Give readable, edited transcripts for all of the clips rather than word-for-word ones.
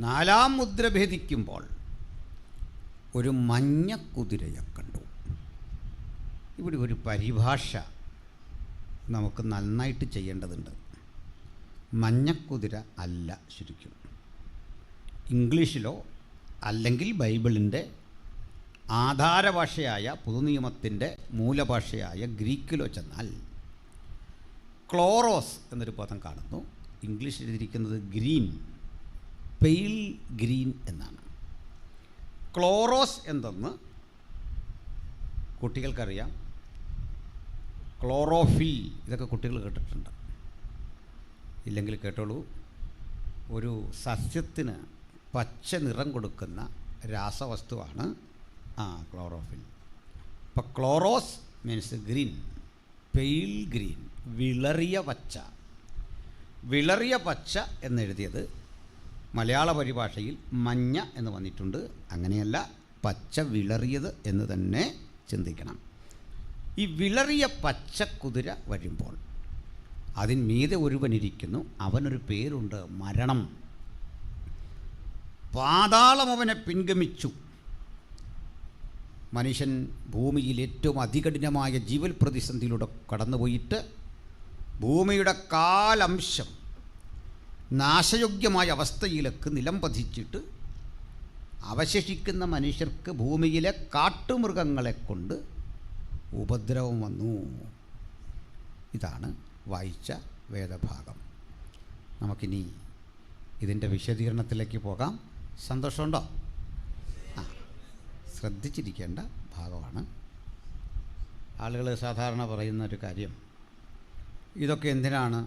നാലാം മുദ്ര ഭേദിക്കുമ്പോൾ ഒരു മഞ്ഞ കുതിരയെ കണ്ടു. ഇവിടെ ഒരു പരിഭാഷ നമുക്ക് നന്നായിട്ട് ചെയ്യേണ്ടതുണ്ട്. മഞ്ഞക്കുതിര അല്ല ശരിക്കും. ഇംഗ്ലീഷിലോ അല്ലെങ്കിൽ ബൈബിളിൻ്റെ ആധാരഭാഷയായ പുതുനിയമത്തിൻ്റെ മൂലഭാഷയായ ഗ്രീക്കിലോ ചെന്നാൽ ക്ലോറോസ് എന്നൊരു പദം കാണുന്നു. ഇംഗ്ലീഷിൽ എഴുതിയിരിക്കുന്നത് ഗ്രീൻ, പെയിൽ ഗ്രീൻ എന്നാണ്. ക്ലോറോസ് എന്തെന്ന് കുട്ടികൾക്കറിയാം. ക്ലോറോഫിൽ, ഇതൊക്കെ കുട്ടികൾ കേട്ടിട്ടുണ്ട്. ഇല്ലെങ്കിൽ കേട്ടോളൂ. ഒരു സസ്യത്തിന് പച്ച നിറം കൊടുക്കുന്ന രാസവസ്തുവാണ് ക്ലോറോഫിൽ. അപ്പോൾ ക്ലോറോസ് മീൻസ് ഗ്രീൻ, പെയിൽ ഗ്രീൻ, വിളറിയ പച്ച. വിളറിയ പച്ച എന്നെഴുതിയത് മലയാള പരിഭാഷയിൽ മഞ്ഞ എന്ന് വന്നിട്ടുണ്ട്. അങ്ങനെയല്ല, പച്ച വിളറിയത് എന്ന് തന്നെ ചിന്തിക്കണം. ഈ വിളറിയ പച്ചക്കുതിര വരുമ്പോൾ അതിന്മീതെ ഒരുവനിരിക്കുന്നു. അവനൊരു പേരുണ്ട്, മരണം. പാതാളം അവനെ പിൻഗമിച്ചു. മനുഷ്യൻ ഭൂമിയിൽ ഏറ്റവും അതികഠിനമായ ജീവൽ പ്രതിസന്ധിയിലൂടെ കടന്നുപോയിട്ട് ഭൂമിയുടെ കാലംശം നാശയോഗ്യമായ അവസ്ഥയിലേക്ക് നിലം പതിച്ചിട്ട് അവശേഷിക്കുന്ന മനുഷ്യർക്ക് ഭൂമിയിലെ കാട്ടുമൃഗങ്ങളെ കൊണ്ട് ഉപദ്രവം വന്നു. ഇതാണ് വായിച്ച വേദഭാഗം. നമുക്കിനി ഇതിൻ്റെ വിശദീകരണത്തിലേക്ക് പോകാം. സന്തോഷമുണ്ടോ? ശ്രദ്ധിച്ചിരിക്കേണ്ട ഭാഗമാണ്. ആളുകൾ സാധാരണ പറയുന്ന ഒരു കാര്യം, ഇതൊക്കെ എന്തിനാണ്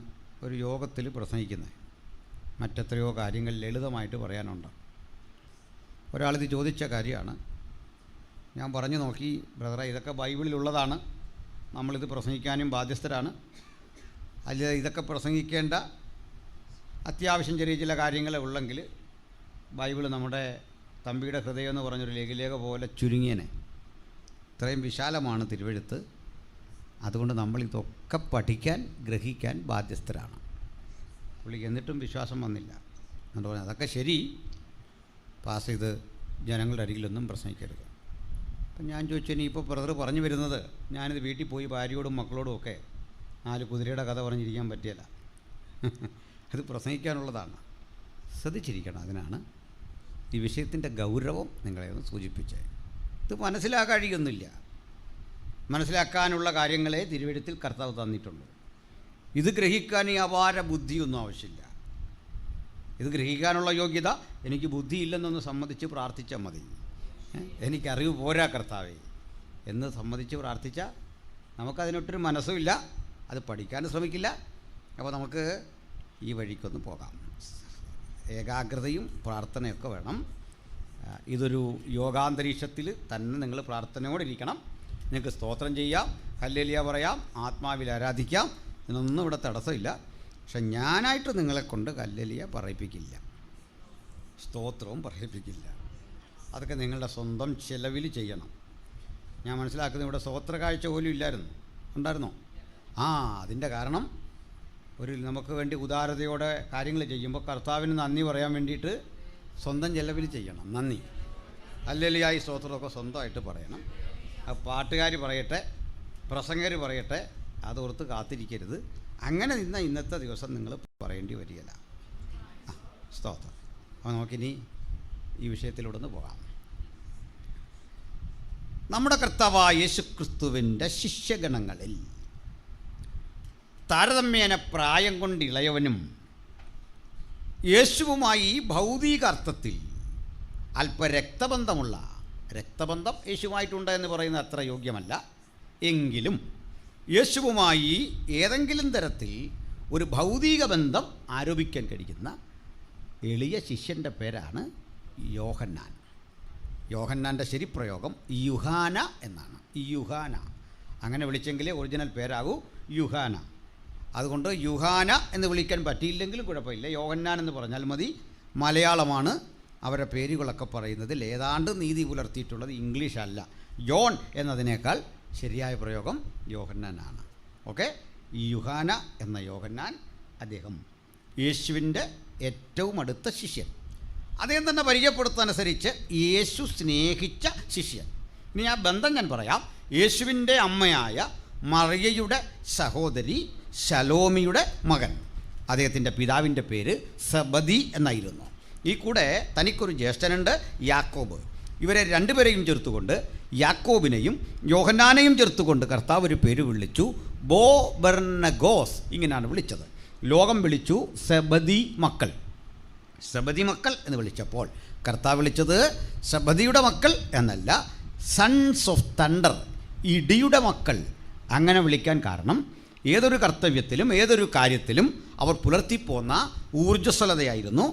ഒരു യോഗത്തിൽ പ്രസംഗിക്കുന്നത്? മറ്റെത്രയോ കാര്യങ്ങൾ ലളിതമായിട്ട് പറയാനുണ്ട്. ഒരാളിത് ചോദിച്ച കാര്യമാണ്. ഞാൻ പറഞ്ഞു നോക്കി, ബ്രദറെ, ഇതൊക്കെ ബൈബിളിലുള്ളതാണ്, നമ്മളിത് പ്രസംഗിക്കാനും ബാധ്യസ്ഥരാണ്. അല്ല, ഇതൊക്കെ പ്രസംഗിക്കേണ്ട അത്യാവശ്യം ചെറിയ ചില കാര്യങ്ങളെ ഉള്ളെങ്കിൽ ബൈബിൾ നമ്മുടെ തമ്പിയുടെ ഹൃദയം എന്ന് പറഞ്ഞൊരു ലഘുലേഖ പോലെ ചുരുങ്ങിയനെ. ഇത്രയും വിശാലമാണ് തിരുവെഴുത്ത്. അതുകൊണ്ട് നമ്മളിതൊക്കെ പഠിക്കാൻ, ഗ്രഹിക്കാൻ ബാധ്യസ്ഥരാണ്. പുള്ളിക്ക് എന്നിട്ടും വിശ്വാസം വന്നില്ല. എന്നിട്ട് പറഞ്ഞു, അതൊക്കെ ശരി, പാസ് ചെയ്ത് ജനങ്ങളുടെ അരികിലൊന്നും പ്രസംഗിക്കരുത്. അപ്പം ഞാൻ ചോദിച്ചു, ഇനി ഇപ്പോൾ ബ്രദർ പറഞ്ഞു വരുന്നത് ഞാനിത് വീട്ടിൽ പോയി ഭാര്യയോടും മക്കളോടും ഒക്കെ 4 കുതിരയുടെ കഥ പറഞ്ഞിരിക്കാൻ പറ്റിയല്ല. അത് പ്രസംഗിക്കാനുള്ളതാണ്. ശ്രദ്ധിച്ചിരിക്കണം. അതിനാണ് ഈ വിഷയത്തിൻ്റെ ഗൗരവം നിങ്ങളെ ഒന്ന് സൂചിപ്പിച്ചത്. ഇത് മനസ്സിലാക്കാൻ കഴിയൊന്നുമില്ല. മനസ്സിലാക്കാനുള്ള കാര്യങ്ങളെ തിരുവെഴുത്തിൽ കർത്താവ് തന്നിട്ടുള്ളൂ. ഇത് ഗ്രഹിക്കാൻ ഈ അപാര ബുദ്ധിയൊന്നും ആവശ്യമില്ല. ഇത് ഗ്രഹിക്കാനുള്ള യോഗ്യത എനിക്ക് ബുദ്ധിയില്ലെന്നൊന്ന് സമ്മതിച്ച് പ്രാർത്ഥിച്ചാൽ മതി. എനിക്കറിവ് പോരാ കർത്താവേ എന്ന് സമ്മതിച്ച് പ്രാർത്ഥിച്ചാൽ നമുക്കതിനൊട്ടൊരു മനസ്സുമില്ല, അത് പഠിക്കാനും ശ്രമിക്കില്ല. അപ്പോൾ നമുക്ക് ഈ വഴിക്കൊന്ന് പോകാം. ഏകാഗ്രതയും പ്രാർത്ഥനയൊക്കെ വേണം. ഇതൊരു യോഗാന്തരീക്ഷത്തിൽ തന്നെ നിങ്ങൾ പ്രാർത്ഥനയോടെ ഇരിക്കണം. നിങ്ങൾക്ക് സ്തോത്രം ചെയ്യാം, ഹല്ലേലൂയ പറയാം, ആത്മാവിൽ ആരാധിക്കാം, ഇതിനൊന്നും ഇവിടെ തടസ്സമില്ല. പക്ഷെ ഞാനായിട്ട് നിങ്ങളെക്കൊണ്ട് ഹല്ലേലൂയ പറയിപ്പിക്കില്ല, സ്തോത്രവും പറയിപ്പിക്കില്ല. അതൊക്കെ നിങ്ങളുടെ സ്വന്തം ചെലവിൽ ചെയ്യണം. ഞാൻ മനസ്സിലാക്കുന്നത് ഇവിടെ സ്തോത്ര കാഴ്ച പോലും ഇല്ലായിരുന്നു. ഉണ്ടായിരുന്നോ? അതിൻ്റെ കാരണം നമുക്ക് വേണ്ടി ഉദാരതയോടെ കാര്യങ്ങൾ ചെയ്യുമ്പോൾ കർത്താവിന് നന്ദി പറയാൻ വേണ്ടിയിട്ട് സ്വന്തം ചെലവിൽ ചെയ്യണം. നന്ദി, ഹല്ലേലൂയ, സ്തോത്രമൊക്കെ സ്വന്തമായിട്ട് പറയണം. പാട്ടുകാർ പറയട്ടെ, പ്രസംഗർ പറയട്ടെ, അതോർത്ത് കാത്തിരിക്കരുത്. അങ്ങനെ ഇന്നത്തെ ദിവസം നിങ്ങൾ പറയേണ്ടി വരികയില്ല. സ്തോത്രം. അപ്പോൾ നമുക്കിനി ഈ വിഷയത്തിലൂടെ ഒന്ന് പോകാം. നമ്മുടെ കർത്താവായ യേശുക്രിസ്തുവിൻ്റെ ശിഷ്യഗണങ്ങളിൽ താരതമ്യേന പ്രായം കൊണ്ട് ഇളയവനും യേശുവുമായി ഭൗതിക അർത്ഥത്തിൽ അല്പ രക്തബന്ധമുള്ള, രക്തബന്ധം യേശുവുമായിട്ടുണ്ട് എന്ന് പറയുന്നത് അത്ര യോഗ്യമല്ല, എങ്കിലും യേശുവുമായി ഏതെങ്കിലും തരത്തിൽ ഒരു ഭൗതിക ബന്ധം ആരോപിക്കാൻ കഴിയുന്ന എളിയ ശിഷ്യൻ്റെ പേരാണ് യോഹന്നാൻ. യോഹന്നാൻ്റെ ശരിപ്രയോഗം യുഹാന എന്നാണ്. യുഹാന അങ്ങനെ വിളിച്ചെങ്കിലേ ഒറിജിനൽ പേരാകൂ യുഹാന. അതുകൊണ്ട് യുഹാന എന്ന് വിളിക്കാൻ പറ്റിയില്ലെങ്കിലും കുഴപ്പമില്ല, യോഹന്നാൻ എന്ന് പറഞ്ഞാൽ മതി. മലയാളമാണ് അവരുടെ പേരുകളൊക്കെ പറയുന്നതിൽ ഏതാണ്ട് നീതി പുലർത്തിയിട്ടുള്ളത്, ഇംഗ്ലീഷ് അല്ല. ജോൺ എന്നതിനേക്കാൾ ശരിയായ പ്രയോഗം യോഹന്നാനാണ്. ഓക്കെ, ഈ യുഹാന എന്ന യോഹന്നാൻ അദ്ദേഹം യേശുവിൻ്റെ ഏറ്റവും അടുത്ത ശിഷ്യൻ. അദ്ദേഹം തന്നെ പരിചയപ്പെടുത്തനുസരിച്ച് യേശു സ്നേഹിച്ച ശിഷ്യൻ. ഇനി ആ ബന്ധം ഞാൻ പറയാം. യേശുവിൻ്റെ അമ്മയായ മറിയയുടെ സഹോദരി ശലോമിയുടെ മകൻ. അദ്ദേഹത്തിൻ്റെ പിതാവിൻ്റെ പേര് സെബദി എന്നായിരുന്നു. ഈ കൂടെ തനിക്കൊരു ജ്യേഷ്ഠനുണ്ട്, യാക്കോബ്. ഇവരെ രണ്ടുപേരെയും ചേർത്തുകൊണ്ട്, യാക്കോബിനെയും യോഹന്നാനെയും ചേർത്തുകൊണ്ട് കർത്താവ് ഒരു പേര് വിളിച്ചു, ബോ ബെർനഗോസ്. ഇങ്ങനെയാണ് വിളിച്ചത്. ലോകം വിളിച്ചു സെബദി മക്കൾ. സെബദി മക്കൾ എന്ന് വിളിച്ചപ്പോൾ കർത്താവ് വിളിച്ചത് സെബദിയുടെ മക്കൾ എന്നല്ല, സൺസ് ഓഫ് തണ്ടർ, ഇടിയുടെ മക്കൾ. അങ്ങനെ വിളിക്കാൻ കാരണം ഏതൊരു കർത്തവ്യത്തിലും ഏതൊരു കാര്യത്തിലും അവർ പുലർത്തിപ്പോന്ന ഊർജ്ജസ്വലതയായിരുന്നു.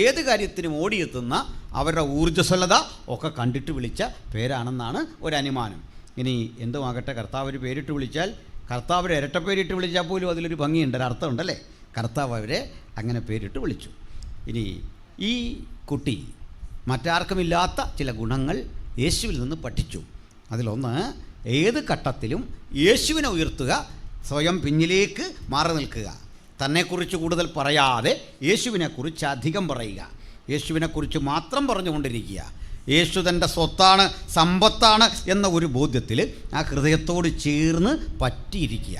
ഏത് കാര്യത്തിനും ഓടിയെത്തുന്ന അവരുടെ ഊർജ്ജസ്വലത ഒക്കെ കണ്ടിട്ട് വിളിച്ച പേരാണെന്നാണ് ഒരനുമാനം. ഇനി എന്തുമാകട്ടെ, കർത്താവ് ഒരു പേരിട്ട് വിളിച്ചാൽ, കർത്താവ് ഒരു ഇരട്ടപ്പേരിട്ട് വിളിച്ചാൽ പോലും അതിലൊരു ഭംഗിയുണ്ട്, ഒരർത്ഥമുണ്ടല്ലേ. കർത്താവ് അവരെ അങ്ങനെ പേരിട്ട് വിളിച്ചു. ഇനി ഈ കുട്ടി മറ്റാർക്കുമില്ലാത്ത ചില ഗുണങ്ങൾ യേശുവിൽ നിന്ന് പഠിച്ചു. അതിലൊന്ന്, ഏത് ഘട്ടത്തിലും യേശുവിനെ ഉയർത്തുക, സ്വയം പിന്നിലേക്ക് മാറി നിൽക്കുക. തന്നെക്കുറിച്ച് കൂടുതൽ പറയാതെ യേശുവിനെക്കുറിച്ച് അധികം പറയുക, യേശുവിനെക്കുറിച്ച് മാത്രം പറഞ്ഞുകൊണ്ടിരിക്കുക. യേശു തൻ്റെ സ്വത്താണ്, സമ്പത്താണ് എന്ന ഒരു ബോധ്യത്തിൽ ആ ഹൃദയത്തോട് ചേർന്ന് പറ്റിയിരിക്കുക.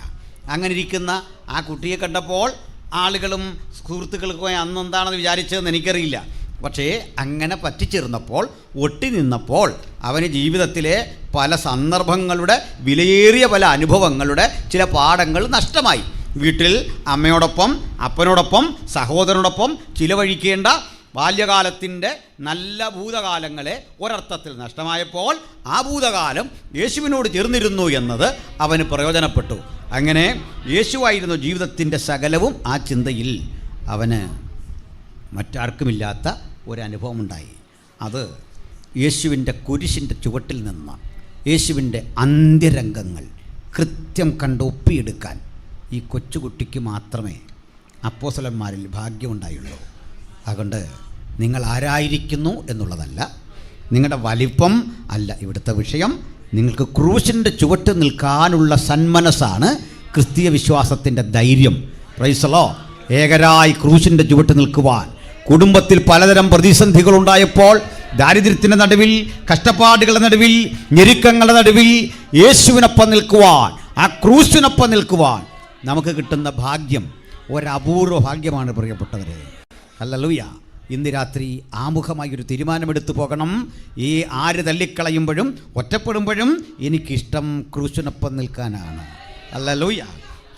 അങ്ങനെ ഇരിക്കുന്ന ആ കുട്ടിയെ കണ്ടപ്പോൾ ആളുകളും സുഹൃത്തുക്കൾക്കും അന്നെന്താണെന്ന് വിചാരിച്ചതെന്ന് എനിക്കറിയില്ല. പക്ഷേ അങ്ങനെ പറ്റിച്ചേർന്നപ്പോൾ, ഒട്ടി നിന്നപ്പോൾ അവന് ജീവിതത്തിലെ പല സന്ദർഭങ്ങളുടെ, വിലയേറിയ പല അനുഭവങ്ങളുടെ ചില പാഠങ്ങൾ നഷ്ടമായി. വീട്ടിൽ അമ്മയോടൊപ്പം, അപ്പനോടൊപ്പം, സഹോദരനോടൊപ്പം ചിലവഴിക്കേണ്ട ബാല്യകാലത്തിൻ്റെ നല്ല ഭൂതകാലങ്ങളെ ഒരർത്ഥത്തിൽ നഷ്ടമായപ്പോൾ ആ ഭൂതകാലം യേശുവിനോട് ചേർന്നിരുന്നു എന്നത് അവന് പ്രയോജനപ്പെട്ടു. അങ്ങനെ യേശുവായിരുന്നു ജീവിതത്തിൻ്റെ സകലവും. ആ ചിന്തയിൽ അവന് മറ്റാർക്കുമില്ലാത്ത ഒരനുഭവമുണ്ടായി. അത് യേശുവിൻ്റെ കുരിശിൻ്റെ ചുവട്ടിൽ നിന്ന് യേശുവിൻ്റെ അന്ത്യരംഗങ്ങൾ കൃത്യം കണ്ട് ഒപ്പിയെടുക്കാൻ ഈ കൊച്ചുകുട്ടിക്ക് മാത്രമേ അപ്പോസ്തലന്മാരിൽ ഭാഗ്യമുണ്ടായുള്ളൂ. അതുകൊണ്ട് നിങ്ങൾ ആരായിരിക്കുന്നു എന്നുള്ളതല്ല, നിങ്ങളുടെ വലിപ്പം അല്ല ഇവിടുത്തെ വിഷയം. നിങ്ങൾക്ക് ക്രൂശിൻ്റെ ചുവട്ട് നിൽക്കാനുള്ള സന്മനസ്സാണ് ക്രിസ്തീയ വിശ്വാസത്തിൻ്റെ ധൈര്യം. Praise the Lord. ഏകരായി ക്രൂശിൻ്റെ ചുവട്ട് നിൽക്കുവാൻ, കുടുംബത്തിൽ പലതരം പ്രതിസന്ധികളുണ്ടായപ്പോൾ, ദാരിദ്ര്യത്തിൻ്റെ നടുവിൽ, കഷ്ടപ്പാടുകളുടെ നടുവിൽ, ഞെരുക്കങ്ങളുടെ നടുവിൽ യേശുവിനൊപ്പം നിൽക്കുവാൻ, ആ ക്രൂശിനൊപ്പം നിൽക്കുവാൻ നമുക്ക് കിട്ടുന്ന ഭാഗ്യം ഒരപൂർവ ഭാഗ്യമാണ് പ്രിയപ്പെട്ടവരെ. ഹല്ലേലൂയ. ഇന്ന് രാത്രി ആമുഖമായൊരു തീരുമാനമെടുത്തു പോകണം. ഈ ആര് തള്ളിക്കളയുമ്പോഴും ഒറ്റപ്പെടുമ്പോഴും എനിക്കിഷ്ടം ക്രൂശിനൊപ്പം നിൽക്കാനാണ്. ഹല്ലേലൂയ.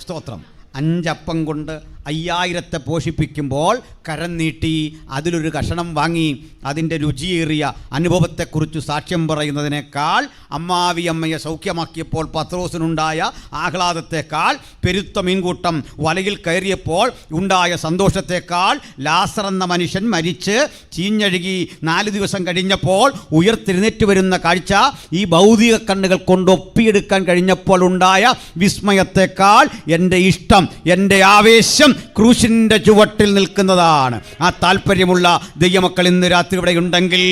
സ്തോത്രം. 5 അപ്പം കൊണ്ട് 5000 പോഷിപ്പിക്കുമ്പോൾ കരം നീട്ടി അതിലൊരു കഷണം വാങ്ങി അതിൻ്റെ രുചിയേറിയ അനുഭവത്തെക്കുറിച്ച് സാക്ഷ്യം പറയുന്നതിനേക്കാൾ, അമ്മാവിയമ്മയെ സൗഖ്യമാക്കിയപ്പോൾ പത്രോസിനുണ്ടായ ആഹ്ലാദത്തെക്കാൾ, പെരുത്ത മീൻകൂട്ടം വലയിൽ കയറിയപ്പോൾ ഉണ്ടായ സന്തോഷത്തെക്കാൾ, ലാസർ എന്ന മനുഷ്യൻ മരിച്ച് ചീഞ്ഞഴുകി 4 ദിവസം കഴിഞ്ഞപ്പോൾ ഉയർത്തെഴുന്നേറ്റ് വരുന്ന കാഴ്ച ഈ ഭൗതിക കണ്ണുകൾ കൊണ്ട് ഒപ്പിയെടുക്കാൻ കഴിഞ്ഞപ്പോൾ ഉണ്ടായ വിസ്മയത്തെക്കാൾ എൻ്റെ ഇഷ്ടം, എൻ്റെ ആവേശം ക്രൂശിൻ്റെ ചുവട്ടിൽ നിൽക്കുന്നതാണ്. ആ താല്പര്യമുള്ള ദൈവമക്കൾ ഇന്ന് രാത്രി ഇവിടെ ഉണ്ടെങ്കിൽ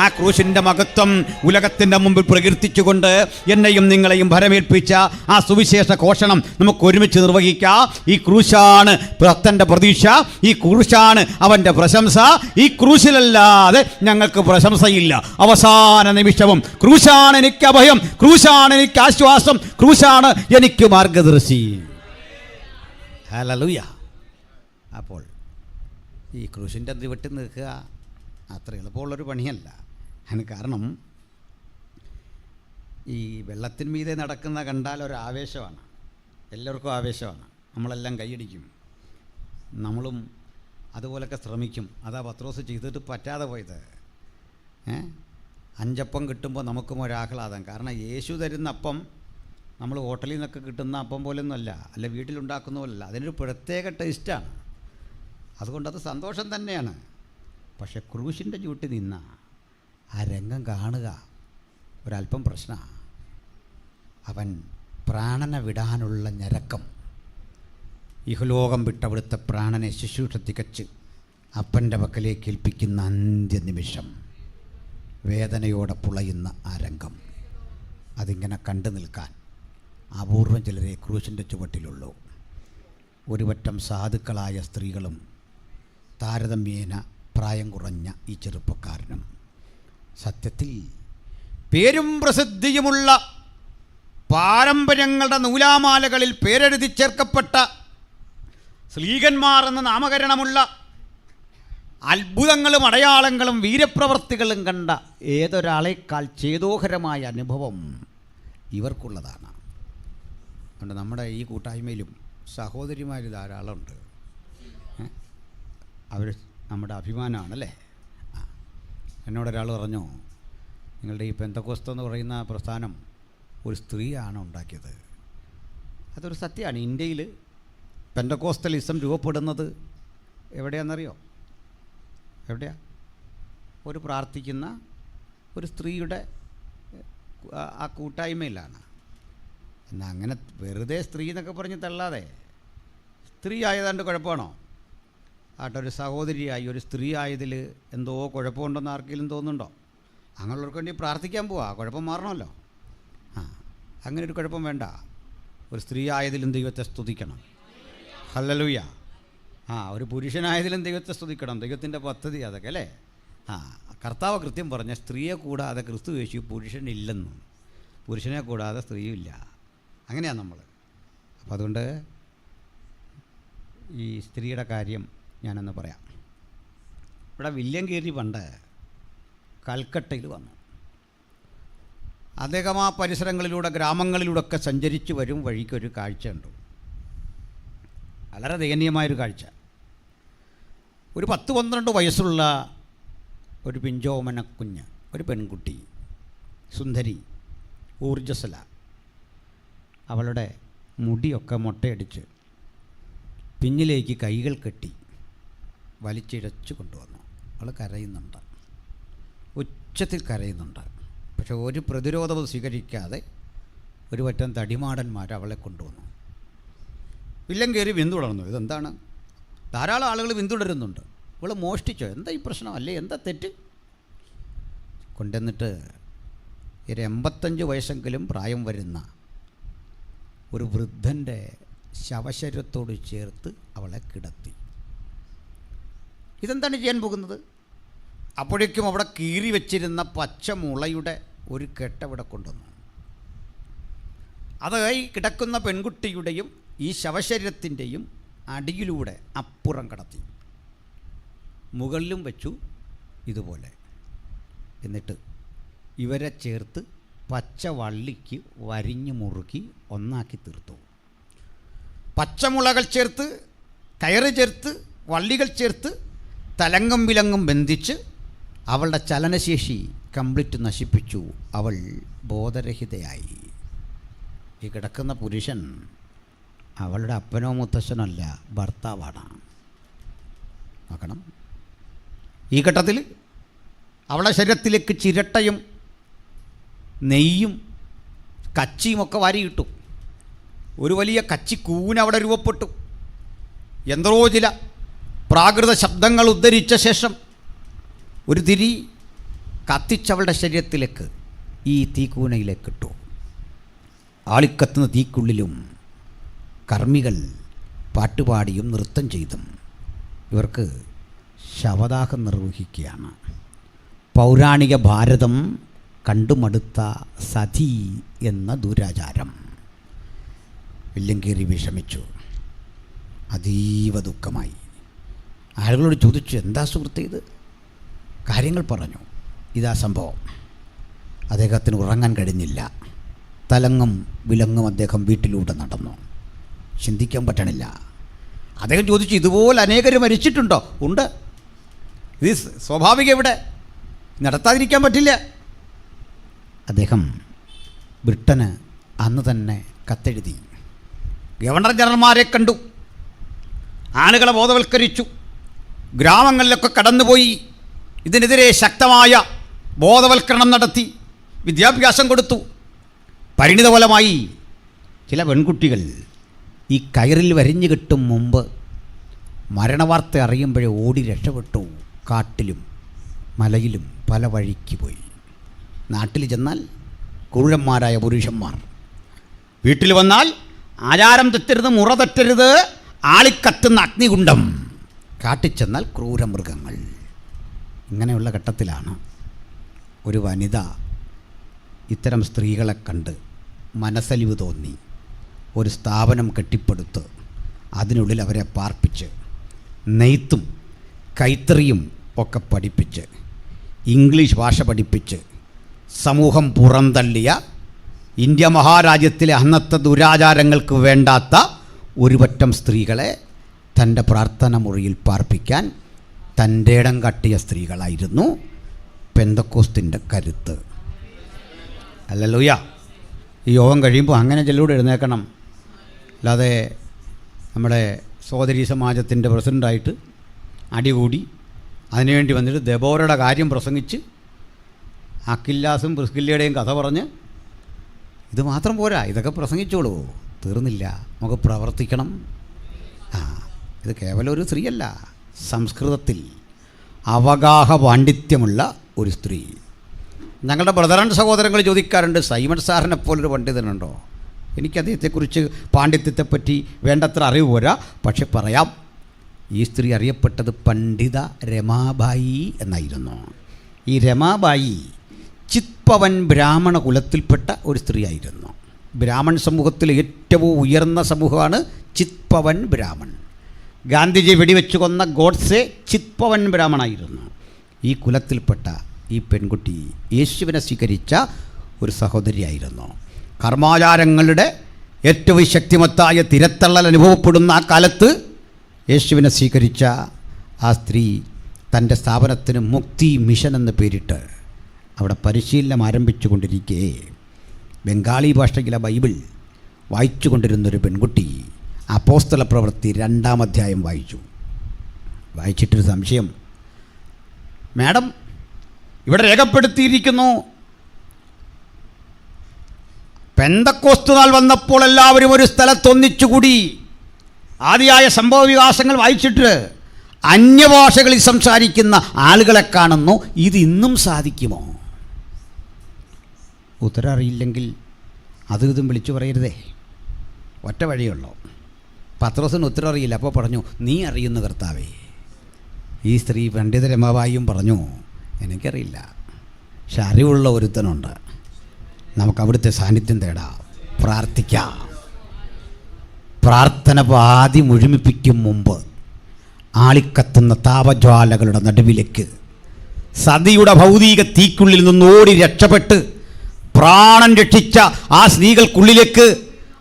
ആ ക്രൂശിൻ്റെ മഹത്വം ഉലകത്തിൻ്റെ മുമ്പിൽ പ്രകീർത്തിച്ചുകൊണ്ട് എന്നെയും നിങ്ങളെയും ഭരമേൽപ്പിച്ച ആ സുവിശേഷ ഘോഷണം നമുക്ക് ഒരുമിച്ച് നിർവഹിക്കാം. ഈ ക്രൂശാണ് ഭക്തൻ്റെ പ്രതീക്ഷ, ഈ ക്രൂശാണ് അവൻ്റെ പ്രശംസ. ഈ ക്രൂശിലല്ലാതെ ഞങ്ങൾക്ക് പ്രശംസയില്ല. അവസാന നിമിഷവും ക്രൂശാണ് എനിക്ക് അഭയം, ക്രൂശാണ് എനിക്ക് ആശ്വാസം, ക്രൂശാണ് എനിക്ക് മാർഗദർശി. ഹല്ലേലൂയ. അപ്പോൾ ഈ ക്രൂശിൻ്റെ ചുവട്ടിൽ നിൽക്കുക അത്ര എളുപ്പമുള്ളൊരു പണിയല്ല. അതിന് കാരണം ഈ വെള്ളത്തിന്മീതെ നടക്കുന്ന കണ്ടാൽ ഒരു ആവേശമാണ്, എല്ലാവർക്കും ആവേശമാണ്, നമ്മളെല്ലാം കൈയടിക്കും, നമ്മളും അതുപോലൊക്കെ ശ്രമിക്കും. അതാ പത്രോസ് ചെയ്തിട്ട് പറ്റാതെ പോയത്. 5 അപ്പം കിട്ടുമ്പോൾ നമുക്കും ഒരാഹ്ലാദം. കാരണം യേശു തരുന്ന അപ്പം നമ്മൾ ഹോട്ടലിൽ നിന്നൊക്കെ കിട്ടുന്ന അപ്പം പോലൊന്നുമല്ല, അല്ല വീട്ടിലുണ്ടാക്കുന്ന പോലല്ല, അതിനൊരു പ്രത്യേക ടേസ്റ്റാണ്. അതുകൊണ്ടത് സന്തോഷം തന്നെയാണ്. പക്ഷെ ക്രൂശിൻ്റെ ചുവട്ടിൽ നിന്ന ആ രംഗം കാണുക ഒരല്പം പ്രശ്നമാണ്. അവൻ പ്രാണനെ വിടാനുള്ള ഞരക്കം, ഇഹലോകം വിട്ടവിടുത്തെ പ്രാണനെ ശുശ്രൂഷ തികച്ച് അപ്പൻ്റെ പക്കലേക്ക് ഏൽപ്പിക്കുന്ന അന്ത്യനിമിഷം, വേദനയോടെ പുളയുന്ന ആ രംഗം, അതിങ്ങനെ കണ്ടു നിൽക്കാൻ അപൂർവം ചിലരെ ക്രൂശിൻ്റെ ചുവട്ടിലുള്ളൂ. ഒരു പറ്റം സാധുക്കളായ സ്ത്രീകളും താരതമ്യേന പ്രായം കുറഞ്ഞ ഈ ചെറുപ്പക്കാരനും സത്യത്തിൽ പേരും പ്രസിദ്ധിയുമുള്ള പാരമ്പര്യങ്ങളുടെ നൂലാമാലകളിൽ പേരെഴുതി ചേർക്കപ്പെട്ട സ്ലീഗന്മാർ എന്ന നാമകരണമുള്ള അത്ഭുതങ്ങളും അടയാളങ്ങളും വീരപ്രവർത്തികളും കണ്ട ഏതൊരാളേക്കാൾ ചേതോഹരമായ അനുഭവം ഇവർക്കുള്ളതാണ്. അതുകൊണ്ട് നമ്മുടെ ഈ കൂട്ടായ്മയിലും സഹോദരിമാർ ധാരാളമുണ്ട്. അവർ നമ്മുടെ അഭിമാനമാണല്ലേ. എന്നോടൊരാൾ പറഞ്ഞു, നിങ്ങളുടെ ഈ പെന്തക്കോസ്ത് എന്ന് പറയുന്ന പ്രസ്ഥാനം ഒരു സ്ത്രീയാണ് ഉണ്ടാക്കിയത്. അതൊരു സത്യമാണ്. ഇന്ത്യയിൽ പെന്തക്കോസ്റ്റലിസം രൂപപ്പെടുന്നത് എവിടെയാണെന്നറിയോ? എവിടെയാ? ഒരു പ്രാർത്ഥിക്കുന്ന ഒരു സ്ത്രീയുടെ ആ കൂട്ടായ്മയിലാണ്. എന്നാൽ അങ്ങനെ വെറുതെ സ്ത്രീ എന്നൊക്കെ പറഞ്ഞ് തള്ളാതെ, സ്ത്രീ ആയതാണ്ട് കുഴപ്പമാണോ? ആട്ടൊരു സഹോദരിയായി ഒരു സ്ത്രീ ആയതിൽ എന്തോ കുഴപ്പമുണ്ടെന്ന് ആർക്കെങ്കിലും തോന്നുന്നുണ്ടോ? അങ്ങനെയുള്ളവർക്ക് വേണ്ടി പ്രാർത്ഥിക്കാൻ പോവാ, കുഴപ്പം മാറണമല്ലോ. അങ്ങനെ ഒരു കുഴപ്പം വേണ്ട. ഒരു സ്ത്രീ ആയതിലും ദൈവത്തെ സ്തുതിക്കണം. ഹല്ലേലൂയ. ഒരു പുരുഷനായതിലും ദൈവത്തെ സ്തുതിക്കണം. ദൈവത്തിൻ്റെ പദ്ധതി അതൊക്കെ അല്ലേ. കർത്താവ് കൃത്യം പറഞ്ഞ സ്ത്രീയെ കൂടാതെ ക്രിസ്തു യേശു പുരുഷനില്ലെന്നും പുരുഷനെ കൂടാതെ സ്ത്രീയും ഇല്ല. അങ്ങനെയാണ് നമ്മൾ. അപ്പോൾ അതുകൊണ്ട് ഈ സ്ത്രീയുടെ കാര്യം ഞാനൊന്ന് പറയാം. ഇവിടെ വില്യം കേരി പണ്ട് കൽക്കട്ടയിൽ വന്നു. അദ്ദേഹം ആ പരിസരങ്ങളിലൂടെ ഗ്രാമങ്ങളിലൂടെയൊക്കെ സഞ്ചരിച്ച് വരും വഴിക്കൊരു കാഴ്ചയുണ്ട്. വളരെ ദയനീയമായൊരു കാഴ്ച. ഒരു 10-12 വയസ്സുള്ള ഒരു പിഞ്ചോമനക്കുഞ്ഞ്, ഒരു പെൺകുട്ടി, സുന്ദരി, ഊർജ്ജസ്വല. അവളുടെ മുടിയൊക്കെ മൊട്ടയടിച്ച് പിന്നിലേക്ക് കൈകൾ കെട്ടി വലിച്ചിഴച്ച് കൊണ്ടുവന്നു. അവൾ കരയുന്നുണ്ട്, ഉച്ചത്തിൽ കരയുന്നുണ്ട്. പക്ഷെ ഒരു പ്രതിരോധവും സ്വീകരിക്കാതെ ഒരു പറ്റം തടിമാടന്മാർ അവളെ കൊണ്ടുവന്നു. വില്ലം കയറി പിന്തുടർന്നു. ഇതെന്താണ്? ധാരാളം ആളുകൾ പിന്തുടരുന്നുണ്ട്. ഇവൾ മോഷ്ടിച്ചോ? എന്താ ഈ പ്രശ്നം? അല്ലേ എന്താ തെറ്റ്? കൊണ്ടുവന്നിട്ട് ഒരു 85 വയസ്സെങ്കിലും പ്രായം വരുന്ന ഒരു വൃദ്ധൻ്റെ ശവശരീരത്തോട് ചേർത്ത് അവളെ കിടത്തി. ഇതെന്താണ് ചെയ്യാൻ പോകുന്നത്? അപ്പോഴേക്കും അവിടെ കീറി വെച്ചിരുന്ന പച്ചമുളയുടെ ഒരു കെട്ടവിടെ കൊണ്ടുവന്നു. അത് ഈ കിടക്കുന്ന പെൺകുട്ടിയുടെയും ഈ ശവശരീരത്തിൻ്റെയും അടിയിലൂടെ അപ്പുറം കടത്തി. മുകളിലും വെച്ചു ഇതുപോലെ. എന്നിട്ട് ഇവരെ ചേർത്ത് പച്ചവള്ളിക്ക് വരിഞ്ഞു മുറുക്കി ഒന്നാക്കി തീർത്തു. പച്ചമുളകൾ ചേർത്ത്, കയറ് ചേർത്ത്, വള്ളികൾ ചേർത്ത് തലങ്ങും വിലങ്ങും ബന്ധിച്ച് അവളുടെ ചലനശേഷി കംപ്ലീറ്റ് നശിപ്പിച്ചു. അവൾ ബോധരഹിതയായി. ഈ കിടക്കുന്ന പുരുഷൻ അവളുടെ അപ്പനോ മുത്തശ്ശനല്ല, ഭർത്താവാണ്. നോക്കണം. ഈ ഘട്ടത്തിൽ അവളുടെ ശരീരത്തിലേക്ക് ചിരട്ടയും നെയ്യും കച്ചിയുമൊക്കെ വാരിയിട്ടു. ഒരു വലിയ കച്ചിക്കൂന അവിടെ രൂപപ്പെട്ടു. എന്തോ ചില പ്രാകൃത ശബ്ദങ്ങൾ ഉദ്ധരിച്ച ശേഷം ഒരു തിരി കത്തിച്ചവളുടെ ശരീരത്തിലേക്ക്, ഈ തീക്കൂനയിലേക്ക് ഇട്ടു. ആളിക്കത്തുന്ന തീക്കുള്ളിലും കർമ്മികൾ പാട്ടുപാടിയും നൃത്തം ചെയ്തും ഇവർക്ക് ശവദാഹം നിർവഹിക്കുകയാണ്. പൗരാണിക ഭാരതം കണ്ടുമടുത്ത സതി എന്ന ദുരാചാരം. വില്യം കേറി വിഷമിച്ചു, അതീവ ദുഃഖമായി. ആളുകളോട് ചോദിച്ചു, എന്താ സുഹൃത്ത് ഇത്? കാര്യങ്ങൾ പറഞ്ഞു. ഇതാ സംഭവം. അദ്ദേഹത്തിന് ഉറങ്ങാൻ കഴിഞ്ഞില്ല. തലങ്ങും വിലങ്ങും അദ്ദേഹം വീട്ടിലൂടെ നടന്നു. ചിന്തിക്കാൻ പറ്റണില്ല. അദ്ദേഹം ചോദിച്ചു, ഇതുപോലെ അനേകർ മരിച്ചിട്ടുണ്ടോ? ഉണ്ട്. ഇത് സ്വാഭാവികം, ഇവിടെ നടത്താതിരിക്കാൻ പറ്റില്ല. അദ്ദേഹം ബ്രിട്ടന് അന്ന് തന്നെ കത്തെഴുതി. ഗവർണർ ജനറൽമാരെ കണ്ടു, ആളുകളെ ബോധവൽക്കരിച്ചു, ഗ്രാമങ്ങളിലൊക്കെ കടന്നുപോയി ഇതിനെതിരെ ശക്തമായ ബോധവൽക്കരണം നടത്തി, വിദ്യാഭ്യാസം കൊടുത്തു. പരിണിതഫലമായി ചില പെൺകുട്ടികൾ ഈ കയറിൽ വരിഞ്ഞു കിട്ടും മുമ്പ് മരണവാർത്ത അറിയുമ്പോഴേ ഓടി രക്ഷപ്പെട്ടു. കാട്ടിലും മലയിലും പല വഴിക്ക് പോയി. നാട്ടിൽ ചെന്നാൽ ക്രൂരന്മാരായ പുരുഷന്മാർ, വീട്ടിൽ വന്നാൽ ആചാരം തെറ്റരുത്, മുറ തെറ്റരുത്, ആളിക്കത്തുന്ന അഗ്നികുണ്ഡം, കാട്ടിൽ ചെന്നാൽ ക്രൂരമൃഗങ്ങൾ. ഇങ്ങനെയുള്ള ഘട്ടത്തിലാണ് ഒരു വനിത ഇത്തരം സ്ത്രീകളെ കണ്ട് മനസ്സലിവ് തോന്നി ഒരു സ്ഥാപനം കെട്ടിപ്പടുത്ത് അതിനുള്ളിൽ അവരെ പാർപ്പിച്ച് നെയ്ത്തും കൈത്തറിയും ഒക്കെ പഠിപ്പിച്ച് ഇംഗ്ലീഷ് ഭാഷ പഠിപ്പിച്ച് സമൂഹം പുറന്തള്ളിയ ഇന്ത്യ മഹാരാജ്യത്തിലെ അന്നത്തെ ദുരാചാരങ്ങൾക്ക് വേണ്ടാത്ത ഒരു പറ്റം സ്ത്രീകളെ തൻ്റെ പ്രാർത്ഥന മുറിയിൽ പാർപ്പിക്കാൻ തൻ്റെ ഇടം കട്ടിയ സ്ത്രീകളായിരുന്നു പെന്തക്കോസ്തിൻ്റെ കരുത്ത്. ഹല്ലേലൂയ. ഈ യോഗം കഴിയുമ്പോൾ അങ്ങനെ ചിലരോട് എഴുന്നേൽക്കണം. അല്ലാതെ നമ്മുടെ സഹോദരി സമാജത്തിൻ്റെ പ്രസിഡൻ്റായിട്ട് അടികൂടി അതിനുവേണ്ടി വന്നിട്ട് ദെബോരയുടെ കാര്യം പ്രസംഗിച്ച് അക്കില്ലാസും പ്രിസ്കില്ലയുടെയും കഥ പറഞ്ഞ് ഇത് മാത്രം പോരാ, ഇതൊക്കെ പ്രസംഗിച്ചോളൂ, തീർന്നില്ല. നമുക്ക് പ്രവർത്തിക്കണം. ഇത് കേവലം ഒരു സ്ത്രീയല്ല, സംസ്കൃതത്തിൽ അവഗാഹ പാണ്ഡിത്യമുള്ള ഒരു സ്ത്രീ. ഞങ്ങളുടെ ബ്രദറൻ സഹോദരങ്ങൾ ചോദിക്കാറുണ്ട്, സൈമൺ സാറിനെ പോലൊരു പണ്ഡിതനുണ്ടോ? എനിക്ക് അദ്ദേഹത്തെക്കുറിച്ച് പാണ്ഡിത്യത്തെപ്പറ്റി വേണ്ടത്ര അറിവ് പോരാ, പക്ഷെ പറയാം. ഈ സ്ത്രീ അറിയപ്പെട്ടത് പണ്ഡിത രമാബായി എന്നായിരുന്നു. ഈ രമാബായി ചിത്പവൻ ബ്രാഹ്മണ കുലത്തിൽപ്പെട്ട ഒരു സ്ത്രീ ആയിരുന്നു. ബ്രാഹ്മൺ സമൂഹത്തിൽ ഏറ്റവും ഉയർന്ന സമൂഹമാണ് ചിത്പവൻ ബ്രാഹ്മൺ. ഗാന്ധിജി വെടിവെച്ച് കൊന്ന ഗോഡ്സെ ചിത്പവൻ ബ്രാഹ്മണായിരുന്നു. ഈ കുലത്തിൽപ്പെട്ട ഈ പെൺകുട്ടി യേശുവിനെ സ്വീകരിച്ച ഒരു സഹോദരിയായിരുന്നു. കർമാചാരങ്ങളുടെ ഏറ്റവും ശക്തിമത്തായ തിരത്തള്ളൽ അനുഭവപ്പെടുന്ന ആ കാലത്ത് യേശുവിനെ സ്വീകരിച്ച ആ സ്ത്രീ തൻ്റെ സ്ഥാപനത്തിന് മുക്തി മിഷൻ എന്ന് പേരിട്ട് അവിടെ പരിശീലനം ആരംഭിച്ചു കൊണ്ടിരിക്കെ ബംഗാളി ഭാഷയിലെ ബൈബിൾ വായിച്ചു കൊണ്ടിരുന്നൊരു പെൺകുട്ടി അപ്പോസ്തല പ്രവൃത്തി 2-ാം അധ്യായം വായിച്ചിട്ടൊരു സംശയം. മാഡം, ഇവിടെ രേഖപ്പെടുത്തിയിരിക്കുന്നു, പെന്തക്കോസ്ത് നാൾ വന്നപ്പോൾ എല്ലാവരും ഒരു സ്ഥലത്തൊന്നിച്ചുകൂടി ആദിയായ സംഭവ വികാസങ്ങൾ വായിച്ചിട്ട് അന്യഭാഷകളിൽ സംസാരിക്കുന്ന ആളുകളെ കാണുന്നു. ഇത് ഇന്നും സാധിക്കുമോ? ഉത്തരം അറിയില്ലെങ്കിൽ അതും ഇതും വിളിച്ചു പറയരുതേ. ഒറ്റ വഴിയുള്ളൂ. പത്രോസിന് ഉത്തരം അറിയില്ല. അപ്പോൾ പറഞ്ഞു, നീ അറിയുന്ന കർത്താവേ. ഈ സ്ത്രീ പണ്ഡിത രമാബായിയും പറഞ്ഞു, എനിക്കറിയില്ല, പക്ഷെ അറിവുള്ള ഒരുത്തനുണ്ട്, നമുക്ക് അവിടുത്തെ സാന്നിധ്യം തേടാം, പ്രാർത്ഥിക്കാം. പ്രാർത്ഥന പാതി മുഴുമിപ്പിക്കും മുമ്പ് ആളിക്കത്തുന്ന താപജ്വാലകളുടെ നടുവിലേക്ക് സതിയുടെ ഭൗതിക തീക്കുള്ളിൽ നിന്ന് ഓടി രക്ഷപ്പെട്ട് പ്രാണൻ രക്ഷിച്ച ആ സ്ത്രീകൾക്കുള്ളിലേക്ക്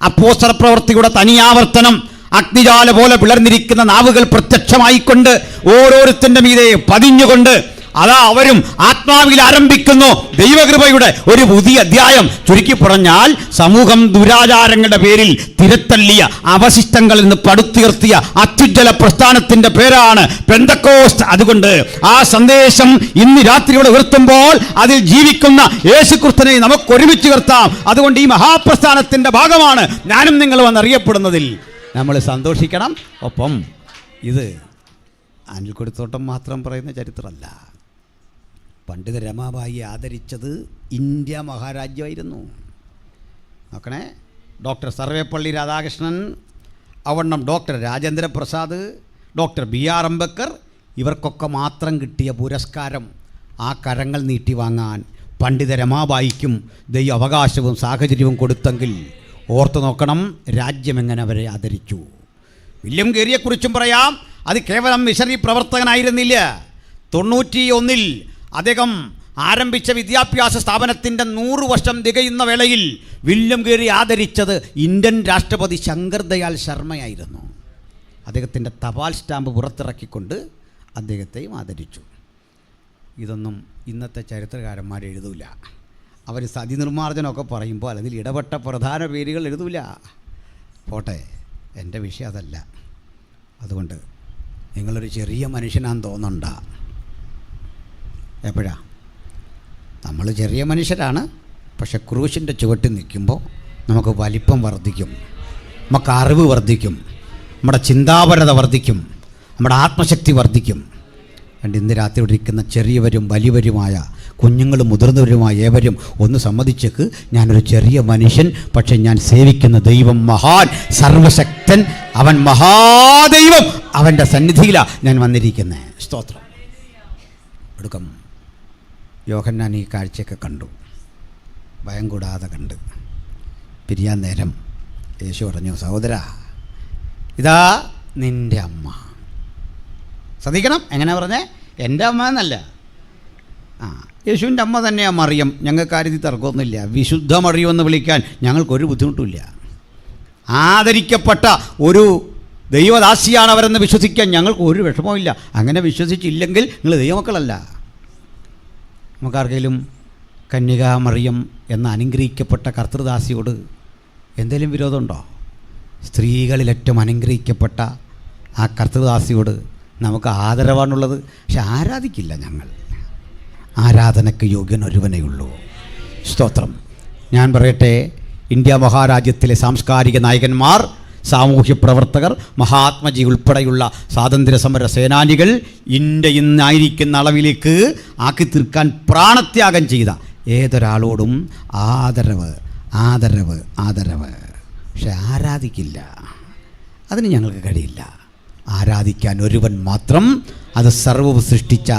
അപ്പോസ്തല പ്രവൃത്തിയുടെ തനിയാവർത്തനം അഗ്നിജാല പോലെ പിളർന്നിരിക്കുന്ന നാവുകൾ പ്രത്യക്ഷമായിക്കൊണ്ട് ഓരോരുത്തൻ്റെ മീതെ പതിഞ്ഞുകൊണ്ട് അതാ അവരും ആത്മാവിൽ ആരംഭിക്കുന്നു ദൈവകൃപയുടെ ഒരു പുതിയ അധ്യായം. ചുരുക്കി പറഞ്ഞാൽ സമൂഹം ദുരാചാരങ്ങളുടെ പേരിൽ തിരത്തള്ളിയ അവശിഷ്ടങ്ങളിൽ നിന്ന് പടുത്തുയർത്തിയ അത്യുജ്വല പ്രസ്ഥാനത്തിന്റെ പേരാണ് പെന്തക്കോസ്ത്. അതുകൊണ്ട് ആ സന്ദേശം ഇന്ന് രാത്രിയോടെ ഉയർത്തുമ്പോൾ അതിൽ ജീവിക്കുന്ന യേശുക്രിസ്തുവിനെ നമുക്ക് ഒരുമിച്ച് ഉയർത്താം. അതുകൊണ്ട് ഈ മഹാപ്രസ്ഥാനത്തിന്റെ ഭാഗമാണ് ഞാനും നിങ്ങളും എന്നറിയപ്പെടുന്നതിൽ നമ്മൾ സന്തോഷിക്കണം. ഒപ്പം ഇത് അനിൽക്കൊടിത്തോട്ടം മാത്രം പറയുന്ന ചരിത്രമല്ല. പണ്ഡിത രമാബായി ആദരിച്ചത് ഇന്ത്യ മഹാരാജ്യമായിരുന്നു. നോക്കണേ, ഡോക്ടർ സർവേപ്പള്ളി രാധാകൃഷ്ണൻ, അവണ്ണം doctor Rajendra Prasad, doctor BR Ambedkar, ഇവർക്കൊക്കെ മാത്രം കിട്ടിയ പുരസ്കാരം ആ കരങ്ങൾ നീട്ടി വാങ്ങാൻ പണ്ഡിത രമാബായിക്കും ദൈവ അവകാശവും സാഹചര്യവും കൊടുത്തെങ്കിൽ ഓർത്തു നോക്കണം രാജ്യം എങ്ങനെ അവരെ ആദരിച്ചു. വില്യം ഗേരിയെക്കുറിച്ചും പറയാം. അത് കേവലം മിഷണറി പ്രവർത്തകനായിരുന്നില്ല. 91-ൽ അദ്ദേഹം ആരംഭിച്ച വിദ്യാഭ്യാസ സ്ഥാപനത്തിൻ്റെ 100 വർഷം തികയുന്ന വേളയിൽ വില്യം ഗേരി ആദരിച്ചത് ഇന്ത്യൻ രാഷ്ട്രപതി ശങ്കർ ദയാൽ ശർമ്മയായിരുന്നു. അദ്ദേഹത്തിൻ്റെ തപാൽ സ്റ്റാമ്പ് പുറത്തിറക്കിക്കൊണ്ട് അദ്ദേഹത്തെയും ആദരിച്ചു. ഇതൊന്നും ഇന്നത്തെ ചരിത്രകാരന്മാർ എഴുതൂല. അവർ സതി നിർമ്മാർജ്ജനമൊക്കെ പറയുമ്പോൾ അതിൽ ഇടപെട്ട പ്രധാന പേരുകൾ എഴുതൂല. പോട്ടെ, എൻ്റെ വിഷയം അതല്ല. അതുകൊണ്ട് നിങ്ങളൊരു ചെറിയ മനുഷ്യനാന്ന് തോന്നണ്ട. എപ്പോഴാ നമ്മൾ ചെറിയ മനുഷ്യരാണ്, പക്ഷെ ക്രൂശിൻ്റെ ചുവട്ടിൽ നിൽക്കുമ്പോൾ നമുക്ക് വലിപ്പം വർദ്ധിക്കും, നമുക്ക് അറിവ് വർദ്ധിക്കും, നമ്മുടെ ചിന്താപരത വർദ്ധിക്കും, നമ്മുടെ ആത്മശക്തി വർദ്ധിക്കും. രണ്ട് ഇന്ന് രാത്രി ഇരിക്കുന്ന ചെറിയവരും വലിയവരുമായ കുഞ്ഞുങ്ങളും മുതിർന്നവരുമായ ഏവരും ഒന്ന് സമ്മതിച്ചേക്ക്, ഞാനൊരു ചെറിയ മനുഷ്യൻ, പക്ഷെ ഞാൻ സേവിക്കുന്ന ദൈവം മഹാൻ, സർവശക്തൻ, അവൻ മഹാദൈവം, അവൻ്റെ സന്നിധിയിലാണ് ഞാൻ വന്നിരിക്കുന്നത്. സ്തോത്രം. ഒടുക്കം യോഹന്നാൻ ഈ കാഴ്ചയൊക്കെ കണ്ടു, ഭയം കൂടാതെ കണ്ട്. പിരിയാൻ നേരം യേശു പറഞ്ഞു, സഹോദരാ, ഇതാ നിൻ്റെ അമ്മ. ശ്രദ്ധിക്കണം, എങ്ങനെ പറഞ്ഞേ? എൻ്റെ അമ്മ എന്നല്ല, യേശുവിൻ്റെ അമ്മ തന്നെയാണ് മറിയം. ഞങ്ങൾക്ക് കാര്യത്തിൽ തർക്കമൊന്നുമില്ല. വിശുദ്ധ മറിയമെന്ന് വിളിക്കാൻ ഞങ്ങൾക്കൊരു ബുദ്ധിമുട്ടുമില്ല. ആദരിക്കപ്പെട്ട ഒരു ദൈവദാസിയാണ് അവരെന്ന് വിശ്വസിക്കാൻ ഞങ്ങൾക്ക് ഒരു വിഷമവുമില്ല. അങ്ങനെ വിശ്വസിച്ചില്ലെങ്കിൽ നിങ്ങൾ ദൈവമക്കളല്ല. നമുക്കാർക്കെങ്കിലും കന്യകാ മറിയം എന്ന അനുഗ്രഹിക്കപ്പെട്ട കർത്തൃദാസിയോട് എന്തെങ്കിലും വിരോധമുണ്ടോ? സ്ത്രീകളിൽ ഏറ്റവും അനുഗ്രഹിക്കപ്പെട്ട ആ കർത്തൃദാസിയോട് നമുക്ക് ആദരവാണുള്ളത്. പക്ഷെ ആരാധിക്കില്ല ഞങ്ങൾ. ആരാധനയ്ക്ക് യോഗ്യൻ ഒരുവനേ ഉള്ളൂ. സ്തോത്രം. ഞാൻ പറയട്ടെ, ഇന്ത്യ മഹാരാജ്യത്തിലെ സാംസ്കാരിക നായകന്മാർ, സാമൂഹ്യ പ്രവർത്തകർ, മഹാത്മജി ഉൾപ്പെടെയുള്ള സ്വാതന്ത്ര്യ സമര സേനാനികൾ ഇന്ത്യ ഇന്നായിരിക്കുന്ന അളവിലേക്ക് ആക്കി തീർക്കാൻ പ്രാണത്യാഗം ചെയ്ത ഏതൊരാളോടും ആദരവ്, ആദരവ്, ആദരവ്. പക്ഷെ ആരാധിക്കില്ല. അതിന് ഞങ്ങൾക്ക് കഴിയില്ല. ആരാധിക്കാൻ ഒരുവൻ മാത്രം, അത് സർവ്വവും സൃഷ്ടിച്ച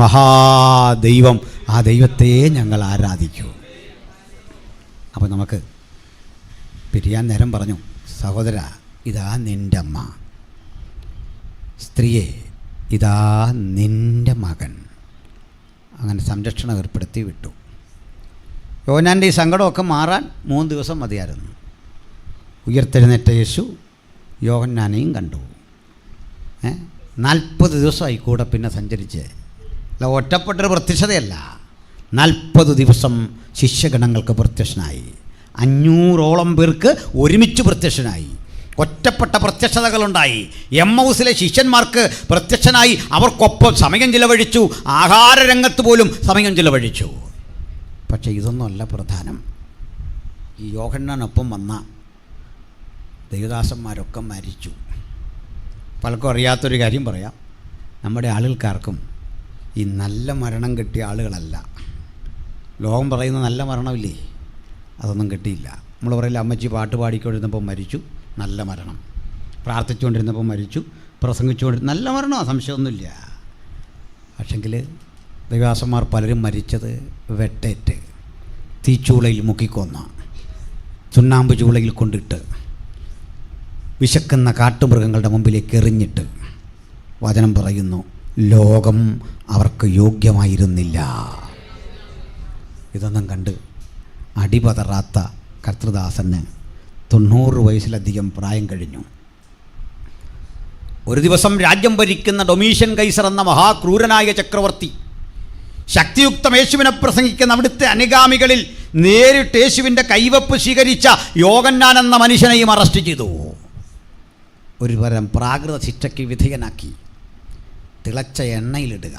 മഹാദൈവം. ആ ദൈവത്തെ ഞങ്ങൾ ആരാധിക്കൂ. അപ്പോൾ നമുക്ക് പിരിയാൻ നേരം പറഞ്ഞു, സഹോദര, ഇതാ നിൻ്റെ അമ്മ. സ്ത്രീയെ, ഇതാ നിൻ്റെ മകൻ. അങ്ങനെ സംരക്ഷണം ഏർപ്പെടുത്തി വിട്ടു. യോഹന്നാൻ്റെ ഈ സങ്കടമൊക്കെ മാറാൻ 3 ദിവസം മതിയായിരുന്നു. ഉയർത്തെഴുന്നേറ്റ യേശു യോഹന്നാനെയും കണ്ടു. 40 ദിവസമായി കൂടെ പിന്നെ സഞ്ചരിച്ച്. അല്ല, ഒറ്റപ്പെട്ടൊരു പ്രത്യക്ഷതയല്ല. 40 ദിവസം ശിഷ്യഗണങ്ങൾക്ക് പ്രത്യക്ഷനായി. 500ഓളം പേർക്ക് ഒരുമിച്ച് പ്രത്യക്ഷനായി. ഒറ്റപ്പെട്ട പ്രത്യക്ഷതകളുണ്ടായി. എമ്മൗസിലെ ശിഷ്യന്മാർക്ക് പ്രത്യക്ഷനായി. അവർക്കൊപ്പം സമയം ചിലവഴിച്ചു. ആഹാരരംഗത്ത് പോലും സമയം ചിലവഴിച്ചു. പക്ഷേ ഇതൊന്നുമല്ല പ്രധാനം. ഈ യോഹന്നാനൊപ്പം വന്ന ദൈവദാസന്മാരൊക്കെ മരിച്ചു. പലർക്കും അറിയാത്തൊരു കാര്യം പറയാം. നമ്മുടെ ആളുകൾക്കാർക്കും ഈ നല്ല മരണം കിട്ടിയ ആളുകളല്ല. ലോകം പറയുന്ന നല്ല മരണമില്ലേ, അതൊന്നും കിട്ടിയില്ല. നമ്മൾ പറയില്ല, അമ്മച്ചി പാട്ട് പാടിക്കൊണ്ടിരുന്നപ്പോൾ മരിച്ചു, നല്ല മരണം. പ്രാർത്ഥിച്ചുകൊണ്ടിരുന്നപ്പോൾ മരിച്ചു, പ്രസംഗിച്ചുകൊണ്ടിരുന്ന നല്ല മരണമാണ്, സംശയമൊന്നുമില്ല. പക്ഷെങ്കിൽ ദൈവദാസന്മാർ പലരും മരിച്ചത് വെട്ടേറ്റ്, തീച്ചൂളയിൽ മുക്കിക്കൊന്ന, ചുണ്ണാമ്പ് ചൂളയിൽ കൊണ്ടിട്ട്, വിശക്കുന്ന കാട്ടുമൃഗങ്ങളുടെ മുമ്പിലേക്ക് എറിഞ്ഞിട്ട്. വചനം പറയുന്നു, ലോകം അവർക്ക് യോഗ്യമായിരുന്നില്ല. ഇതൊന്നും കണ്ട് അടിപതറാത്ത കർത്തൃദാസന് 90 വയസ്സിലധികം പ്രായം കഴിഞ്ഞു. ഒരു ദിവസം രാജ്യം ഭരിക്കുന്ന ഡൊമീഷ്യൻ കൈസർ എന്ന മഹാക്രൂരനായ ചക്രവർത്തി ശക്തിയുക്തം യേശുവിനെ പ്രസംഗിക്കുന്ന അവിടുത്തെ അനുഗാമികളിൽ നേരിട്ട് യേശുവിൻ്റെ കൈവപ്പ് സ്വീകരിച്ച യോഹന്നാൻ എന്ന മനുഷ്യനെയും അറസ്റ്റ് ചെയ്തു. ഒരു തരം പ്രാകൃത ശിക്ഷയ്ക്ക് വിധേയനാക്കി. തിളച്ച എണ്ണയിലിടുക,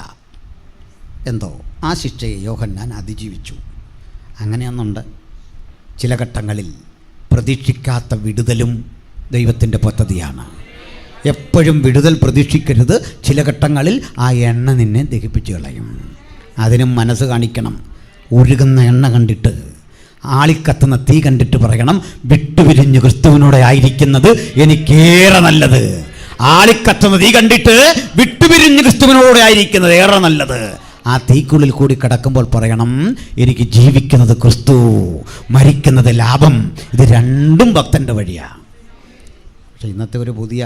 എന്തോ ആ ശിക്ഷയെ യോഹന്നാൻ അതിജീവിച്ചു. അങ്ങനെയൊന്നുണ്ട്. ചില ഘട്ടങ്ങളിൽ പ്രതീക്ഷിക്കാത്ത വിടുതലും ദൈവത്തിൻ്റെ പദ്ധതിയാണ്. എപ്പോഴും വിടുതൽ പ്രതീക്ഷിക്കരുത്. ചില ഘട്ടങ്ങളിൽ ആ എണ്ണ നിന്നെ ദഹിപ്പിച്ച് കളയും. അതിനും മനസ്സ് കാണിക്കണം. ഒഴുകുന്ന എണ്ണ കണ്ടിട്ട്, ആളിക്കത്തുന്ന തീ കണ്ടിട്ട് പറയണം, വിട്ടുപിരിഞ്ഞ് ക്രിസ്തുവിനോടെ ആയിരിക്കുന്നത് എനിക്കേറെ നല്ലത്. ആളിക്കത്തുന്ന തീ കണ്ടിട്ട് വിട്ടുപിരിഞ്ഞ് ക്രിസ്തുവിനോടെ ആയിരിക്കുന്നത് ഏറെ നല്ലത്. ആ തീക്കുള്ളിൽ കൂടി കിടക്കുമ്പോൾ പറയണം, എനിക്ക് ജീവിക്കുന്നത് ക്രിസ്തു, മരിക്കുന്നത് ലാഭം. ഇത് രണ്ടും ഭക്തൻ്റെ വഴിയാണ്. പക്ഷേ ഇന്നത്തെ ഒരു പുതിയ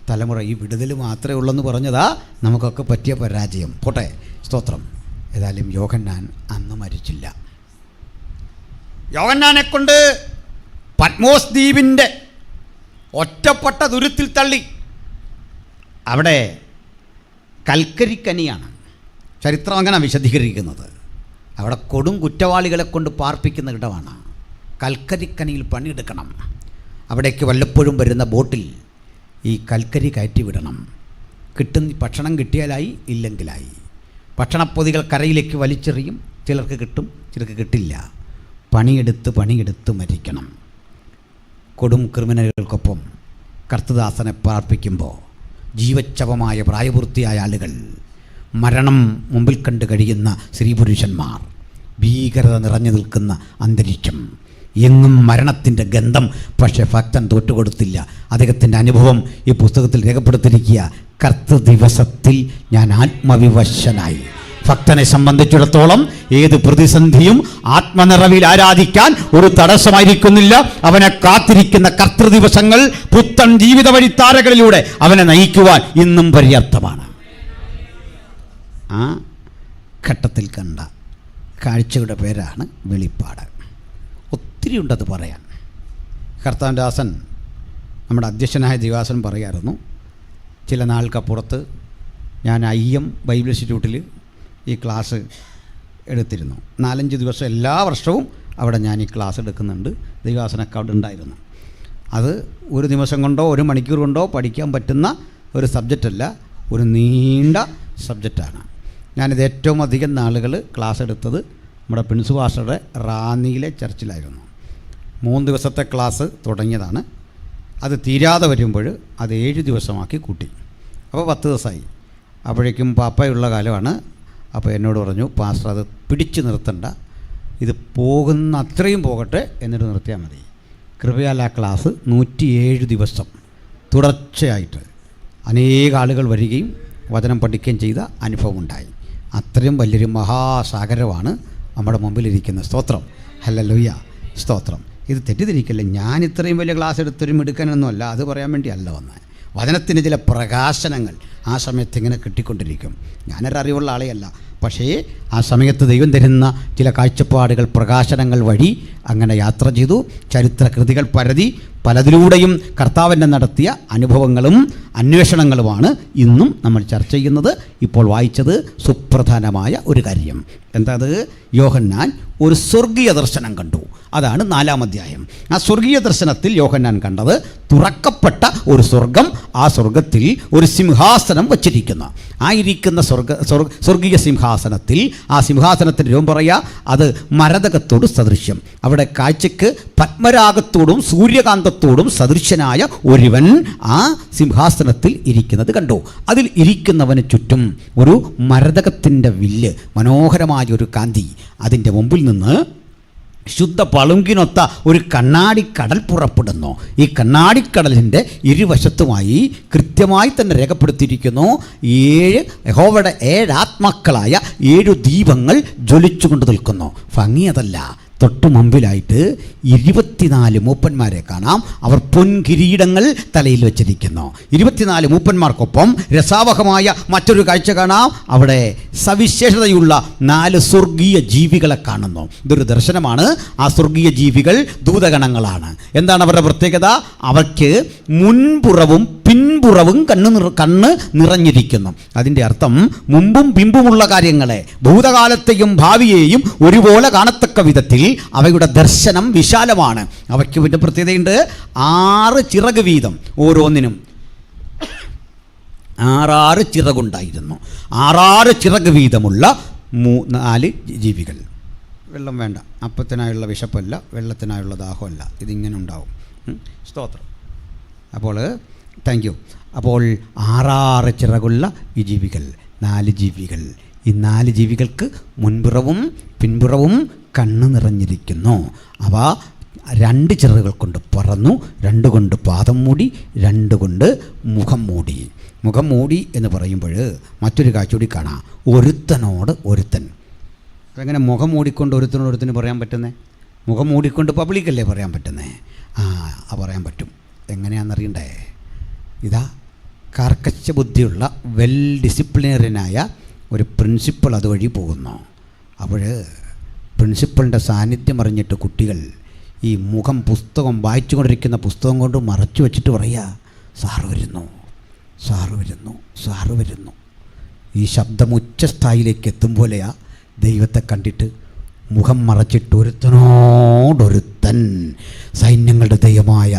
തലമുറ ഈ വിടുതൽ മാത്രമേ ഉള്ളെന്ന് പറഞ്ഞതാ നമുക്കൊക്കെ പറ്റിയ പരാജയം. പോട്ടെ, സ്തോത്രം. ഏതായാലും യോഹന്നാൻ അന്ന് മരിച്ചില്ല. യോഹന്നാനെ കൊണ്ട് പത്മോസ് ദ്വീപിൻ്റെ ഒറ്റപ്പെട്ട ദുരിതത്തിൽ തള്ളി. അവിടെ കൽക്കരിക്കനിയാണ്. ചരിത്രം അങ്ങനെ വിശദീകരിക്കുന്നത്. അവിടെ കൊടും കുറ്റവാളികളെ കൊണ്ട് പാർപ്പിക്കുന്ന ഇടമാണ്. കൽക്കരിക്കനിയിൽ പണിയെടുക്കണം. അവിടേക്ക് വല്ലപ്പോഴും വരുന്ന ബോട്ടിൽ ഈ കൽക്കരി കയറ്റി വിടണം. ഭക്ഷണം കിട്ടിയാലായി, ഇല്ലെങ്കിലായി. ഭക്ഷണപ്പൊതികൾ കരയിലേക്ക് വലിച്ചെറിയും. ചിലർക്ക് കിട്ടും, ചിലർക്ക് കിട്ടില്ല. പണിയെടുത്ത് മരിക്കണം. കൊടും ക്രിമിനലുകൾക്കൊപ്പം കർത്തൃദാസനെ പാർപ്പിക്കുമ്പോൾ ജീവച്ഛവമായ പ്രായപൂർത്തിയായ ആളുകൾ, മരണം മുമ്പിൽ കണ്ട് കഴിയുന്ന സ്ത്രീപുരുഷന്മാർ, ഭീകരത നിറഞ്ഞു നിൽക്കുന്ന അന്തരീക്ഷം, എങ്ങും മരണത്തിൻ്റെ ഗന്ധം. പക്ഷേ ഭക്തൻ തോറ്റുകൊടുത്തില്ല. അദ്ദേഹത്തിൻ്റെ അനുഭവം ഈ പുസ്തകത്തിൽ രേഖപ്പെടുത്തിയിരിക്കുക. കർത്തൃദിവസത്തിൽ ഞാൻ ആത്മവിവശനായി, ഭക്തനെ സംബന്ധിച്ചിടത്തോളം ഏത് പ്രതിസന്ധിയും ആത്മനിറവിൽ ആരാധിക്കാൻ ഒരു തടസ്സമായിരിക്കുന്നില്ല. അവനെ കാത്തിരിക്കുന്ന കർത്തൃദിവസങ്ങൾ പുത്തൻ ജീവിത വഴിത്താരകളിലൂടെ അവനെ നയിക്കുവാൻ ഇന്നും പര്യാപ്തമാണ്. ആ ഘട്ടത്തിൽ കണ്ട കാഴ്ചയുടെ പേരാണ് വെളിപ്പാട്. ഒത്തിരി ഉണ്ടത് പറയാൻ. കർത്താവിൻ്റെ ദാസൻ, നമ്മുടെ അധ്യക്ഷനായ ദിവാസൻ പറയായിരുന്നു, ചില നാൾക്കപ്പുറത്ത് ഞാൻ IM ബൈബിൾ ഇൻസ്റ്റിറ്റ്യൂട്ടിൽ ഈ ക്ലാസ് എടുത്തിരുന്നു. 4-5 ദിവസം എല്ലാ വർഷവും അവിടെ ഞാൻ ഈ ക്ലാസ് എടുക്കുന്നുണ്ട്. ദിവാസനൊക്കെ അവിടെ ഉണ്ടായിരുന്നു. അത് ഒരു ദിവസം കൊണ്ടോ ഒരു മണിക്കൂർ കൊണ്ടോ പഠിക്കാൻ പറ്റുന്ന ഒരു സബ്ജക്റ്റല്ല, ഒരു നീണ്ട സബ്ജക്റ്റാണ്. ഞാനിത് ഏറ്റവും അധികം നാളുകൾ ക്ലാസ് എടുത്തത് നമ്മുടെ പ്രിൻസ് പാസ്റ്ററുടെ റാന്നിയിലെ ചർച്ചിലായിരുന്നു. 3 ദിവസത്തെ ക്ലാസ് തുടങ്ങിയതാണ്. അത് തീരാതെ വരുമ്പോൾ അത് 7 ദിവസമാക്കി കൂട്ടി. അപ്പോൾ 10 ദിവസമായി. അപ്പോഴേക്കും പാപ്പയുള്ള കാലമാണ്. അപ്പോൾ എന്നോട് പറഞ്ഞു, പാസ്റ്റർ അത് പിടിച്ചു നിർത്തണ്ട, ഇത് പോകുന്ന അത്രയും പോകട്ടെ, എന്നിട്ട് നിർത്തിയാൽ മതി. കൃപയാൽ ആ ക്ലാസ് 107 ദിവസം തുടർച്ചയായിട്ട് അനേക ആളുകൾ വരികയും വചനം പഠിക്കുകയും ചെയ്ത അനുഭവം ഉണ്ടായി. അത്രയും വലിയൊരു മഹാസാഗരമാണ് നമ്മുടെ മുമ്പിലിരിക്കുന്ന. സ്തോത്രം, ഹല്ലേലൂയ, സ്തോത്രം. ഇത് തെറ്റിദ്ധരിക്കല്ലേ, ഞാൻ ഇത്രയും വലിയ ക്ലാസ് എടുത്തൊരു മിടുക്കനൊന്നുമല്ല, അത് പറയാൻ വേണ്ടിയല്ല വന്നത്. വചനത്തിന് ചില പ്രകാശനങ്ങൾ ആ സമയത്ത് ഇങ്ങനെ കിട്ടിക്കൊണ്ടിരിക്കും. ഞാനൊരറിവുള്ള ആളെയല്ല, പക്ഷേ ആ സമയത്ത് ദൈവം തരുന്ന ചില കാഴ്ചപ്പാടുകൾ, പ്രകാശനങ്ങൾ വഴി അങ്ങനെ യാത്ര ചെയ്തു. ചരിത്രകൃതികൾ പരതി പലതിലൂടെയും കർത്താവിനെ നടത്തിയ അനുഭവങ്ങളും അന്വേഷണങ്ങളുമാണ് ഇന്നും നമ്മൾ ചർച്ച ചെയ്യുന്നത്. ഇപ്പോൾ വായിച്ചത് സുപ്രധാനമായ ഒരു കാര്യം. എന്താ അത്? യോഹന്നാൻ ഒരു സ്വർഗീയ ദർശനം കണ്ടു. അതാണ് 4-ാം അധ്യായം. ആ സ്വർഗീയ ദർശനത്തിൽ യോഹന്നാൻ കണ്ടത് തുറക്കപ്പെട്ട ഒരു സ്വർഗം, ആ സ്വർഗത്തിൽ ഒരു സിംഹാസനം വച്ചിരിക്കുന്നു. ആയിരിക്കുന്ന സ്വർഗീയ സിംഹാസനത്തിൽ, ആ സിംഹാസനത്തിൻ്റെ രൂപം പറയുക, അത് മരതകത്തോട് സദൃശ്യം. അവിടെ കാഴ്ചയ്ക്ക് പത്മരാഗത്തോടും സൂര്യകാന്തത്തോടും സദൃശ്യനായ ഒരുവൻ ആ സിംഹാസനത്തിൽ ഇരിക്കുന്നത് കണ്ടു. അതിൽ ഇരിക്കുന്നവന് ചുറ്റും ഒരു മരതകത്തിൻ്റെ വില്ല്, മനോഹരമായ ഒരു കാന്തി. അതിൻ്റെ മുമ്പിൽ നിന്ന് ശുദ്ധ പളുങ്കിനൊത്ത ഒരു കണ്ണാടിക്കടൽ പുറപ്പെടുന്നു. ഈ കണ്ണാടിക്കടലിൻ്റെ ഇരുവശത്തുമായി കൃത്യമായി തന്നെ രേഖപ്പെടുത്തിയിരിക്കുന്നു, 7 യഹോവയുടെ 7 ആത്മാക്കളായ 7 ദീപങ്ങൾ ജ്വലിച്ചുകൊണ്ട് നിൽക്കുന്നു. ഭംഗിയതല്ല, തൊട്ടു മുമ്പിലായിട്ട് 24 മൂപ്പന്മാരെ കാണാം. അവർ പൊൻകിരീടങ്ങൾ തലയിൽ വെച്ചിരിക്കുന്നു. 24 മൂപ്പന്മാർക്കൊപ്പം രസാവഹമായ മറ്റൊരു കാഴ്ച കാണാം. അവിടെ സവിശേഷതയുള്ള 4 സ്വർഗീയ ജീവികളെ കാണുന്നു. ഇതൊരു ദർശനമാണ്. ആ സ്വർഗീയ ജീവികൾ ദൂതഗണങ്ങളാണ്. എന്താണ് അവരുടെ പ്രത്യേകത? അവയ്ക്ക് മുൻപുറവും പിൻപുറവും കണ്ണ് നിറഞ്ഞിരിക്കുന്നു. അതിൻ്റെ അർത്ഥം മുമ്പും പിമ്പുമുള്ള കാര്യങ്ങളെ, ഭൂതകാലത്തെയും ഭാവിയെയും ഒരുപോലെ കാണത്തക്ക വിധത്തിൽ അവയുടെ ദർശനം വിശാലമാണ്. അവയ്ക്ക് പിന്നെ പ്രത്യേകതയുണ്ട്. 6 ചിറക് വീതം, ഓരോന്നിനും 6 ചിറകുണ്ടായിരുന്നു. 6 ചിറക് വീതമുള്ള 4 ജീവികൾ. വെള്ളം വേണ്ട, അപ്പത്തിനായുള്ള വിശപ്പല്ല, വെള്ളത്തിനായുള്ള ദാഹമല്ല, ഇതിങ്ങനെ ഉണ്ടാവും. സ്തോത്രം. അപ്പോൾ താങ്ക് യു. അപ്പോൾ 6 ചിറകുള്ള ഈ ജീവികൾ, 4 ജീവികൾ. ഈ 4 ജീവികൾക്ക് മുൻപുറവും പിൻപുറവും കണ്ണ് നിറഞ്ഞിരിക്കുന്നു. അവ 2 ചിറകുകൾ കൊണ്ട് പറന്നു, 2 കൊണ്ട് പാദം മൂടി, 2 കൊണ്ട് മുഖം മൂടി. മുഖം മൂടി എന്ന് പറയുമ്പോൾ മറ്റൊരു കാഴ്ച കൂടി കാണാം. ഒരുത്തനോട് ഒരുത്തൻ. അതെങ്ങനെ മുഖം മൂടിക്കൊണ്ട് ഒരുത്തനോടൊരുത്തന് പറയാൻ പറ്റുന്നേ? മുഖം മൂടിക്കൊണ്ട് പബ്ലിക്കല്ലേ പറയാൻ പറ്റുന്നേ? പറയാൻ പറ്റും. എങ്ങനെയാണെന്നറിയണ്ടേ? ഇതാ, കർക്കശ ബുദ്ധിയുള്ള വെൽ ഡിസിപ്ലിനറിയനായ ഒരു പ്രിൻസിപ്പൾ അതുവഴി പോകുന്നു. അപ്പോൾ പ്രിൻസിപ്പളിൻ്റെ സാന്നിധ്യം അറിഞ്ഞിട്ട് കുട്ടികൾ ഈ മുഖം, പുസ്തകം വായിച്ചുകൊണ്ടിരിക്കുന്ന പുസ്തകം കൊണ്ട് മറച്ചു വെച്ചിട്ട് പറയുക, സാറ് വരുന്നു, സാറ് വരുന്നു, സാറ് വരുന്നു. ഈ ശബ്ദം ഉച്ചസ്ഥായിലേക്ക് എത്തും പോലെയാ ദൈവത്തെ കണ്ടിട്ട് മുഖം മറച്ചിട്ട് ഒരുത്തനോടൊരുത്തൻ, സൈന്യങ്ങളുടെ ദൈവമായ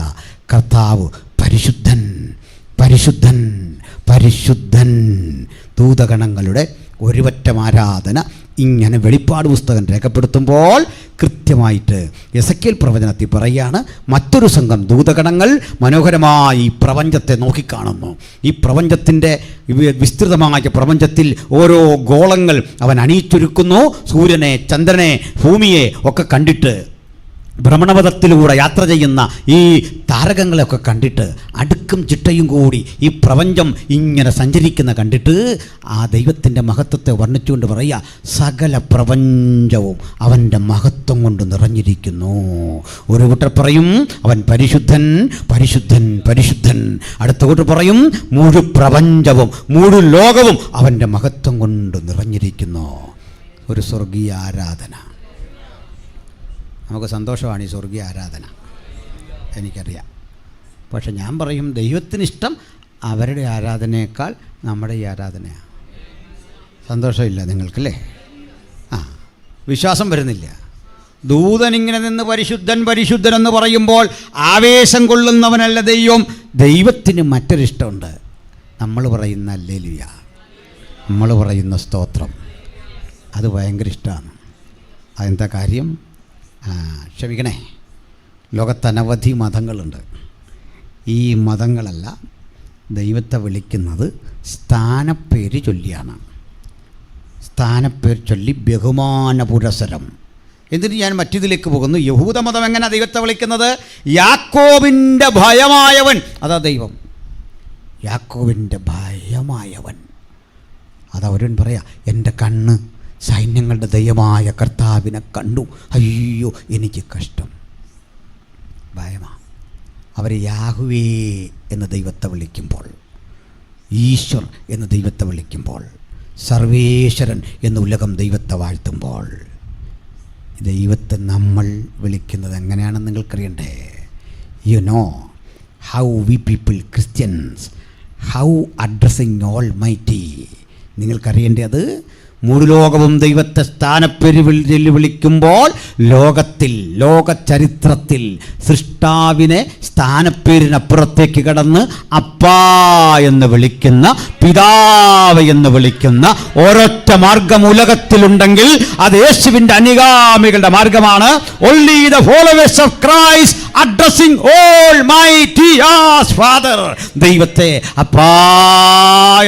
കർത്താവ് പരിശുദ്ധൻ, പരിശുദ്ധൻ, പരിശുദ്ധൻ. ദൂതഗണങ്ങളുടെ ഒരുവറ്റം ആരാധന ഇങ്ങനെ വെളിപ്പാട് പുസ്തകം രേഖപ്പെടുത്തുമ്പോൾ കൃത്യമായിട്ട് എസെക്കിയേൽ പ്രവചനത്തിൽ പറയുകയാണ്, മറ്റൊരു സംഘം ദൂതഗണങ്ങൾ മനോഹരമായി ഈ പ്രപഞ്ചത്തെ നോക്കിക്കാണുന്നു. ഈ പ്രപഞ്ചത്തിൻ്റെ വിസ്തൃതമായ പ്രപഞ്ചത്തിൽ ഓരോ ഗോളങ്ങൾ അവൻ അണിയിച്ചൊരുക്കുന്നു. സൂര്യനെ, ചന്ദ്രനെ, ഭൂമിയെ ഒക്കെ കണ്ടിട്ട് ഭ്രമണപഥത്തിലൂടെ യാത്ര ചെയ്യുന്ന ഈ താരകങ്ങളെയൊക്കെ കണ്ടിട്ട് അടുക്കും ചിട്ടയും കൂടി ഈ പ്രപഞ്ചം ഇങ്ങനെ സഞ്ചരിക്കുന്ന കണ്ടിട്ട് ആ ദൈവത്തിൻ്റെ മഹത്വത്തെ വർണ്ണിച്ചുകൊണ്ട് പറയുക, സകല പ്രപഞ്ചവും അവൻ്റെ മഹത്വം കൊണ്ട് നിറഞ്ഞിരിക്കുന്നു. ഒരു കൂട്ടർ പറയും അവൻ പരിശുദ്ധൻ പരിശുദ്ധൻ പരിശുദ്ധൻ. അടുത്ത കൂട്ടർ പറയും മുഴു പ്രപഞ്ചവും മുഴു ലോകവും അവൻ്റെ മഹത്വം കൊണ്ട് നിറഞ്ഞിരിക്കുന്നു. ഒരു സ്വർഗീയ ആരാധന. നമുക്ക് സന്തോഷമാണ് ഈ സ്വർഗീയ ആരാധന, എനിക്കറിയാം. പക്ഷെ ഞാൻ പറയും ദൈവത്തിനിഷ്ടം അവരുടെ ആരാധനയേക്കാൾ നമ്മുടെ ഈ ആരാധനയാണ്. സന്തോഷമില്ല നിങ്ങൾക്കല്ലേ? വിശ്വാസം വരുന്നില്ല. ദൂതനിങ്ങനെ നിന്ന് പരിശുദ്ധൻ പരിശുദ്ധൻ എന്ന് പറയുമ്പോൾ ആവേശം കൊള്ളുന്നവനല്ല ദൈവം. ദൈവത്തിന് മറ്റൊരിഷ്ടമുണ്ട്. നമ്മൾ പറയുന്ന ഹല്ലേലൂയ, നമ്മൾ പറയുന്ന സ്തോത്രം, അത് ഭയങ്കര ഇഷ്ടമാണ്. അതെന്താ കാര്യം? ക്ഷമിക്കണേ, ലോകത്തനവധി മതങ്ങളുണ്ട്. ഈ മതങ്ങളല്ല ദൈവത്തെ വിളിക്കുന്നത് സ്ഥാനപ്പേര് ചൊല്ലിയാണ്. സ്ഥാനപ്പേര് ചൊല്ലി ബഹുമാന പുരസരം. എന്നിട്ട് ഞാൻ മറ്റിതിലേക്ക് പോകുന്നു. യഹൂദമതം എങ്ങനെ ദൈവത്തെ വിളിക്കുന്നത്? യാക്കോബിൻ്റെ ഭയമായവൻ, അതാ ദൈവം. യാക്കോബിൻ്റെ ഭയമായവൻ. അതവരൻ പറയാ, എൻ്റെ കണ്ണ് സൈന്യങ്ങളുടെ ദൈവമായ കർത്താവിനെ കണ്ടു, അയ്യോ എനിക്ക് കഷ്ടം. ഭയമാ. അവർ യാഹ്വേ എന്ന ദൈവത്തെ വിളിക്കുമ്പോൾ, ഈശ്വർ എന്ന ദൈവത്തെ വിളിക്കുമ്പോൾ, സർവേശ്വരൻ എന്ന ഉലകം ദൈവത്തെ വാഴ്ത്തുമ്പോൾ, ദൈവത്തെ നമ്മൾ വിളിക്കുന്നത് എങ്ങനെയാണെന്ന് നിങ്ങൾക്കറിയണ്ടേ? You know how we people Christians how addressing almighty. നിങ്ങൾക്കറിയേണ്ടത് മുഴുലോകവും ദൈവത്തെ സ്ഥാനപ്പേര് വിളിക്കുമ്പോൾ ലോകത്തിൽ, ലോക ചരിത്രത്തിൽ സൃഷ്ടാവിനെ സ്ഥാനപ്പേരിനപ്പുറത്തേക്ക് കടന്ന് അപ്പാ എന്ന് വിളിക്കുന്ന, പിതാവ് എന്ന് വിളിക്കുന്ന ഒരൊറ്റ മാർഗം ഉലകത്തിലുണ്ടെങ്കിൽ അത് യേശുവിൻ്റെ അനുഗാമികളുടെ മാർഗമാണ്. Only the followers of Christ addressing Almighty as Father. ദൈവത്തെ അപ്പാ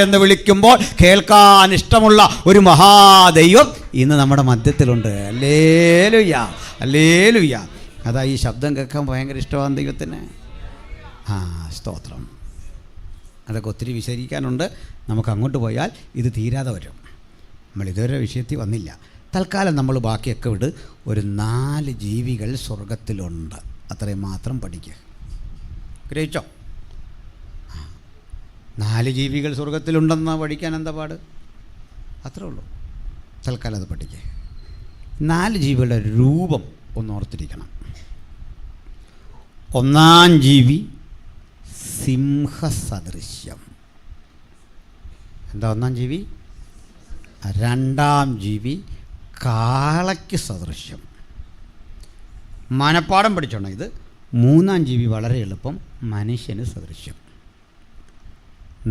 എന്ന് വിളിക്കുമ്പോൾ കേൾക്കാൻ ഇഷ്ടമുള്ള ഒരു മഹാദൈവം ഇന്ന് നമ്മുടെ മധ്യത്തിലുണ്ട്. Hallelujah, hallelujah. അതാ ഈ ശബ്ദം കേൾക്കാൻ ഭയങ്കര ഇഷ്ടമാണ് ദൈവത്തിന്. സ്തോത്രം. അതൊക്കെ ഒത്തിരി വിശദീകരിക്കാനുണ്ട്. നമുക്ക് അങ്ങോട്ട് പോയാൽ ഇത് തീരാതെ വരും. നമ്മൾ ഇതുവരെ വിഷയത്തിൽ വന്നില്ല. തൽക്കാലം നമ്മൾ ബാക്കിയൊക്കെ വിട്. ഒരു 4 ജീവികൾ സ്വർഗത്തിലുണ്ട്, അത്രയും മാത്രം പഠിക്കുക. ഗ്രഹിച്ചോ? 4 ജീവികൾ സ്വർഗത്തിലുണ്ടെന്ന് പഠിക്കാൻ എന്താ പാട്? അത്രേ ഉള്ളൂ. തൽക്കാലം അത് പഠിക്കുക. 4 ജീവികളുടെ രൂപം ഒന്ന് ഓർത്തിരിക്കണം. ഒന്നാം ജീവി സിംഹസദൃശ്യം. എന്താ ഒന്നാം ജീവി? രണ്ടാം ജീവി കാളയ്ക്ക് സദൃശ്യം. മനപ്പാടം പഠിച്ചോണം ഇത്. മൂന്നാം ജീവി വളരെ എളുപ്പം, മനുഷ്യന് സദൃശ്യം.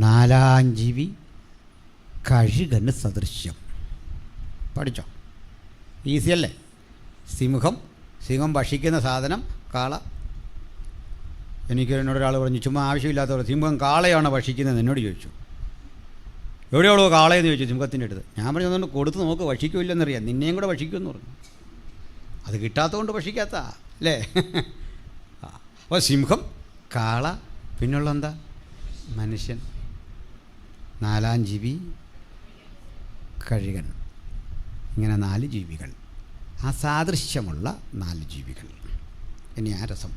നാലാം ജീവി കഴുകന് സദൃശ്യം. പഠിച്ചോ? ഈസിയല്ലേ? സിംഹം ഭക്ഷിക്കുന്ന സാധനം കാള. എന്നോടൊരാൾ പറഞ്ഞു, ചുമ്മാ ആവശ്യമില്ലാത്തവർ സിംഹം കാളയാണ് ഭക്ഷിക്കുന്നത് എന്നോട് ചോദിച്ചു. എവിടെയുള്ളൂ കാളയെന്ന് ചോദിച്ചു സിംഹത്തിൻ്റെ അടുത്ത്. ഞാൻ പറഞ്ഞു, അതുകൊണ്ട് കൊടുത്ത് നോക്ക്, ഭക്ഷിക്കില്ലെന്നറിയാം, നിന്നെയും കൂടെ ഭക്ഷിക്കുമെന്ന് പറഞ്ഞു. അത് കിട്ടാത്തതുകൊണ്ട് ഭക്ഷിക്കാത്ത അല്ലേ? അപ്പോൾ സിംഹം, കാള, പിന്നുള്ള എന്താ? മനുഷ്യൻ. നാലാം ജീവി കഴുകൻ. ഇങ്ങനെ 4 ജീവികൾ, ആ സാദൃശ്യമുള്ള 4 ജീവികൾ. ഇനി ആ രസം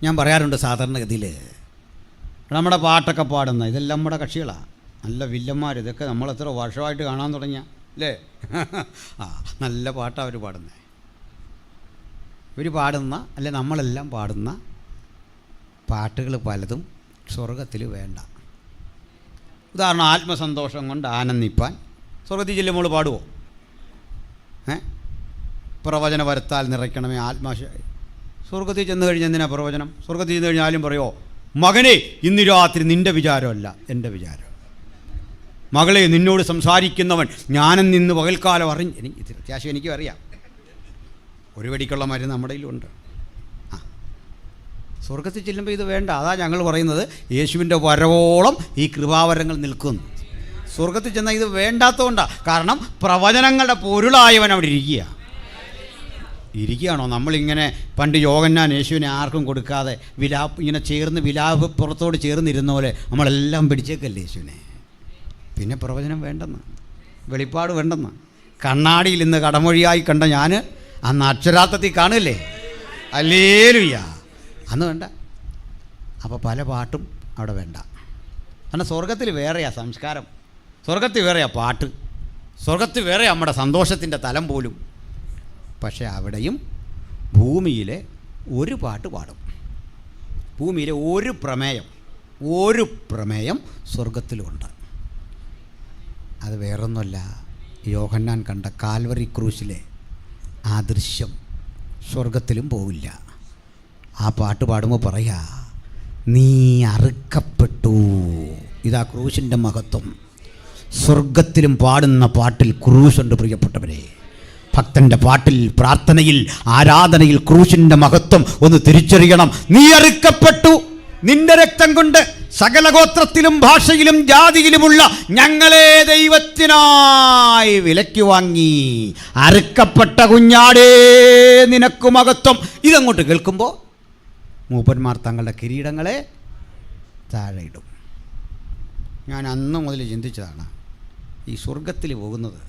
ഞാൻ പറയാറുണ്ട്. സാധാരണഗതിയിൽ നമ്മുടെ പാട്ടൊക്കെ പാടുന്ന ഇതെല്ലാം നമ്മുടെ കക്ഷികളാണ്, നല്ല വില്ലന്മാർ. ഇതൊക്കെ നമ്മളെത്ര വർഷമായിട്ട് കാണാൻ തുടങ്ങിയ അല്ലേ? നല്ല പാട്ടാണ് അവർ പാടുന്നത്. ഇവർ പാടുന്ന, അല്ലെ നമ്മളെല്ലാം പാടുന്ന പാട്ടുകൾ പലതും സ്വർഗത്തിൽ വേണ്ട. ഉദാഹരണം, ആത്മസന്തോഷം കൊണ്ട് ആനന്ദിപ്പാൻ സ്വർഗത്തിൽ ചെല്ലുമ്പോൾ പാടുമോ? പ്രവചന വരത്താൽ നിറയ്ക്കണമേ സ്വർഗത്തിൽ ചെന്ന് കഴിഞ്ഞ് എന്തിനാ പ്രവചനം? സ്വർഗത്തിൽ ചെന്ന് കഴിഞ്ഞാലും പറയുമോ, മകനെ ഇന്ന് രാത്രി നിൻ്റെ വിചാരമല്ല എൻ്റെ വിചാരം, മകളെ നിന്നോട് സംസാരിക്കുന്നവൻ ഞാനും നിന്ന് പകൽക്കാലം അറിഞ്ഞ്. ഇത് അത്യാവശ്യം എനിക്കും അറിയാം. ഒരു വെടിക്കുള്ള മരുന്ന് നമ്മുടെ കയ്യിലുണ്ട്. സ്വർഗത്തിൽ ചെല്ലുമ്പോൾ ഇത് വേണ്ട. അതാ ഞങ്ങൾ പറയുന്നത് യേശുവിൻ്റെ വരവോളം ഈ കൃപാവരങ്ങൾ നിൽക്കുന്നു. സ്വർഗത്തിൽ ചെന്നാൽ ഇത് വേണ്ടാത്തതുകൊണ്ടാണ്. കാരണം പ്രവചനങ്ങളുടെ പൊരുളായവൻ അവിടെ ഇരിക്കുക. ഇരിക്കുകയാണോ? നമ്മളിങ്ങനെ പണ്ട് യോഹന്നാൻ യേശുവിനെ ആർക്കും കൊടുക്കാതെ ഇങ്ങനെ ചേർന്ന് പുറത്തോട് ചേർന്നിരുന്ന പോലെ നമ്മളെല്ലാം പിടിച്ചേക്കല്ലേ യേശുവിനെ. പിന്നെ പ്രവചനം വേണ്ടെന്ന്, വെളിപ്പാട് വേണ്ടെന്ന്. കണ്ണാടിയിൽ ഇന്ന് കടമൊഴിയായി കണ്ട ഞാൻ അന്ന് അക്ഷരാർത്ഥത്തിൽ കാണില്ലേ? ഹല്ലേലൂയ. അന്ന് വേണ്ട. അപ്പോൾ പല പാട്ടും അവിടെ വേണ്ട. കാരണം സ്വർഗത്തിൽ വേറെയാ സംസ്കാരം, സ്വർഗത്തിൽ വേറെയാ പാട്ട്, സ്വർഗത്തിൽ വേറെ നമ്മുടെ സന്തോഷത്തിൻ്റെ തലം പോലും. പക്ഷേ അവിടെയും ഭൂമിയിലെ ഒരു പാട്ട് പാടും. ഭൂമിയിലെ ഒരു പ്രമേയം സ്വർഗത്തിലുമുണ്ട്. അത് വേറൊന്നുമല്ല, യോഹന്നാൻ കണ്ട കാൽവറി ക്രൂശിലെ ആ ദൃശ്യം സ്വർഗത്തിലും പോവില്ല. ആ പാട്ട് പാടുമ്പോൾ പറയാ, നീ അറുക്കപ്പെട്ടു. ഇതാ ക്രൂശിൻ്റെ മഹത്വം. സ്വർഗത്തിലും പാടുന്ന പാട്ടിൽ ക്രൂശുണ്ട് പ്രിയപ്പെട്ടവരെ. ഭക്തൻ്റെ പാട്ടിൽ, പ്രാർത്ഥനയിൽ, ആരാധനയിൽ ക്രൂശിൻ്റെ മഹത്വം ഒന്ന് തിരിച്ചറിയണം. നീ അറുക്കപ്പെട്ടു, നിന്റെ രക്തം കൊണ്ട് സകല ഗോത്രത്തിലും ഭാഷയിലും ജാതിയിലുമുള്ള ഞങ്ങളെ ദൈവത്തിനായി വിലയ്ക്ക് വാങ്ങി. അറുക്കപ്പെട്ട കുഞ്ഞാടേ നിനക്ക് മഹത്വം. ഇതങ്ങോട്ട് കേൾക്കുമ്പോൾ മൂപ്പന്മാർ തങ്ങളുടെ കിരീടങ്ങളെ താഴെ ഇടും. ഞാൻ അന്ന് മുതൽ ചിന്തിച്ചതാണ്, ഈ സ്വർഗത്തിൽ പോകുന്നത്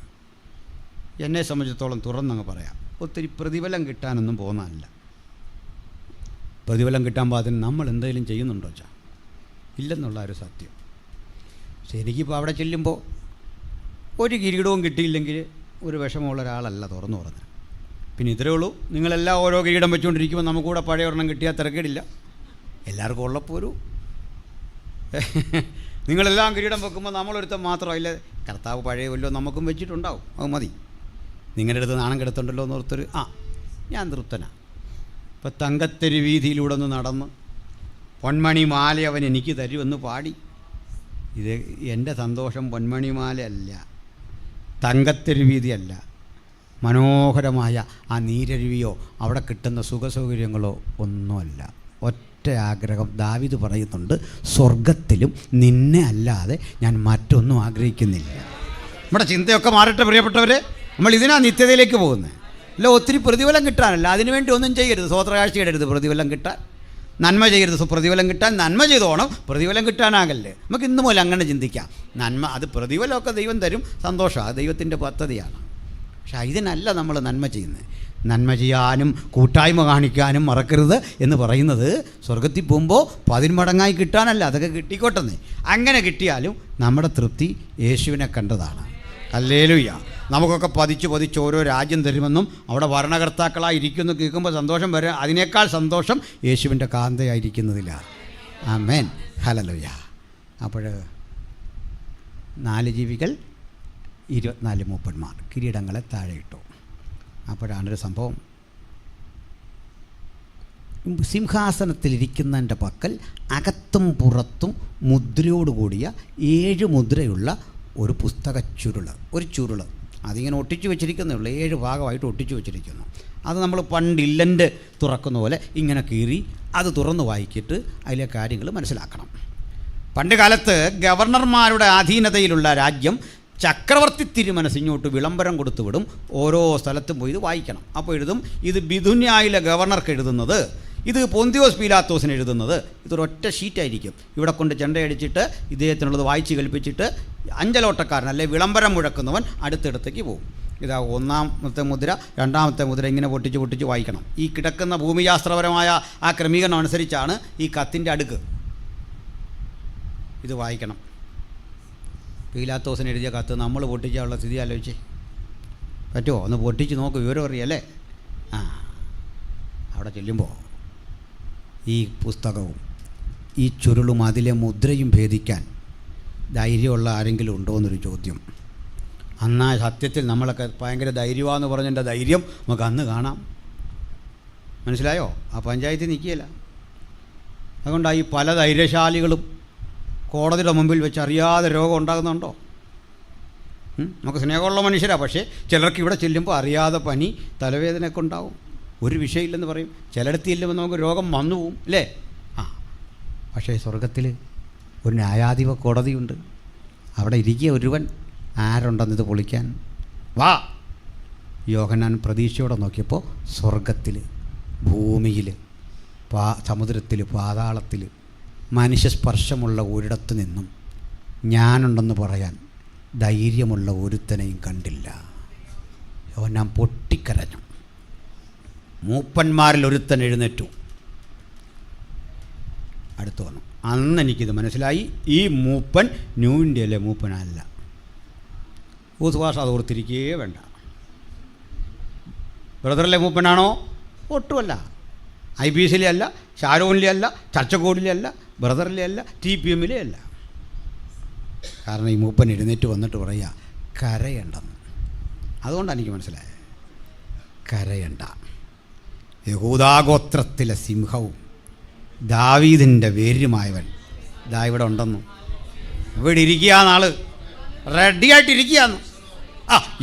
എന്നെ സംബന്ധിച്ചിടത്തോളം തുറന്നങ്ങ് പറയാം, ഒത്തിരി പ്രതിഫലം കിട്ടാനൊന്നും പോകുന്നതല്ല. പ്രതിഫലം കിട്ടാൻ പാകത്തിന് നമ്മൾ എന്തെങ്കിലും ചെയ്യുന്നുണ്ടോ വെച്ചാൽ ഇല്ലെന്നുള്ള ഒരു സത്യം. ശരിക്കിപ്പോൾ അവിടെ ചെല്ലുമ്പോൾ ഒരു കിരീടവും കിട്ടിയില്ലെങ്കിൽ ഒരു വിഷമമുള്ള ഒരാളല്ല തുറന്നു പറഞ്ഞത്. പിന്നെ ഇത്രേ ഉള്ളൂ, നിങ്ങളെല്ലാം ഓരോ കിരീടം വെച്ചുകൊണ്ടിരിക്കുമ്പോൾ നമുക്കൂടെ പഴയ ഒരെണ്ണം കിട്ടിയാൽ തിരക്കേടില്ല. എല്ലാവർക്കും ഉള്ളപ്പോൾ ഒരു നിങ്ങളെല്ലാം കിരീടം വെക്കുമ്പോൾ നമ്മളൊരുത്തം മാത്രമല്ല, കർത്താവ് പഴയ വല്ലതും നമുക്കും വെച്ചിട്ടുണ്ടാവും, അത് മതി. നിങ്ങളുടെ അടുത്ത് നാണം കിടത്തുണ്ടല്ലോ എന്നോർത്തൊരു ഞാൻ തൃപ്തനാണ്. ഇപ്പോൾ തങ്കത്തെരു വീതിയിലൂടെ ഒന്ന് നടന്ന് പൊന്മണിമാല അവൻ എനിക്ക് തരുമെന്ന് പാടി. ഇത് എൻ്റെ സന്തോഷം പൊന്മണിമാലയല്ല, തങ്കത്തെരു വീതിയല്ല, മനോഹരമായ ആ നീരരുവിയോ അവിടെ കിട്ടുന്ന സുഖസൗകര്യങ്ങളോ ഒന്നുമല്ല. ഒറ്റ ആഗ്രഹം ദാവീദ് പറയുന്നുണ്ട്, സ്വർഗത്തിലും നിന്നെ അല്ലാതെ ഞാൻ മറ്റൊന്നും ആഗ്രഹിക്കുന്നില്ല. നമ്മുടെ ചിന്തയൊക്കെ മാറട്ടെ പ്രിയപ്പെട്ടവരെ. നമ്മൾ ഇതിനാ നിത്യതയിലേക്ക് പോകുന്നത്. അല്ല ഒത്തിരി പ്രതിഫലം കിട്ടാനല്ല, അതിനുവേണ്ടി ഒന്നും ചെയ്യരുത്. സ്വോത്രകാഴ്ച ഇടരുത് പ്രതിഫലം കിട്ടാൻ, നന്മ ചെയ്യരുത് പ്രതിഫലം കിട്ടാൻ. നന്മ ചെയ്തോണം, പ്രതിഫലം കിട്ടാനാകല്ലേ. നമുക്ക് ഇന്നു മുതൽ അങ്ങനെ ചിന്തിക്കാം. നന്മ, അത് പ്രതിഫലമൊക്കെ ദൈവം തരും, സന്തോഷം, അത് ദൈവത്തിൻ്റെ പദ്ധതിയാണ്. പക്ഷേ ഇതിനല്ല നമ്മൾ നന്മ ചെയ്യുന്നത്. നന്മ ചെയ്യാനും കൂട്ടായ്മ കാണിക്കാനും മറക്കരുത് എന്ന് പറയുന്നത് സ്വർഗത്തിൽ പോകുമ്പോൾ 10 മടങ്ങായി കിട്ടാനല്ല, അതൊക്കെ കിട്ടിക്കോട്ടെന്നേ. അങ്ങനെ കിട്ടിയാലും നമ്മുടെ തൃപ്തി യേശുവിനെ കണ്ടതാണ്. ഹല്ലേലൂയ. നമുക്കൊക്കെ പതിച്ച് ഓരോ രാജ്യം തരുമെന്നും അവിടെ ഭരണകർത്താക്കളായി ഇരിക്കുന്നു കേൾക്കുമ്പോൾ സന്തോഷം വരും. അതിനേക്കാൾ സന്തോഷം യേശുവിൻ്റെ കാന്തയായിരിക്കുന്നതിലാണ്. ആമേൻ, ഹല്ലേലൂയ. അപ്പോൾ 4 ജീവികൾ 24 മൂപ്പന്മാർ കിരീടങ്ങളെ താഴെ ഇട്ടു. അപ്പോഴാണൊരു സംഭവം, സിംഹാസനത്തിലിരിക്കുന്നതിൻ്റെ പക്കൽ അകത്തും പുറത്തും മുദ്രയോടുകൂടിയ 7 മുദ്രയുള്ള ഒരു പുസ്തക ചുരുള് അതിങ്ങനെ ഒട്ടിച്ചു വെച്ചിരിക്കുന്നേ ഉള്ളൂ. 7 ഭാഗമായിട്ട് ഒട്ടിച്ചു വെച്ചിരിക്കുന്നു. അത് നമ്മൾ പണ്ട് ഇല്ലൻ്റ് തുറക്കുന്ന പോലെ ഇങ്ങനെ കീറി അത് തുറന്ന് വായിക്കിട്ട് അതിലെ കാര്യങ്ങൾ മനസ്സിലാക്കണം. പണ്ട് കാലത്ത് ഗവർണർമാരുടെ അധീനതയിലുള്ള രാജ്യം ചക്രവർത്തി തിരുമനസ് ഇങ്ങോട്ട് വിളംബരം കൊടുത്തു വിടും. ഓരോ സ്ഥലത്തും പോയി ഇത് വായിക്കണം. അപ്പോൾ എഴുതും, ഇത് ബിദുന്യായിലെ ഗവർണർക്ക് എഴുതുന്നത്, ഇത് പൊന്തിയോസ് പീലാത്തോസിന് എഴുതുന്നത്. ഇതൊരൊറ്റ ഷീറ്റായിരിക്കും. ഇവിടെ കൊണ്ട് ചെണ്ടയടിച്ചിട്ട് ഇദ്ദേഹത്തിനുള്ളത് വായിച്ച് കേൾപ്പിച്ചിട്ട് അഞ്ചലോട്ടക്കാരൻ അല്ലെ വിളംബരം മുഴക്കുന്നവൻ അടുത്തിടത്തേക്ക് പോകും. ഇതാ 1-ാമത്തെ മുദ്ര, 2-ാമത്തെ മുദ്ര, ഇങ്ങനെ പൊട്ടിച്ച് വായിക്കണം. ഈ കിടക്കുന്ന ഭൂമിശാസ്ത്രപരമായ ആ ക്രമീകരണം അനുസരിച്ചാണ് ഈ കത്തിൻ്റെ അടുക്ക്. ഇത് വായിക്കണം. പീലാത്തോസിന് എഴുതിയ കത്ത് നമ്മൾ പൊട്ടിക്കാനുള്ള സ്ഥിതി ആലോചിച്ച് പറ്റുമോ? ഒന്ന് പൊട്ടിച്ച് നോക്ക്, വിവരം അറിയല്ലേ. അവിടെ ചെല്ലുമ്പോൾ ഈ പുസ്തകവും ഈ ചുരുളും അതിലെ മുദ്രയും ഭേദിക്കാൻ ധൈര്യമുള്ള ആരെങ്കിലും ഉണ്ടോ എന്നൊരു ചോദ്യം. അന്നാ സത്യത്തിൽ നമ്മളൊക്കെ ഭയങ്കര ധൈര്യമാണെന്ന് പറഞ്ഞതിൻ്റെ ധൈര്യം നമുക്ക് അന്ന് കാണാം. മനസ്സിലായോ? ആ പഞ്ചായത്തിൽ നിൽക്കുകയില്ല. അതുകൊണ്ടാണ് ഈ പല ധൈര്യശാലികളും കോടതിയുടെ മുമ്പിൽ വെച്ച് അറിയാതെ രോഗം ഉണ്ടാകുന്നുണ്ടോ? നമുക്ക് സ്നേഹമുള്ള മനുഷ്യരാണ്, പക്ഷേ ചിലർക്ക് ഇവിടെ ചെല്ലുമ്പോൾ അറിയാതെ പനി, തലവേദനയൊക്കെ ഉണ്ടാവും. ഒരു വിഷയമില്ലെന്ന് പറയും. ചിലയിടത്ത് ചെല്ലുമ്പോൾ നമുക്ക് രോഗം വന്നു പോവും അല്ലേ? പക്ഷേ സ്വർഗത്തിൽ ഒരു ന്യായാധിപ കോടതിയുണ്ട്. അവിടെ ഇരിക്കുക ഒരുവൻ, ആരുണ്ടെന്നിത് പൊളിക്കാൻ? വാ, യോഹന്നാൻ പ്രതീക്ഷയോടെ നോക്കിയപ്പോൾ സ്വർഗത്തിൽ, ഭൂമിയിൽ, സമുദ്രത്തിൽ, പാതാളത്തിൽ, മനുഷ്യസ്പർശമുള്ള ഒരിടത്തു നിന്നും ഞാനുണ്ടെന്ന് പറയാൻ ധൈര്യമുള്ള ഒരുത്തനെയും കണ്ടില്ല. യോഹന്നാൻ പൊട്ടിക്കരഞ്ഞു. മൂപ്പന്മാരിൽ ഒരുത്തൻ എഴുന്നേറ്റു അടുത്ത് വന്നു. അന്ന് എനിക്കിത് മനസ്സിലായി, ഈ മൂപ്പൻ ന്യൂ ഇന്ത്യയിലെ മൂപ്പനല്ല. ഊസുഭാഷ അത് ഓർത്തിരിക്കുകയേ വേണ്ട. ബ്രദറിലെ മൂപ്പനാണോ? ഒട്ടുമല്ല. IBCയിലെ അല്ല, ഷാരോണിലെ അല്ല, ചർച്ചക്കോടിലെ അല്ല, ബ്രദറിലെ അല്ല, TPMലെ അല്ല. കാരണം ഈ മൂപ്പൻ എഴുന്നേറ്റ് വന്നിട്ട് പറയുക കരയണ്ടെന്ന്. അതുകൊണ്ടാണ് എനിക്ക് മനസ്സിലായത്, കരയണ്ട. യഹൂദാഗോത്രത്തിലെ സിംഹവും ദാവീദിൻ്റെ വേരുമായവൻ ദാ ഇവിടെ ഉണ്ടെന്നു. ഇവിടെ ഇരിക്കുകയാന്നാൾ റെഡിയായിട്ടിരിക്കുകയെന്ന്.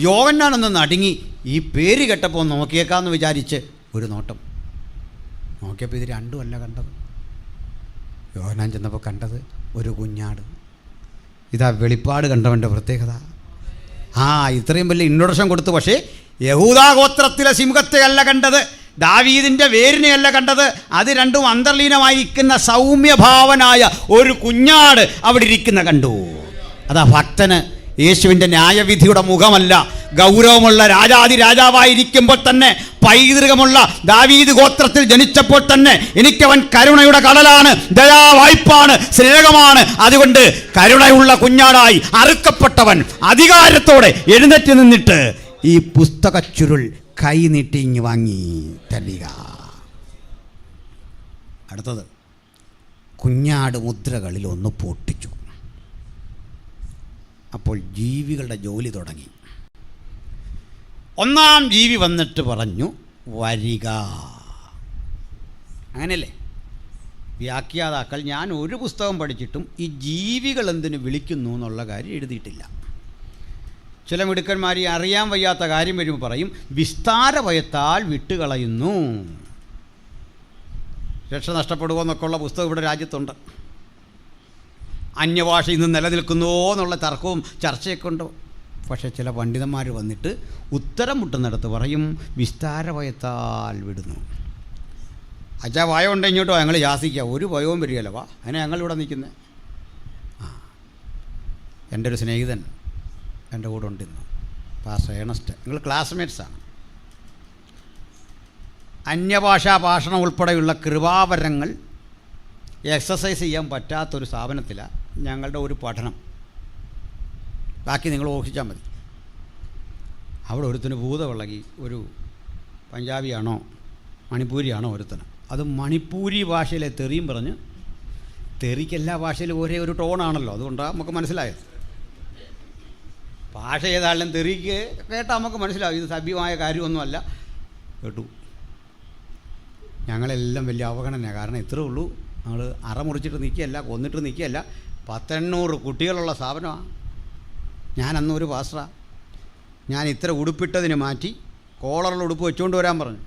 യോഹന്നാനൊന്ന് നടുങ്ങി. ഈ പേര് കേട്ടപ്പോൾ നോക്കിയേക്കാമെന്ന് വിചാരിച്ച് ഒരു നോട്ടം നോക്കിയപ്പോൾ ഇത് രണ്ടുമല്ല കണ്ടത്. യോഹന്നാൻ ചെന്നപ്പോൾ കണ്ടത് ഒരു കുഞ്ഞാട്. ഇതാ വെളിപ്പാട് കണ്ടവൻ്റെ പ്രത്യേകത. ഇത്രയും വലിയ ഇൻട്രൊഡക്ഷൻ കൊടുത്തു. പക്ഷേ യഹൂദാഗോത്രത്തിലെ സിംഹത്തെയല്ല കണ്ടത്, ദാവീദിൻ്റെ വേരിനെയല്ല കണ്ടത്. അത് രണ്ടും അന്തർലീനമായിരിക്കുന്ന സൗമ്യഭാവനായ ഒരു കുഞ്ഞാട് അവിടെ ഇരിക്കുന്ന കണ്ടു. അതാ ഭക്തന് യേശുവിൻ്റെ ന്യായവിധിയുടെ മുഖമല്ല, ഗൗരവമുള്ള രാജാതിരാജാവായിരിക്കുമ്പോൾ തന്നെ, പൈതൃകമുള്ള ദാവീദ് ഗോത്രത്തിൽ ജനിച്ചപ്പോൾ തന്നെ എനിക്കവൻ കരുണയുടെ കടലാണ്, ദയാവായ്പാണ്, സ്നേഹമാണ്. അതുകൊണ്ട് കരുണയുള്ള കുഞ്ഞാടായി അറുക്കപ്പെട്ടവൻ അധികാരത്തോടെ എഴുന്നേറ്റ് നിന്നിട്ട് ഈ പുസ്തകച്ചുരുൾ കൈ നീട്ടി ഇങ്ങ് വാങ്ങി തരിക. അടുത്തത്, കുഞ്ഞാട് മുദ്രകളിൽ ഒന്ന് പൊട്ടിച്ചു. അപ്പോൾ ജീവികളുടെ ജോലി തുടങ്ങി. ഒന്നാം ജീവി വന്നിട്ട് പറഞ്ഞു വരിക. അങ്ങനെയല്ലേ വ്യാഖ്യാതാക്കൾ? ഞാൻ ഒരു പുസ്തകം പഠിച്ചിട്ടും ഈ ജീവികൾ എന്തിനു വിളിക്കുന്നു എന്നുള്ള കാര്യം എഴുതിയിട്ടില്ല. ചില മിടുക്കന്മാർ അറിയാൻ വയ്യാത്ത കാര്യം വരുമ്പോൾ പറയും വിസ്താരഭയത്താൽ വിട്ടുകളയുന്നു, രക്ഷ നഷ്ടപ്പെടുമോ എന്നൊക്കെയുള്ള പുസ്തകം ഇവിടെ രാജ്യത്തുണ്ട്. അന്യഭാഷ ഇന്ന് നിലനിൽക്കുന്നുവോ എന്നുള്ള തർക്കവും ചർച്ചയൊക്കെ ഉണ്ട്. പക്ഷേ ചില പണ്ഡിതന്മാർ വന്നിട്ട് ഉത്തരം മുട്ടുന്നിടത്ത് പറയും വിസ്താരഭയത്താൽ വിടുന്നു. അച്ഛാ ഭയം ഉണ്ട് ഇങ്ങോട്ടോ, ഞങ്ങൾ ശാസിക്കുക, ഒരു ഭയവും വരികയല്ല, വാ അതിനെ ഞങ്ങളിവിടെ നിൽക്കുന്നത്. എൻ്റെ ഒരു സ്നേഹിതൻ എൻ്റെ കൂടെ ഉണ്ടിരുന്നു, പാസ്റ്റർ ഏണസ്റ്റ്. ഞങ്ങൾ ക്ലാസ്മേറ്റ്സാണ്. അന്യഭാഷാ ഭാഷണം ഉൾപ്പെടെയുള്ള കൃപാവരങ്ങൾ എക്സസൈസ് ചെയ്യാൻ പറ്റാത്തൊരു സ്ഥാപനത്തിലാണ് ഞങ്ങളുടെ ഒരു പഠനം. ബാക്കി നിങ്ങൾ ഊഹിച്ചാൽ മതി. അവിടെ ഒരുത്തിന് ഭൂതവിളകി, ഒരു പഞ്ചാബിയാണോ മണിപ്പൂരിയാണോ ഒരുത്തിന്. അത് മണിപ്പൂരി ഭാഷയിലെ തെറിയും പറഞ്ഞ്, തെറിക്ക് എല്ലാ ഭാഷയിലും ഒരേ ഒരു ടോണാണല്ലോ, അതുകൊണ്ടാണ് നമുക്ക് മനസ്സിലായത്. ഭാഷ ഏതായാലും തെറിക്ക് കേട്ടാൽ നമുക്ക് മനസ്സിലാവും ഇത് സഭ്യമായ കാര്യമൊന്നുമല്ല. കേട്ടു. ഞങ്ങളെല്ലാം വലിയ അവഗണന. കാരണം ഇത്രേ ഉള്ളൂ, ഞങ്ങൾ അറ മുറിച്ചിട്ട് നിൽക്കുകയല്ല, കൊന്നിട്ട് നിൽക്കുകയല്ല. 100 കുട്ടികളുള്ള സ്ഥാപനമാണ്. ഞാനന്ന് ഒരു പാസ്റ്ററാണ്. ഞാൻ ഇത്ര ഉടുപ്പിട്ടതിന് മാറ്റി കോളറുള്ള ഉടുപ്പ് വെച്ചുകൊണ്ട് വരാൻ പറഞ്ഞു.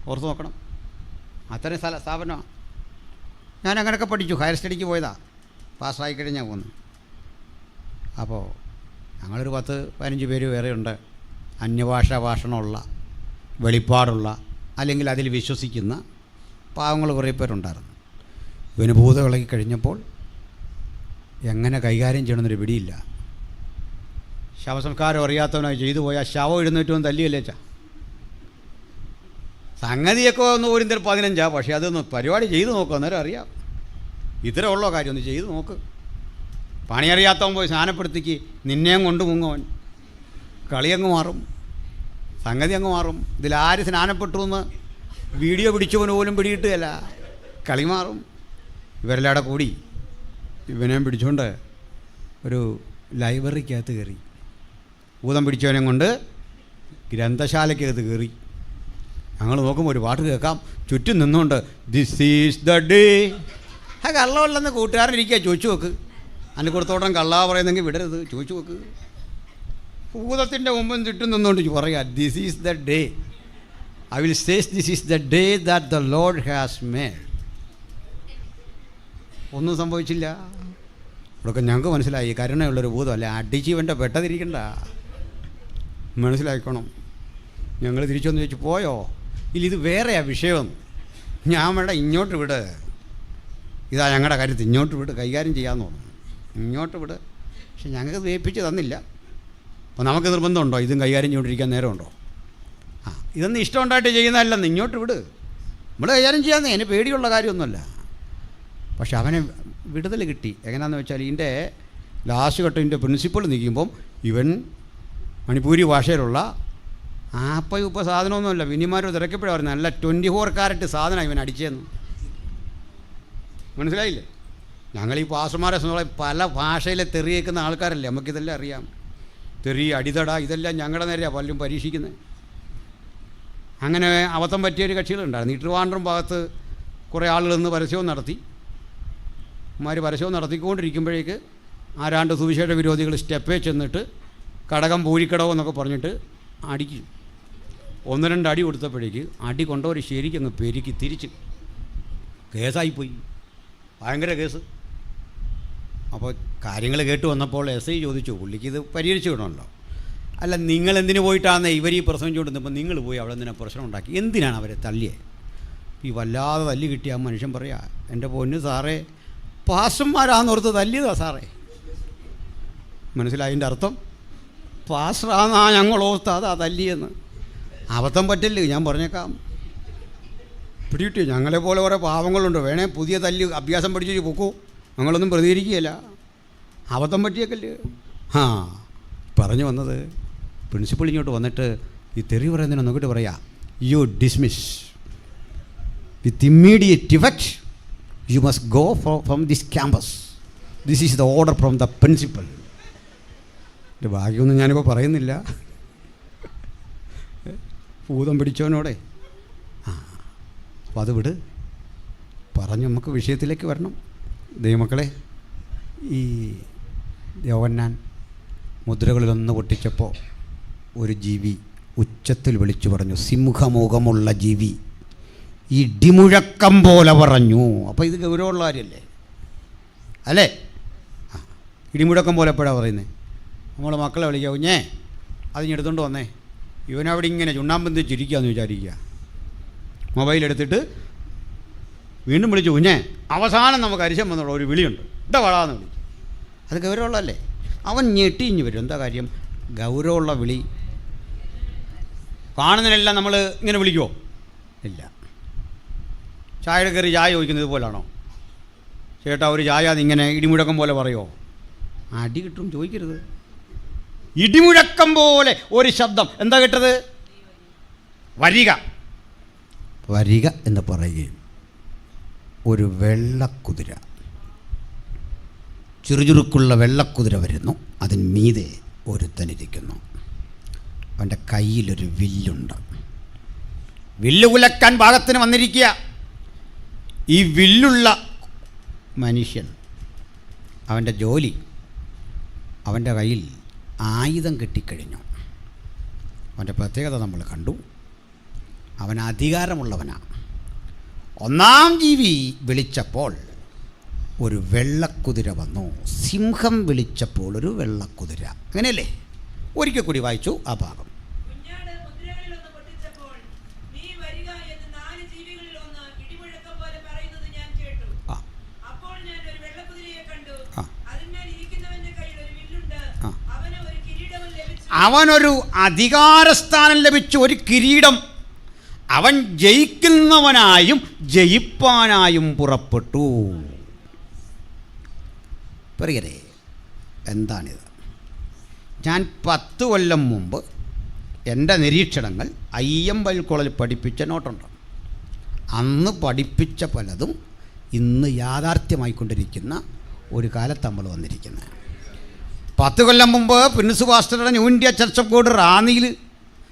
ഓർത്ത് നോക്കണം, അത്രയും സ്ഥാപനമാണ്. ഞാൻ അങ്ങനെയൊക്കെ പഠിച്ചു, ഹയർ സ്റ്റഡിക്ക് പോയതാണ്. പാസ്സായി കഴിഞ്ഞാൽ പോന്നു. അപ്പോൾ ഞങ്ങളൊരു 10-15 പേര് വേറെയുണ്ട്. അന്യഭാഷാ ഭാഷണമുള്ള, വെളിപ്പാടുള്ള, അല്ലെങ്കിൽ അതിൽ വിശ്വസിക്കുന്ന പാവങ്ങൾ കുറേ പേരുണ്ടായിരുന്നു. ഇവന് ഭൂതം ഇളകി കഴിഞ്ഞപ്പോൾ എങ്ങനെ കൈകാര്യം ചെയ്യണമെന്നൊരു പിടിയില്ല. ശവസംസ്കാരം അറിയാത്തവനായി ചെയ്തു പോയാൽ ശവം എഴുന്നേറ്റവും തല്ലിയല്ലേ ചാ. സംഗതിയൊക്കെ ഒന്ന് പോരും 15, പക്ഷേ അതൊന്ന് പരിപാടി ചെയ്ത് നോക്കുക, അന്നേരം അറിയാം. ഇത്ര ഉള്ളോ കാര്യം, ഒന്ന് ചെയ്ത് നോക്ക്. പണിയറിയാത്തവൻ പോയി സ്നാനപ്പെടുത്തിക്ക്, നിന്നെയും കൊണ്ട് മുങ്ങവൻ, കളിയങ്ങ് മാറും, സംഗതി അങ്ങ് മാറും. ഇതിലാര് സ്നാനപ്പെട്ടു എന്ന് വീഡിയോ പിടിച്ചവന് പോലും പിടികിട്ടുകയല്ല, കളി മാറും. ഇവരെല്ലാം കൂടി ഇവനെയും പിടിച്ചുകൊണ്ട് ഒരു ലൈബ്രറിക്കകത്ത് കയറി, ഭൂതം പിടിച്ചവനെ കൊണ്ട് ഗ്രന്ഥശാലയ്ക്കകത്ത് കയറി. ഞങ്ങൾ നോക്കുമ്പോൾ ഒരു പാട്ട് കേൾക്കാം, ചുറ്റും നിന്നുകൊണ്ട് ദിസ് ഈസ് ദ ഡേ. കള്ളമല്ലെന്ന് കൂട്ടുകാരനിരിക്കുക, ചോദിച്ചു നോക്ക്. അതിന് കൊടുത്തോട്ടം കള്ളാ പറയുന്നെങ്കിൽ വിടരുത്, ചോദിച്ചു നോക്ക്. ഭൂതത്തിൻ്റെ മുമ്പും ചുറ്റും നിന്നുകൊണ്ട് പറയാ this is the day, I will says this is the day that the Lord has made. ഒന്നും സംഭവിച്ചില്ല. ഇവിടെയൊക്കെ ഞങ്ങൾക്ക് മനസ്സിലായി കരുണയുള്ളൊരു ഭൂതമല്ല, അടിച്ച് ഇവൻ്റെ പെട്ടതിരിക്കണ്ട, മനസ്സിലാക്കണം. ഞങ്ങൾ തിരിച്ചു വന്ന് ചോദിച്ചു, പോയോ? ഇല്ല, ഇത് വേറെയാ വിഷയം. ഞാൻ വേണ്ട, ഇങ്ങോട്ട് വിട്, ഇതാ ഞങ്ങളുടെ കാര്യത്തിൽ ഇങ്ങോട്ട് വിട്, കൈകാര്യം ചെയ്യാമെന്ന് തോന്നുന്നു, ഇങ്ങോട്ട് വിട്. പക്ഷെ ഞങ്ങൾക്ക് വേപ്പിച്ച് തന്നില്ല. അപ്പോൾ നമുക്ക് നിർബന്ധമുണ്ടോ ഇതും കൈകാര്യം ചെയ്തുകൊണ്ടിരിക്കാൻ നേരമുണ്ടോ? ഇതൊന്നും ഇഷ്ടമുണ്ടായിട്ട് ചെയ്യുന്നതല്ലെന്ന്, ഇങ്ങോട്ട് വിട്, നമ്മൾ കൈകാര്യം ചെയ്യാമെന്ന്. അതിന് പേടിയുള്ള കാര്യമൊന്നുമല്ല. പക്ഷെ അവനെ വിടുതൽ കിട്ടി. എങ്ങനെയാണെന്ന് വെച്ചാൽ, ഇതിൻ്റെ ലാസ്റ്റ് ഘട്ടത്തിൻ്റെ പ്രിൻസിപ്പൾ നിൽക്കുമ്പം ഇവൻ മണിപ്പൂരി ഭാഷയിലുള്ള ആപ്പ സാധനമൊന്നുമല്ല. വിനിമാരോ തിരക്കപ്പോഴാണ് പറയുന്നത്, നല്ല 24 കാരറ്റ് സാധനം ഇവൻ അടിച്ചതെന്ന്. മനസ്സിലായില്ലേ? ഞങ്ങളീ പാസ്റ്റർമാരെ പല ഭാഷയിലെ തെറി കേൾക്കുന്ന ആൾക്കാരല്ലേ, നമുക്കിതെല്ലാം അറിയാം. തെറി, അടിതട, ഇതെല്ലാം ഞങ്ങളുടെ നേരെയാണ് പലരും പരീക്ഷിക്കുന്നത്. അങ്ങനെ അബദ്ധം പറ്റിയൊരു കക്ഷികളുണ്ടായിരുന്നു. ഈ ട്രിവാൻഡ്രം ഭാഗത്ത് കുറേ ആളുകൾ നിന്ന് പരസ്യവും നടത്തി. പരസ്യവും നടത്തിക്കൊണ്ടിരിക്കുമ്പോഴേക്ക് ആരാണ്ട് സുവിശേഷ വിരോധികൾ സ്റ്റെപ്പേ ചെന്നിട്ട് കടകം പൂഴിക്കടവോ എന്നൊക്കെ പറഞ്ഞിട്ട് അടിക്കും. 1-2 അടി കൊടുത്തപ്പോഴേക്ക് അടി കൊണ്ടവർ ശരിക്കങ്ങ് പെരുക്കി തിരിച്ച് കേസായിപ്പോയി. ഭയങ്കര കേസ്. അപ്പോൾ കാര്യങ്ങൾ കേട്ട് വന്നപ്പോൾ SI ചോദിച്ചു, പുള്ളിക്ക് ഇത് പരിഹരിച്ചു വിടണമല്ലോ. അല്ല, നിങ്ങളെന്തിനു പോയിട്ടാണെന്ന് ഇവർ ഈ പ്രശ്നം ചോദിച്ചപ്പോൾ നിങ്ങൾ പോയി അവിടെ എന്തിനാ പ്രശ്നം ഉണ്ടാക്കി? എന്തിനാണ് അവരെ തല്ലിയത്? ഈ വല്ലാതെ തല്ലി കിട്ടിയ ആ മനുഷ്യൻ പറയാ, എൻ്റെ പൊന്ന് സാറേ, പാസ്റ്റർമാരാന്നോർത്ത് തല്ലിയതാ സാറേ. മനസ്സിലായതിൻ്റെ അർത്ഥം? പാസ്റ്ററാന്നാ ഞങ്ങളോർത്ത് അതാ തല്ലിയെന്ന്. അബദ്ധം പറ്റില്ല, ഞാൻ പറഞ്ഞേക്കാം. പിടികിട്ടി. ഞങ്ങളെപ്പോലെ കുറേ പാവങ്ങളുണ്ട്, വേണേ പുതിയ തല്ലി അഭ്യാസം പഠിച്ചു പൊക്കൂ, ഞങ്ങളൊന്നും പ്രതികരിക്കുകയില്ല. അബദ്ധം പറ്റിയേക്കല്ലേ. പറഞ്ഞു വന്നത്, പ്രിൻസിപ്പൾ ഇങ്ങോട്ട് വന്നിട്ട് ഈ തെറി പറയുന്നതിനെ നോക്കിയിട്ട് പറയാ, you dismiss with immediate effect, you must go from this campus, this is the order from the principal. എൻ്റെ ഭാഗ്യമൊന്നും ഞാനിപ്പോൾ പറയുന്നില്ല, ഭൂതം പിടിച്ചവനോടെ. അപ്പോൾ അത് വിട്, പറഞ്ഞ് നമുക്ക് വിഷയത്തിലേക്ക് വരണം. ദൈവമക്കളെ, ഈ യോഹന്നാൻ മുദ്രകളിലൊന്ന് പൊട്ടിച്ചപ്പോൾ ഒരു ജീവി ഉച്ചത്തിൽ വിളിച്ചു പറഞ്ഞു, സിംഹമുഖമുള്ള ജീവി ഇടിമുഴക്കം പോലെ പറഞ്ഞു. അപ്പോൾ ഇത് ഗൗരവമുള്ള കാര്യമല്ലേ, അല്ലേ? ഇടിമുഴക്കം പോലെ എപ്പോഴാണ് പറയുന്നത്? നമ്മൾ മക്കളെ വിളിക്കുക, കുഞ്ഞേ അതിഞ്ഞെടുത്തോണ്ട് വന്നേ. ഇവനവിടെ ഇങ്ങനെ ചുണ്ണാമ്പന്തി ചിരിക്കുകയെന്ന് വിചാരിക്കുക. മൊബൈലെടുത്തിട്ട് വീണ്ടും വിളിച്ചു, കുഞ്ഞേ. അവസാനം നമുക്ക് അരിശം വന്നുള്ള ഒരു വിളിയുണ്ട്, ഇട്ടാ വളാന്ന് വിളിക്കും. അത് ഗൗരവമുള്ളതല്ലേ? അവൻ ഞെട്ടിഞ്ഞ് വരും. എന്താ കാര്യം? ഗൗരവമുള്ള വിളി. കാണുന്നതിനെല്ലാം നമ്മൾ ഇങ്ങനെ വിളിക്കുമോ? ഇല്ല. ചായയുടെ കയറി ചായ ചോദിക്കുന്നത് ഇതുപോലാണോ? ചേട്ടാ ഒരു ചായ അതിങ്ങനെ ഇടിമുഴക്കം പോലെ പറയുമോ? അടി കിട്ടും, ചോദിക്കരുത്. ഇടിമുഴക്കം പോലെ ഒരു ശബ്ദം. എന്താ കേട്ടത്? വരിക, വരിക എന്ന് പറയുകയും ഒരു വെള്ളക്കുതിര, ചുറുചുറുക്കുള്ള വെള്ളക്കുതിര വരുന്നു. അതിന് മീതെ ഒരുത്തനിരിക്കുന്നു. അവൻ്റെ കയ്യിലൊരു വില്ലുണ്ട്. വില്ല് കുലക്കാൻ ഭാഗത്തിന് വന്നിരിക്കുക. ഈ വില്ലുള്ള മനുഷ്യൻ, അവൻ്റെ ജോലി, അവൻ്റെ കയ്യിൽ ആയുധം കെട്ടിക്കഴിഞ്ഞു. അവൻ്റെ പ്രത്യേകത നമ്മൾ കണ്ടു. അവൻ അധികാരമുള്ളവനാണ്. ഒന്നാം ജീവി വിളിച്ചപ്പോൾ ഒരു വെള്ളക്കുതിര വന്നു. സിംഹം വിളിച്ചപ്പോൾ ഒരു വെള്ളക്കുതിര. അങ്ങനെയല്ലേ? ഒരിക്കൽ കൂടി വായിച്ചു ആ ഭാഗം. അവനൊരു അധികാരസ്ഥാനം ലഭിച്ചു, ഒരു കിരീടം. അവൻ ജയിക്കുന്നവനായും ജയിപ്പാനായും പുറപ്പെട്ടു. പറയരേ, എന്താണിത്? ഞാൻ 10 കൊല്ലം മുമ്പ് എൻ്റെ നിരീക്ഷണങ്ങൾ അയ്യമ്പൽ കോളേജിൽ പഠിപ്പിച്ച നോട്ടുണ്ട്. അന്ന് പഠിപ്പിച്ച പലതും ഇന്ന് യാഥാർത്ഥ്യമായിക്കൊണ്ടിരിക്കുന്ന ഒരു കാലത്ത് നമ്മൾ വന്നിരിക്കുന്നത്. 10 കൊല്ലം മുമ്പ് പ്രിൻസ് പാസ്റ്ററുടെ New India Church of God റാന്നിയിൽ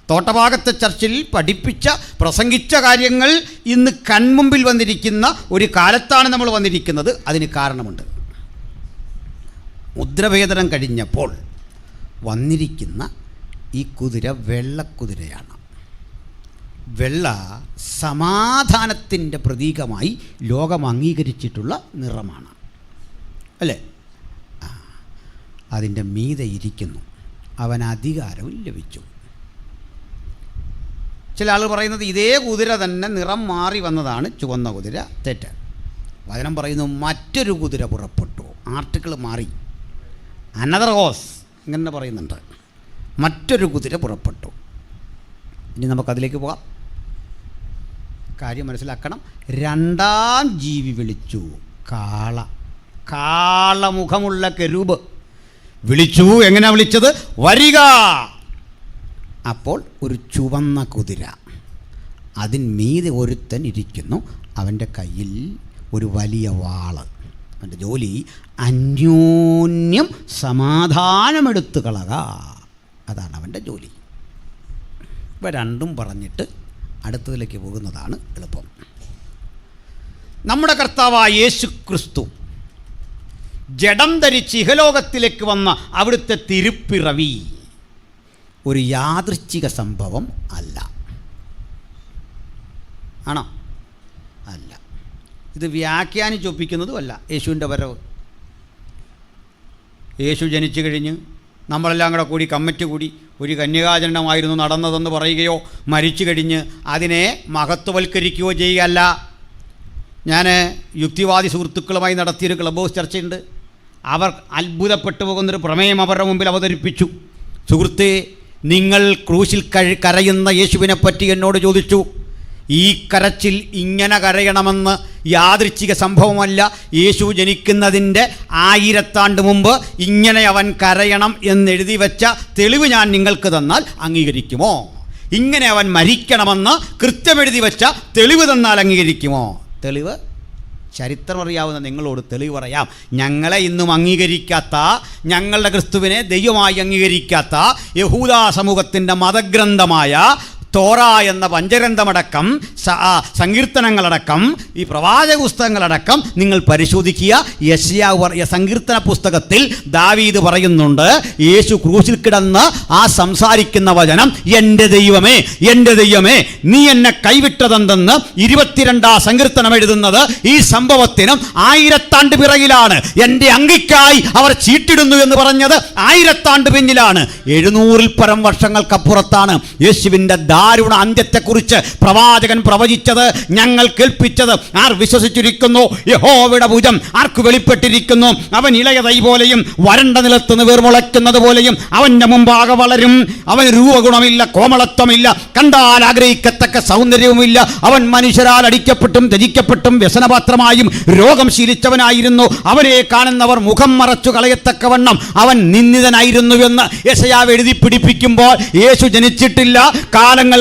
തോട്ടഭാഗത്തെ ചർച്ചിൽ പഠിപ്പിച്ച പ്രസംഗിച്ച കാര്യങ്ങൾ ഇന്ന് കൺമുമ്പിൽ വന്നിരിക്കുന്ന ഒരു കാലത്താണ് നമ്മൾ വന്നിരിക്കുന്നത്. അതിന് കാരണമുണ്ട്. മുദ്രഭേദനം കഴിഞ്ഞപ്പോൾ വന്നിരിക്കുന്ന ഈ കുതിര വെള്ളക്കുതിരയാണ്. വെള്ള സമാധാനത്തിൻ്റെ പ്രതീകമായി ലോകം അംഗീകരിച്ചിട്ടുള്ള നിറമാണ്, അല്ലേ? അതിൻ്റെ മീതെ ഇരിക്കുന്നു. അവൻ അധികാരവും ലഭിച്ചു. ചില ആൾ പറയുന്നത് ഇതേ കുതിര തന്നെ നിറം മാറി വന്നതാണ് ചുവന്ന കുതിര. തെറ്റ്. വചനം പറയുന്നു മറ്റൊരു കുതിര പുറപ്പെട്ടു. ആർട്ടിക്കിൾ മാറി. അനദർ ഹോസ് ഇങ്ങനെ പറയുന്നുണ്ട്. മറ്റൊരു കുതിര പുറപ്പെട്ടു. ഇനി നമുക്കതിലേക്ക് പോകാം. കാര്യം മനസ്സിലാക്കണം. രണ്ടാം ജീവി വിളിച്ചു. കാളമുഖമുള്ള കെരൂബ് വിളിച്ചു. എങ്ങനെ വിളിച്ചത്? വരിക. അപ്പോൾ ഒരു ചുവന്ന കുതിര, അതിന്മീതെ ഒരുത്തൻ ഇരിക്കുന്നു. അവൻ്റെ കയ്യിൽ ഒരു വലിയ വാള്. അവൻ്റെ ജോലി അന്യോന്യം സമാധാനമെടുത്തു കളക. അതാണ് അവൻ്റെ ജോലി. ഇവ രണ്ടും പറഞ്ഞിട്ട് അടുത്തതിലേക്ക് പോകുന്നതാണ് എളുപ്പം. നമ്മുടെ കർത്താവായ യേശു ക്രിസ്തു ജഡം ധരിച്ച് ഇഹലോകത്തിലേക്ക് വന്ന അവിടുത്തെ തിരുപ്പിറവി ഒരു യാദൃച്ഛിക സംഭവം അല്ല. ആണോ? അല്ല. ഇത് വ്യാഖ്യാനിച്ചൊപ്പിക്കുന്നതുമല്ല. യേശുവിൻ്റെ വരവ്, യേശു ജനിച്ചു കഴിഞ്ഞ് നമ്മളെല്ലാം കൂടി കമ്മിറ്റി കൂടി ഒരു കന്യകാജനനമായിരുന്നു നടന്നതെന്ന് പറയുകയോ മരിച്ചു കഴിഞ്ഞ് അതിനെ മഹത്വവൽക്കരിക്കുകയോ ചെയ്യുകയല്ല. ഞാൻ യുക്തിവാദി സുഹൃത്തുക്കളുമായി നടത്തിയൊരു ക്ലബ് ഹൗസ് ചർച്ചയുണ്ട്. അവർ അത്ഭുതപ്പെട്ടു പോകുന്നൊരു പ്രമേയം അവരുടെ മുമ്പിൽ അവതരിപ്പിച്ചു. സുഹൃത്തേ, നിങ്ങൾ ക്രൂശിൽ കരയുന്ന യേശുവിനെപ്പറ്റി എന്നോട് ചോദിച്ചു. ഈ കരച്ചിൽ ഇങ്ങനെ കരയണമെന്ന് യാദൃച്ഛിക സംഭവമല്ല. യേശു ജനിക്കുന്നതിൻ്റെ 1000 ആണ്ട് മുമ്പ് ഇങ്ങനെ അവൻ കരയണം എന്നെഴുതി വെച്ച തെളിവ് ഞാൻ നിങ്ങൾക്ക് തന്നാൽ അംഗീകരിക്കുമോ? ഇങ്ങനെ അവൻ മരിക്കണമെന്ന് കൃത്യമെഴുതി വെച്ച തെളിവ് തന്നാൽ അംഗീകരിക്കുമോ? തെളിവ് ചരിത്രമറിയാവുന്ന നിങ്ങളോട് തെളിവ് പറയാം. ഞങ്ങളെ ഇന്നും അംഗീകരിക്കാത്ത, ഞങ്ങളുടെ ക്രിസ്തുവിനെ ദൈവമായി അംഗീകരിക്കാത്ത യഹൂദാ സമൂഹത്തിൻ്റെ മതഗ്രന്ഥമായ തോറ എന്ന പഞ്ചഗ്രന്ഥമടക്കം സങ്കീർത്തനങ്ങളടക്കം ഈ പ്രവാചക പുസ്തകങ്ങളടക്കം നിങ്ങൾ പരിശോധിക്കുക. യെശയ്യാവ് സങ്കീർത്തന പുസ്തകത്തിൽ ദാവീദ് പറയുന്നുണ്ട്, യേശു ക്രൂശിൽ കിടന്ന് ആ സംസാരിക്കുന്ന വചനം, എൻ്റെ ദൈവമേ, എൻ്റെ ദൈവമേ, നീ എന്നെ കൈവിട്ടതെന്തെന്ന് 22 സങ്കീർത്തനം എഴുതുന്നത് ഈ സംഭവത്തിനും 1000 ആണ്ട് പിറകിലാണ്. എൻ്റെ അങ്കിക്കായി അവർ ചീട്ടിടുന്നു എന്ന് പറഞ്ഞത് 1000 ആണ്ട് പിന്നിലാണ്. 700-ൽ പരം വർഷങ്ങൾക്കപ്പുറത്താണ് യേശുവിൻ്റെ ദാരുണ അന്ത്യത്തെക്കുറിച്ച് പ്രവാചകൻ പ്രവചിച്ചത്, ഞങ്ങൾ കേൾപ്പിച്ചത്. ആർ വിശ്വസിച്ചിരിക്കുന്നു? യഹോവയുടെ ഭുജം ആർക്ക് വെളിപ്പെട്ടിരിക്കുന്നു? അവൻ ഇളയ തൈ പോലെയും വരണ്ട നിലത്തുനിന്ന് വേർമുളയ്ക്കുന്നത് പോലെയും അവൻ്റെ മുമ്പാകെ വളരും. അവന് രൂപഗുണമില്ല, കോമളത്വമില്ല, കണ്ടാൽ ആഗ്രഹിക്കത്തക്ക സൗന്ദര്യവുമില്ല. അവൻ മനുഷ്യരാൽ അടിക്കപ്പെട്ടും ത്യജിക്കപ്പെട്ടും വ്യസനപാത്രമായും രോഗം ശീലിച്ചവനായിരുന്നു. അവനെ കാണുന്നവർ മുഖം മറച്ചു കളയത്തക്കവണ്ണം അവൻ നിന്ദിതനായിരുന്നുവെന്ന് യെശയ്യാവ് എഴുതി പിടിപ്പിക്കുമ്പോൾ യേശു ജനിച്ചിട്ടില്ല. കാലങ്ങൾ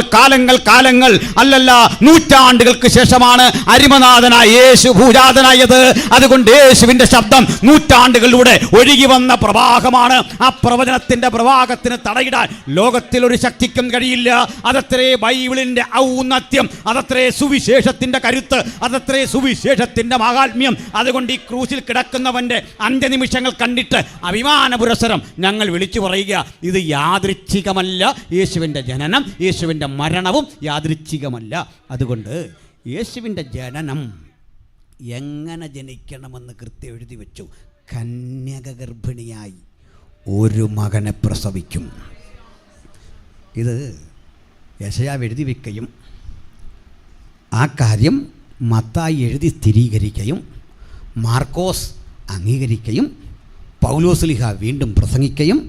അല്ലല്ല, നൂറ്റാണ്ടുകൾക്ക് ശേഷമാണ് അരിമനാഥനായ യേശു ഭൂജാതനായത്. അതുകൊണ്ട് യേശുവിൻ്റെ ശബ്ദം നൂറ്റാണ്ടുകളിലൂടെ ഒഴുകി വന്ന പ്രവാഹമാണ്. ആ പ്രവചനത്തിൻ്റെ പ്രവാഹത്തിന് തടയിടാൻ ലോകത്തിൽ ഒരു ശക്തിക്കും കഴിയില്ല. അതത്രേ ബൈബിളിൻ്റെ ഔന്നത്യം, അതത്രേ സുവിശേഷത്തിൻ്റെ കരുത്ത്, അതത്രേ സുവിശേഷത്തിൻ്റെ മഹാത്മ്യം. അതുകൊണ്ട് ഈ ക്രൂശിൽ കിടക്കുന്നവൻ്റെ അന്ത്യനിമിഷങ്ങൾ കണ്ടിട്ട് അഭിമാന പുരസ്സരം ഞങ്ങൾ വിളിച്ചു പറയുക, ഇത് യാദൃച്ഛികമല്ല. യേശുവിൻ്റെ ജനനം, യേശുവിൻ്റെ മരണവും യാദൃച്ഛികമല്ല. അതുകൊണ്ട് യേശുവിൻ്റെ ജനനം എങ്ങനെ ജനിക്കണമെന്ന് കൃത്യം എഴുതി വെച്ചു. കന്യക ഗർഭിണിയായി ഒരു മകനെ പ്രസവിക്കും. ഇത് യെശയ്യാവ് എഴുതി വയ്ക്കുകയും ആ കാര്യം മത്തായി എഴുതി സ്ഥിരീകരിക്കുകയും മാർക്കോസ് അംഗീകരിക്കുകയും പൗലോസ്ലീഹ വീണ്ടും പ്രസംഗിക്കുകയും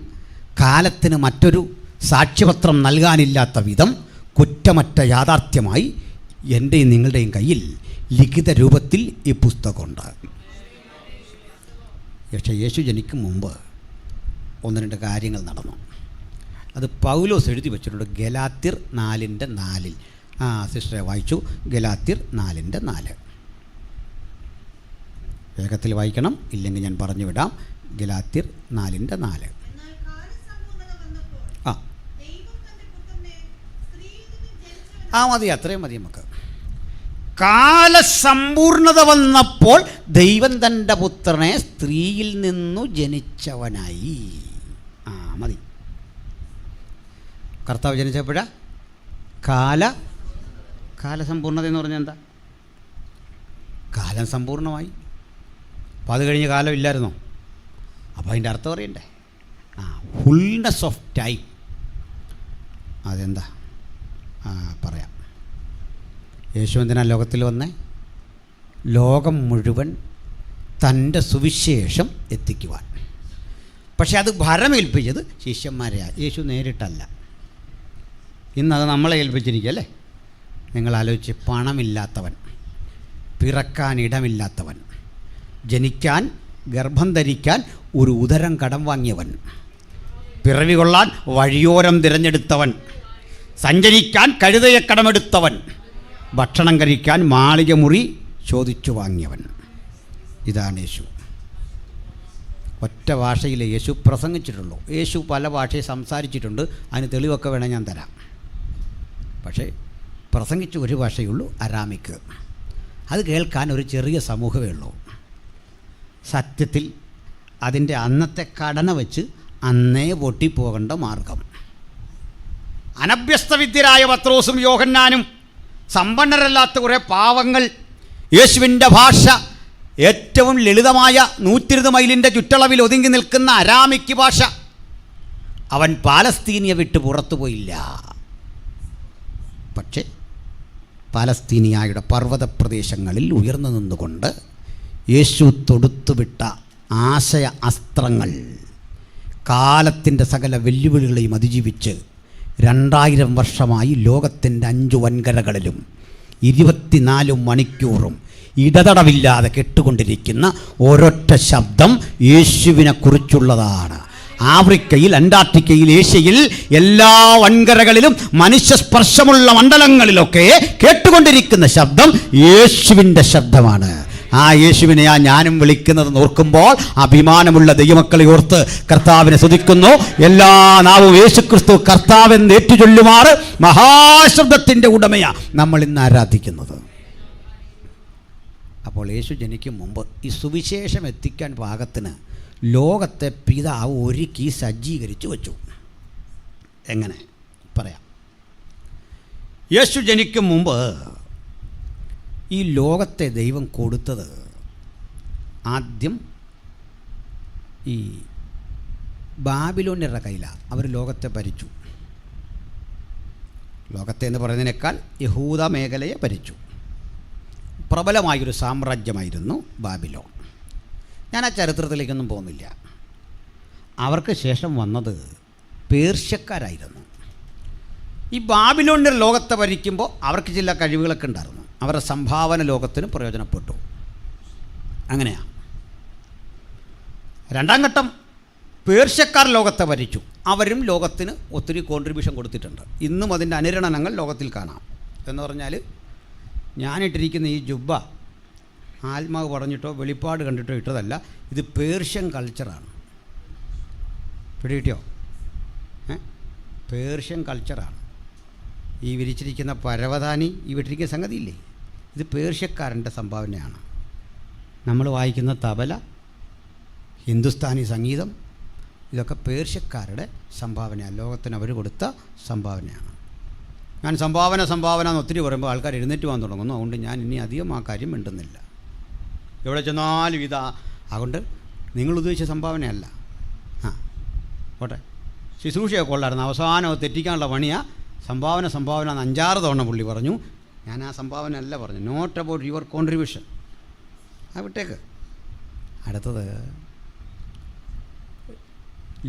കാലത്തിന് മറ്റൊരു സാക്ഷ്യപത്രം നൽകാനില്ലാത്ത വിധം കുറ്റമറ്റ യാഥാർത്ഥ്യമായി എൻ്റെയും നിങ്ങളുടെയും കയ്യിൽ ലിഖിത രൂപത്തിൽ ഈ പുസ്തകമുണ്ട്. പക്ഷേ യേശു ജനിക്കും മുമ്പ് 1-2 കാര്യങ്ങൾ നടന്നു. അത് പൗലോസ് എഴുതി വെച്ചിട്ടുണ്ട്. ഗലാത്യർ 4:4. സിസ്റ്ററെ വായിച്ചു. ഗലാത്യർ 4:4. വേഗത്തിൽ വായിക്കണം, ഇല്ലെങ്കിൽ ഞാൻ പറഞ്ഞു വിടാം. ഗലാത്യർ 4:4. മതി, അത്രയും മതി നമുക്ക്. കാലസമ്പൂർണത വന്നപ്പോൾ ദൈവം തൻ്റെ പുത്രനെ സ്ത്രീയിൽ നിന്നു ജനിച്ചവനായി. മതി. കർത്താവ് ജനിച്ചപ്പോഴാ കാലസമ്പൂർണത എന്ന് പറഞ്ഞാൽ എന്താ? കാലം സമ്പൂർണമായി. അപ്പോൾ അത് കഴിഞ്ഞ് കാലം ഇല്ലായിരുന്നോ? അപ്പോൾ അതിൻ്റെ അർത്ഥം അറിയണ്ടേ? Fullness of time. അതെന്താ? പറയാം. യേശു എന്തിനാ ലോകത്തിൽ വന്നേ? ലോകം മുഴുവൻ തൻ്റെ സുവിശേഷം എത്തിക്കുവാൻ. പക്ഷെ അത് ഭരമേൽപ്പിച്ചത് ശിഷ്യന്മാരെയാണ്, യേശു നേരിട്ടല്ല. ഇന്നത് നമ്മളെ ഏൽപ്പിച്ചിരിക്കുകയല്ലേ. നിങ്ങളാലോചിച്ച്, പണമില്ലാത്തവൻ, പിറക്കാൻ ഇടമില്ലാത്തവൻ, ജനിക്കാൻ ഗർഭം ധരിക്കാൻ ഒരു ഉദരം കടം വാങ്ങിയവൻ, പിറവി കൊള്ളാൻ വഴിയോരം തിരഞ്ഞെടുത്തവൻ, സഞ്ചരിക്കാൻ കഴുതയെ കടമെടുത്തവൻ, ഭക്ഷണം കഴിക്കാൻ മാളിക മുറി ചോദിച്ചു വാങ്ങിയവൻ. ഇതാണ് യേശു. ഒറ്റ ഭാഷയിൽ യേശു പ്രസംഗിച്ചിട്ടുള്ളൂ. യേശു പല ഭാഷയിൽ സംസാരിച്ചിട്ടുണ്ട്, അതിന് തെളിവൊക്കെ വേണേൽ ഞാൻ തരാം. പക്ഷേ പ്രസംഗിച്ച ഒരു ഭാഷയുള്ളൂ, അരാമിക്ക്. അത് കേൾക്കാൻ ഒരു ചെറിയ സമൂഹമേ ഉള്ളൂ. സത്യത്തിൽ അതിൻ്റെ അന്നത്തെ ഘടന വെച്ച് അന്നേ പൊട്ടിപ്പോകേണ്ട മാർഗം. അനഭ്യസ്തവിദ്യരായ പത്രോസും യോഹന്നാനും സമ്പന്നരല്ലാത്ത കുറേ പാവങ്ങൾ, യേശുവിൻ്റെ ഭാഷ ഏറ്റവും ലളിതമായ 120 മൈലിൻ്റെ ചുറ്റളവിൽ ഒതുങ്ങി നിൽക്കുന്ന അരാമിക്ക് ഭാഷ. അവൻ പാലസ്തീനിയെ വിട്ട് പുറത്തു പോയില്ല. പക്ഷേ പാലസ്തീനിയായുടെ പർവ്വത പ്രദേശങ്ങളിൽ ഉയർന്നു നിന്നുകൊണ്ട് യേശു തൊടുത്തുവിട്ട ആശയ അസ്ത്രങ്ങൾ കാലത്തിൻ്റെ സകല വെല്ലുവിളികളെയും അതിജീവിച്ച് 2000 വർഷമായി ലോകത്തിൻ്റെ 5 വൻകരകളിലും 24 മണിക്കൂറും ഇടതടവില്ലാതെ കേട്ടുകൊണ്ടിരിക്കുന്ന ഒരൊറ്റ ശബ്ദം യേശുവിനെ കുറിച്ചുള്ളതാണ്. ആഫ്രിക്കയിൽ, അന്റാർട്ടിക്കയിൽ, ഏഷ്യയിൽ എല്ലാ വൻകരകളിലും മനുഷ്യസ്പർശമുള്ള മണ്ഡലങ്ങളിലൊക്കെ കേട്ടുകൊണ്ടിരിക്കുന്ന ശബ്ദം യേശുവിൻ്റെ ശബ്ദമാണ്. ആ യേശുവിനെയാ ഞാനും വിളിക്കുന്നത് ഓർക്കുമ്പോൾ അഭിമാനമുള്ള ദൈവമക്കളെ ഓർത്ത് കർത്താവിനെ സ്തുതിക്കുന്നു. എല്ലാ നാവും യേശുക്രിസ്തു കർത്താവെന്ന് ഏറ്റുചൊല്ലുമാറ് മഹാശബ്ദത്തിൻ്റെ ഉടമയാ നമ്മൾ ഇന്ന് ആരാധിക്കുന്നത്. അപ്പോൾ യേശു ജനിക്കും മുമ്പ് ഈ സുവിശേഷം എത്തിക്കാൻ പാകത്തിന് ലോകത്തെ പിതാവ് ഒരുക്കി സജ്ജീകരിച്ചു വച്ചു. എങ്ങനെ പറയാം? യേശു ജനിക്കും മുമ്പ് ഈ ലോകത്തെ ദൈവം കൊടുത്തത് ആദ്യം ഈ ബാബിലോന്യരുടെ കയ്യിലാണ്. അവർ ലോകത്തെ ഭരിച്ചു. ലോകത്തെ എന്ന് പറയുന്നതിനേക്കാൾ യഹൂദ മേഖലയെ ഭരിച്ചു. പ്രബലമായൊരു സാമ്രാജ്യമായിരുന്നു ബാബിലോൺ. ഞാൻ ആ ചരിത്രത്തിലേക്കൊന്നും പോകുന്നില്ല. അവർക്ക് ശേഷം വന്നത് പേർഷ്യക്കാരായിരുന്നു. ഈ ബാബിലോണിയർ ലോകത്തെ ഭരിക്കുമ്പോൾ അവർക്ക് ചില കഴിവുകളൊക്കെ ഉണ്ടായിരുന്നു. അവരുടെ സംഭാവന ലോകത്തിന് പ്രയോജനപ്പെട്ടു. അങ്ങനെയാണ്. രണ്ടാം ഘട്ടം പേർഷ്യക്കാർ ലോകത്തെ ഭരിച്ചു. അവരും ലോകത്തിന് ഒത്തിരി കോൺട്രിബ്യൂഷൻ കൊടുത്തിട്ടുണ്ട്. ഇന്നും അതിൻ്റെ അനുരണനങ്ങൾ ലോകത്തിൽ കാണാം. എന്ന് പറഞ്ഞാൽ ഞാനിട്ടിരിക്കുന്ന ഈ ജുബ്ബ ആത്മാവ് പറഞ്ഞിട്ടോ വെളിപ്പാട് കണ്ടിട്ടോ ഇട്ടതല്ല. ഇത് പേർഷ്യൻ കൾച്ചറാണ്. പിടികിട്ടിയോ? പേർഷ്യൻ കൾച്ചറാണ്. ഈ വിരിച്ചിരിക്കുന്ന പരവതാനി, ഈ വിട്ടിരിക്കുന്ന സംഗതിയില്ലേ, ഇത് പേർഷ്യക്കാരൻ്റെ സംഭാവനയാണ്. നമ്മൾ വായിക്കുന്ന തബല, ഹിന്ദുസ്ഥാനി സംഗീതം, ഇതൊക്കെ പേർഷ്യക്കാരുടെ സംഭാവനയാണ്. ലോകത്തിന് അവർ കൊടുത്ത സംഭാവനയാണ്. ഞാൻ സംഭാവന എന്ന് ഒത്തിരി പറയുമ്പോൾ ആൾക്കാർ എഴുന്നേറ്റ് പോകാൻ തുടങ്ങുന്നു. അതുകൊണ്ട് ഞാൻ ഇനി അധികം ആ കാര്യം മിണ്ടുന്നില്ല. എവിടെ ചെന്നാലും ഇതാ. അതുകൊണ്ട് നിങ്ങൾ ഉദ്ദേശിച്ച സംഭാവനയല്ല. പോട്ടെ, ശുശ്രൂഷയൊക്കെ കൊള്ളായിരുന്നു. അവസാനം തെറ്റിക്കാനുള്ള പണിയാണ്. സംഭാവന എന്ന് 5-6 തവണ പുള്ളി പറഞ്ഞു. ഞാൻ ആ സംഭാവന അല്ല പറഞ്ഞു. Not about your contribution. ആ വിട്ടേക്ക്. അടുത്തത്,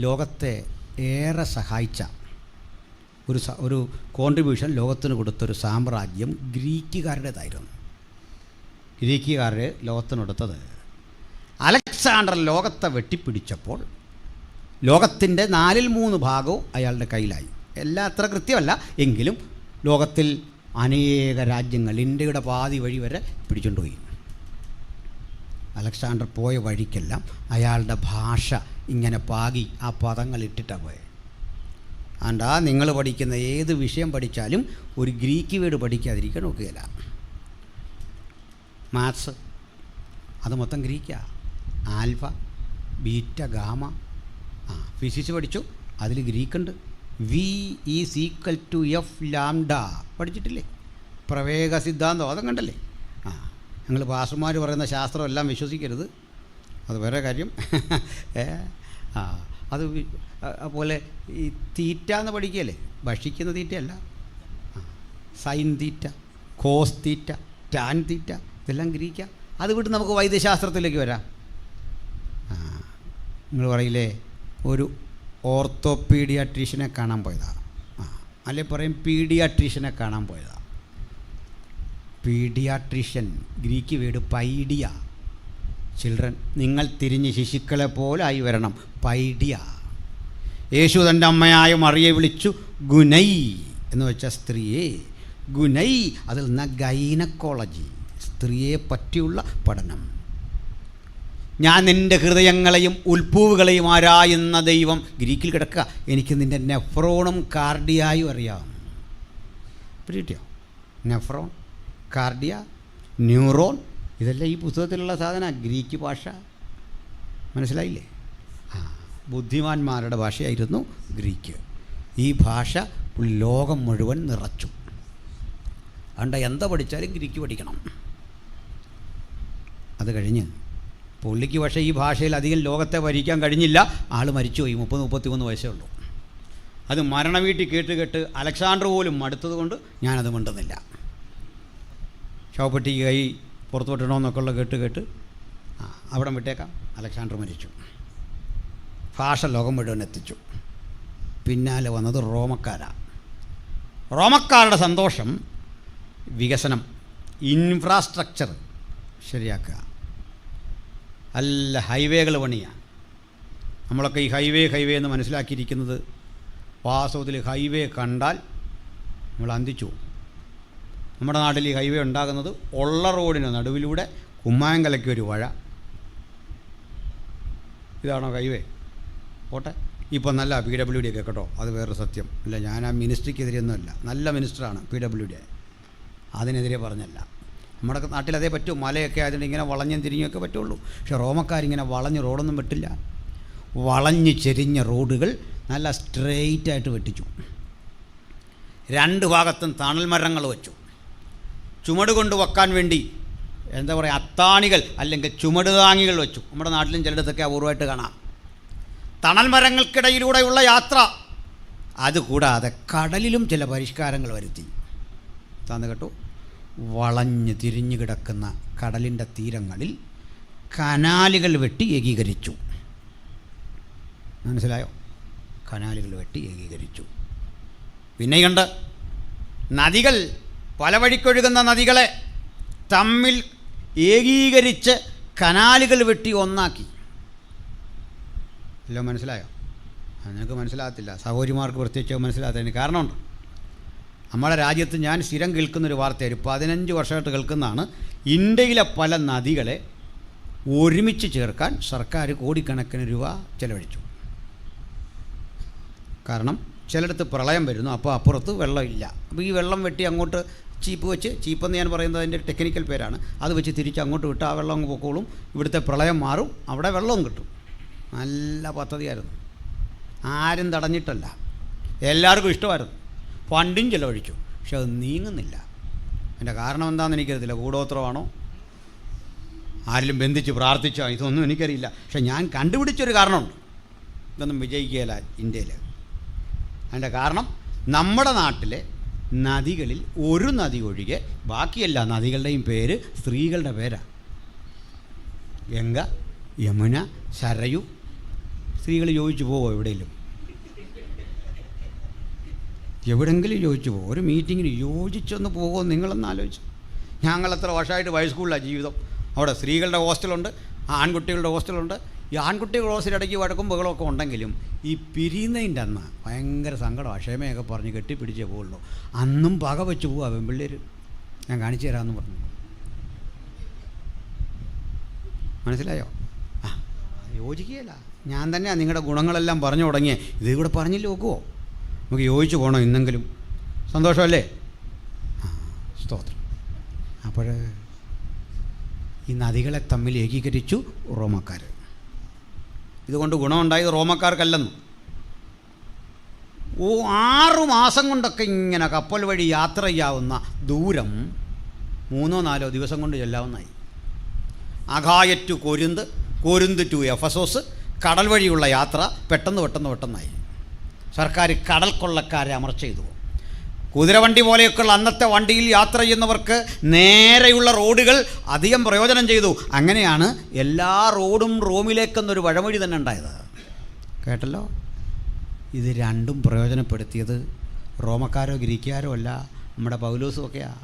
ലോകത്തെ ഏറെ സഹായിച്ച ഒരു കോൺട്രിബ്യൂഷൻ ലോകത്തിന് കൊടുത്തൊരു സാമ്രാജ്യം ഗ്രീക്കുകാരുടേതായിരുന്നു. ഗ്രീക്കുകാർ ലോകത്തിന് കൊടുത്തത്, അലക്സാണ്ടർ ലോകത്തെ വെട്ടിപ്പിടിച്ചപ്പോൾ ലോകത്തിൻ്റെ 4/3 ഭാഗവും അയാളുടെ കയ്യിലായി. എല്ലാം അത്ര കൃത്യമല്ല എങ്കിലും ലോകത്തിൽ അനേക രാജ്യങ്ങൾ, ഇന്ത്യയുടെ പാതി വഴി വരെ പിടിച്ചുകൊണ്ടുപോയി. അലക്സാണ്ടർ പോയ വഴിക്കെല്ലാം അയാളുടെ ഭാഷ ഇങ്ങനെ പാകി ആ പദങ്ങൾ ഇട്ടിട്ടാണ് പോയത്. അതുകൊണ്ടാ നിങ്ങൾ പഠിക്കുന്ന ഏത് വിഷയം പഠിച്ചാലും ഒരു ഗ്രീക്ക് വേർഡ് പഠിക്കാതിരിക്കാൻ നോക്കുകയില്ല. മാത്സ് അത് മൊത്തം ഗ്രീക്കാ. Alpha, beta, gamma. ഫിസിക്സ് പഠിച്ചു, അതിൽ ഗ്രീക്കുണ്ട്. V = F ലാംഡ പഠിച്ചിട്ടില്ലേ? പ്രവേഗ സിദ്ധാന്തം അതും കണ്ടല്ലേ? ഞങ്ങൾ പാസ്റ്റർമാർ പറയുന്ന ശാസ്ത്രം എല്ലാം വിശ്വസിക്കരുത്, അത് വേറെ കാര്യം. അതുപോലെ ഈ തീറ്റ എന്ന് പഠിക്കുകയല്ലേ? ഭക്ഷിക്കുന്ന തീറ്റയല്ല. Sine theta, cos theta, tan theta, ഇതെല്ലാം ഗ്രീക്കാ. അത് വിട്ട് നമുക്ക് വൈദ്യശാസ്ത്രത്തിലേക്ക് വരാം. നിങ്ങൾ പറയില്ലേ ഒരു ഓർത്തോപീഡിയാട്രീഷ്യനെ കാണാൻ പോയതാ, അല്ലെ പറയും പീഡിയാട്രീഷ്യനെ കാണാൻ പോയതാ. പീഡിയാട്രീഷ്യൻ ഗ്രീക്ക് വേർഡ് പൈഡിയ. ചിൽഡ്രൻ, നിങ്ങൾ തിരിഞ്ഞ് ശിശുക്കളെ പോലായി വരണം. പൈഡിയ. യേശു തൻ്റെ അമ്മയായ മറിയെ വിളിച്ചു ഗുനൈ എന്ന് വെച്ചാൽ സ്ത്രീയെ. ഗുനൈ അതിൽ നിന്ന് ഗൈനക്കോളജി, സ്ത്രീയെ പറ്റിയുള്ള പഠനം. ഞാൻ നിൻ്റെ ഹൃദയങ്ങളെയും ഉൾപ്പൂവുകളെയും ആരായുന്ന ദൈവം. ഗ്രീക്കിൽ കിടക്കുക. എനിക്ക് നിൻ്റെ നെഫ്രോണും കാർഡിയായും അറിയാം. പിടിയോ? നെഫ്രോൺ, കാർഡിയ, ന്യൂറോൺ, ഇതെല്ലാം ഈ പുസ്തകത്തിലുള്ള സാധന. ഗ്രീക്ക് ഭാഷ മനസ്സിലായില്ലേ? ബുദ്ധിമാന്മാരുടെ ഭാഷയായിരുന്നു ഗ്രീക്ക്. ഈ ഭാഷ ലോകം മുഴുവൻ നിറച്ചു. അതുകൊണ്ട് എന്താ പഠിച്ചാലും ഗ്രീക്ക് പഠിക്കണം. അത് കഴിഞ്ഞ് പുള്ളിക്ക് പക്ഷേ ഈ ഭാഷയിൽ അധികം ലോകത്തെ ഭരിക്കാൻ കഴിഞ്ഞില്ല. ആൾ മരിച്ചുപോയി. 30-33 വയസ്സേ ഉള്ളൂ. അത് മരണവീട്ടിൽ കേട്ട് അലക്സാണ്ടർ പോലും മടുത്തത് കൊണ്ട് ഞാനത് മിണ്ടുന്നില്ല. ശവപ്പെട്ടി കൈ പുറത്തു വിട്ടണമെന്നൊക്കെ ഉള്ള കേട്ട് അവിടം വിട്ടേക്കാം. അലക്സാണ്ടർ മരിച്ചു. ഭാഷ ലോകം മുഴുവൻ എത്തിച്ചു. പിന്നാലെ വന്നത് റോമക്കാരാണ്. റോമക്കാരുടെ സന്തോഷം വികസനം, ഇൻഫ്രാസ്ട്രക്ചർ ശരിയാക്കുക, അല്ല ഹൈവേകൾ പണിയുക. നമ്മളൊക്കെ ഈ ഹൈവേ എന്ന് മനസ്സിലാക്കിയിരിക്കുന്നത് വാസ്തവത്തിൽ ഹൈവേ കണ്ടാൽ നമ്മൾ അന്തിച്ചു. നമ്മുടെ നാട്ടിൽ ഈ ഹൈവേ ഉണ്ടാകുന്നത് ഉള്ള റോഡിന് നടുവിലൂടെ കുമ്മായങ്കലയ്ക്ക് ഒരു വഴ. ഇതാണോ ഹൈവേ? പോട്ടെ. ഇപ്പോൾ നല്ല PWD ഒക്കെ കേട്ടോ, അത് വേറൊരു സത്യം. അല്ല, ഞാൻ ആ മിനിസ്ട്രിക്കെതിരെയൊന്നുമല്ല. നല്ല മിനിസ്റ്ററാണ് PWD, അതിനെതിരെ പറഞ്ഞല്ല. നമ്മുടെ നാട്ടിൽ അതേ പറ്റൂ. മലയൊക്കെ ആയതുകൊണ്ട് ഇങ്ങനെ വളഞ്ഞും തിരിഞ്ഞൊക്കെ പറ്റുള്ളൂ. പക്ഷെ റോമക്കാരിങ്ങനെ വളഞ്ഞ് റോഡൊന്നും വെട്ടില്ല. വളഞ്ഞ് ചെരിഞ്ഞ റോഡുകൾ നല്ല സ്ട്രെയിറ്റായിട്ട് വെട്ടിച്ചു. 2 ഭാഗത്തും തണൽ മരങ്ങൾ വെച്ചു. ചുമട് കൊണ്ട് വെക്കാൻ വേണ്ടി എന്താ പറയുക, അത്താണികൾ അല്ലെങ്കിൽ ചുമട് താങ്ങികൾ വെച്ചു. നമ്മുടെ നാട്ടിലും ചിലയിടത്തൊക്കെ അപൂർവമായിട്ട് കാണാം. തണൽ മരങ്ങൾക്കിടയിലൂടെയുള്ള യാത്ര. അതുകൂടാതെ കടലിലും ചില പരിഷ്കാരങ്ങൾ വരുത്തി. താന്ന് കേട്ടു. വളഞ്ഞ് തിരിഞ്ഞു കിടക്കുന്ന കടലിൻ്റെ തീരങ്ങളിൽ കനാലുകൾ വെട്ടി ഏകീകരിച്ചു. മനസ്സിലായോ? കനാലുകൾ വെട്ടി ഏകീകരിച്ചു. പിന്നെ കണ്ട് നദികൾ, പല വഴിക്കൊഴുകുന്ന നദികളെ തമ്മിൽ ഏകീകരിച്ച് കനാലുകൾ വെട്ടി ഒന്നാക്കി. എല്ലാം മനസ്സിലായോ? നിങ്ങൾക്ക് മനസ്സിലാകത്തില്ല. സഹോദരിമാർക്ക് പ്രത്യേകിച്ച് മനസ്സിലാത്തതിന് കാരണമുണ്ട്. നമ്മുടെ രാജ്യത്ത് ഞാൻ സ്ഥിരം കേൾക്കുന്നൊരു വാർത്തയാണ്, 15 വർഷമായിട്ട് കേൾക്കുന്നതാണ്. ഇന്ത്യയിലെ പല നദികളെ ഒരുമിച്ച് ചേർക്കാൻ സർക്കാർ കോടിക്കണക്കിന് രൂപ ചെലവഴിച്ചു. കാരണം ചിലയിടത്ത് പ്രളയം വരുന്നു, അപ്പോൾ അപ്പുറത്ത് വെള്ളമില്ല. അപ്പോൾ ഈ വെള്ളം വെട്ടി അങ്ങോട്ട് ചീപ്പ് വെച്ച്, ചീപ്പെന്ന് ഞാൻ പറയുന്നത് അതിൻ്റെ ടെക്നിക്കൽ പേരാണ്, അത് വെച്ച് തിരിച്ച് അങ്ങോട്ട് വിട്ട് ആ വെള്ളം അങ്ങ് പൊക്കോളും. ഇവിടുത്തെ പ്രളയം മാറും, അവിടെ വെള്ളവും കിട്ടും. നല്ല പദ്ധതിയായിരുന്നു. ആരും തടഞ്ഞിട്ടല്ല, എല്ലാവർക്കും ഇഷ്ടമായിരുന്നു. ഫണ്ടും ചിലവഴിച്ചു. പക്ഷെ അത് നീങ്ങുന്നില്ല. അതിൻ്റെ കാരണം എന്താണെന്ന് എനിക്കറിയത്തില്ല. കൂടോത്രമാണോ, ആരിലും ബന്ധിച്ച് പ്രാർത്ഥിച്ചോ, ഇതൊന്നും എനിക്കറിയില്ല. പക്ഷെ ഞാൻ കണ്ടുപിടിച്ചൊരു കാരണമുണ്ട്. ഇതൊന്നും വിജയിക്കുകയില്ല ഇന്ത്യയിൽ. അതിൻ്റെ കാരണം നമ്മുടെ നാട്ടിലെ നദികളിൽ ഒരു നദി ഒഴികെ ബാക്കിയെല്ലാ നദികളുടെയും പേര് സ്ത്രീകളുടെ പേരാണ്. ഗംഗ, യമുന, സരയു. സ്ത്രീകൾ ചോദിച്ചു പോവോ എവിടെയെങ്കിലും? എവിടെയെങ്കിലും ചോദിച്ചു പോകും. ഒരു മീറ്റിങ്ങിന് യോജിച്ചൊന്ന് പോകുമോ നിങ്ങളൊന്ന് ആലോചിച്ചു. ഞങ്ങളെത്ര വർഷമായിട്ട് ഹൈസ്കൂളിലാണ് ജീവിതം. അവിടെ സ്ത്രീകളുടെ ഹോസ്റ്റലുണ്ട്, ആൺകുട്ടികളുടെ ഹോസ്റ്റലുണ്ട്. ഈ ആൺകുട്ടികളുടെ ഹോസ്റ്റലിടയ്ക്ക് വഴക്കും ബഹളമൊക്കെ ഉണ്ടെങ്കിലും ഈ പിരിയുന്നതിൻ്റെ അന്ന് ഭയങ്കര സങ്കടമാണ്. ക്ഷമയൊക്കെ പറഞ്ഞ് കെട്ടിപ്പിടിച്ചേ പോകുള്ളൂ. അന്നും പക വെച്ച് പോവാ പെൺപിള്ളേർ. ഞാൻ കാണിച്ചു തരാമെന്ന് പറഞ്ഞു. മനസ്സിലായോ? യോജിക്കുകയില്ല. ഞാൻ തന്നെയാണ് നിങ്ങളുടെ ഗുണങ്ങളെല്ലാം പറഞ്ഞു തുടങ്ങിയേ. ഇത് ഇവിടെ പറഞ്ഞില്ല നോക്കുമോ? നമുക്ക് യോജിച്ച് പോകണം ഇന്നെങ്കിലും. സന്തോഷമല്ലേ? സ്തോത്രം. അപ്പോൾ ഈ നദികളെ തമ്മിൽ ഏകീകരിച്ചു റോമക്കാർ. ഇതുകൊണ്ട് ഗുണമുണ്ടായത് റോമക്കാർക്കല്ലെന്ന്. 6 മാസം കൊണ്ടൊക്കെ ഇങ്ങനെ കപ്പൽ വഴി യാത്ര ചെയ്യാവുന്ന ദൂരം 3-4 ദിവസം കൊണ്ട് ചെല്ലാവുന്നതായി. Achaia to Corinth, Corinth to Ephesus, കടൽ വഴിയുള്ള യാത്ര പെട്ടെന്നായി. സർക്കാർ കടൽ കൊള്ളക്കാരെ അമർച്ച ചെയ്തു. കുതിരവണ്ടി പോലെയൊക്കെയുള്ള അന്നത്തെ വണ്ടിയിൽ യാത്ര ചെയ്യുന്നവർക്ക് നേരെയുള്ള റോഡുകൾ അധികം പ്രയോജനം ചെയ്തു. അങ്ങനെയാണ് എല്ലാ റോഡും റോമിലേക്കെന്നൊരു വഴമൊഴി തന്നെ ഉണ്ടായത്. കേട്ടല്ലോ? ഇത് രണ്ടും പ്രയോജനപ്പെടുത്തിയത് റോമക്കാരോ ഗ്രീക്കുകാരോ അല്ല, നമ്മുടെ പൗലോസും ഒക്കെയാണ്.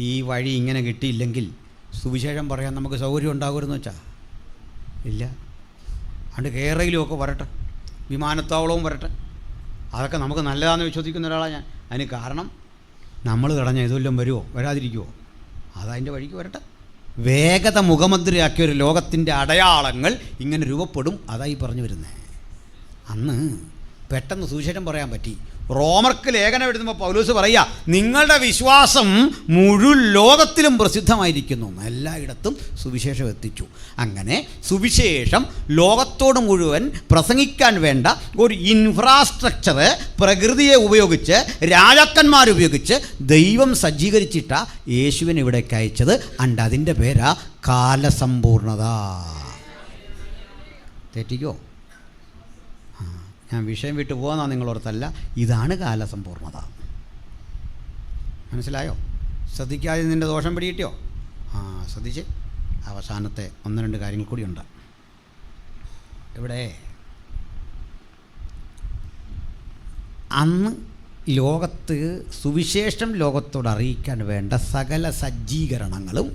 ഈ വഴി ഇങ്ങനെ കിട്ടിയില്ലെങ്കിൽ സുവിശേഷം പറയാൻ നമുക്ക് സൗകര്യം ഉണ്ടാകുമെന്ന് വെച്ചാൽ ഇല്ല. അതുകൊണ്ട് കേരളയിലുമൊക്കെ വരട്ടെ, വിമാനത്താവളവും വരട്ടെ, അതൊക്കെ നമുക്ക് നല്ലതാണെന്ന് വിശ്വസിക്കുന്ന ഒരാളാണ് ഞാൻ. അതിന് കാരണം നമ്മൾ തടഞ്ഞ ഇതെല്ലാം വരുമോ വരാതിരിക്കുമോ? അതതിൻ്റെ വഴിക്ക് വരട്ടെ. വേഗത മുഖമുദ്രയാക്കിയ ഒരു ലോകത്തിൻ്റെ അടയാളങ്ങൾ ഇങ്ങനെ രൂപപ്പെടും. അതായി പറഞ്ഞു വരുന്നത്. അന്ന് പെട്ടെന്ന് സുവിശേഷം പറയാൻ പറ്റി. റോമർക്ക് ലേഖനം എഴുതുമ്പോൾ പൗലോസ് പറയുക, നിങ്ങളുടെ വിശ്വാസം മുഴുവൻ ലോകത്തിലും പ്രസിദ്ധമായിരിക്കുന്നു, എല്ലായിടത്തും സുവിശേഷം എത്തിച്ചു. അങ്ങനെ സുവിശേഷം ലോകത്തോട് മുഴുവൻ പ്രസംഗിക്കാൻ വേണ്ട ഒരു ഇൻഫ്രാസ്ട്രക്ചർ പ്രകൃതിയെ ഉപയോഗിച്ച്, രാജാക്കന്മാരുപയോഗിച്ച് ദൈവം സജ്ജീകരിച്ചിട്ട യേശുവിനെ ഇവിടേക്ക് അയച്ചത്. അണ്ട് അതിൻ്റെ പേരാ കാലസമ്പൂർണത. തെറ്റിക്കോ? ഞാൻ വിഷയം വിട്ടു പോകുന്ന നിങ്ങളോർത്തല്ല, ഇതാണ് കാലസമ്പൂർണത. മനസ്സിലായോ? ശ്രദ്ധിക്കാതെ നിൻ്റെ ദോഷം പിടികിട്ടിയോ? ശ്രദ്ധിച്ച്. അവസാനത്തെ 1-2 കാര്യങ്ങൾ കൂടിയുണ്ട് ഇവിടെ. അന്ന് ലോകത്ത് സുവിശേഷം ലോകത്തോട് അറിയിക്കാൻ വേണ്ട സകല സജ്ജീകരണങ്ങളും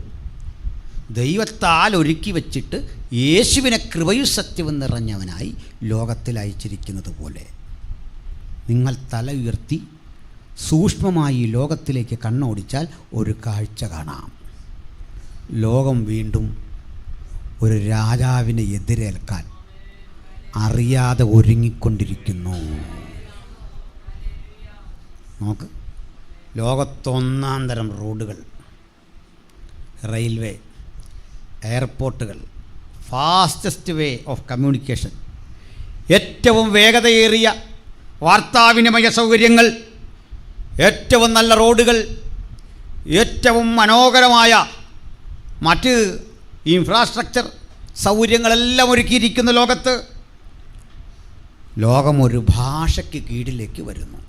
ദൈവത്താൽ ഒരുക്കി വച്ചിട്ട് യേശുവിനെ കൃപയും സത്യവും നിറഞ്ഞവനായി ലോകത്തിൽ അയച്ചിരിക്കുന്നത് പോലെ നിങ്ങൾ തല ഉയർത്തി സൂക്ഷ്മമായി ലോകത്തിലേക്ക് കണ്ണോടിച്ചാൽ ഒരു കാഴ്ച കാണാം. ലോകം വീണ്ടും ഒരു രാജാവിനെ എതിരേൽക്കാൻ അറിയാതെ ഒരുങ്ങിക്കൊണ്ടിരിക്കുന്നു. നോക്ക്, ലോകത്തൊന്നാം തരം റോഡുകൾ, റെയിൽവേ, എയർപോർട്ടുകൾ, ഫാസ്റ്റസ്റ്റ് വേ ഓഫ് കമ്മ്യൂണിക്കേഷൻ, ഏറ്റവും വേഗതയേറിയ വാർത്താവിനിമയ സൗകര്യങ്ങൾ, ഏറ്റവും നല്ല റോഡുകൾ, ഏറ്റവും മനോഹരമായ മറ്റ് ഇൻഫ്രാസ്ട്രക്ചർ സൗകര്യങ്ങളെല്ലാം ഒരുക്കിയിരിക്കുന്ന ലോകത്ത് ലോകം ഒരു ഭാഷയ്ക്ക് കീഴിലേക്ക് വരുന്നു.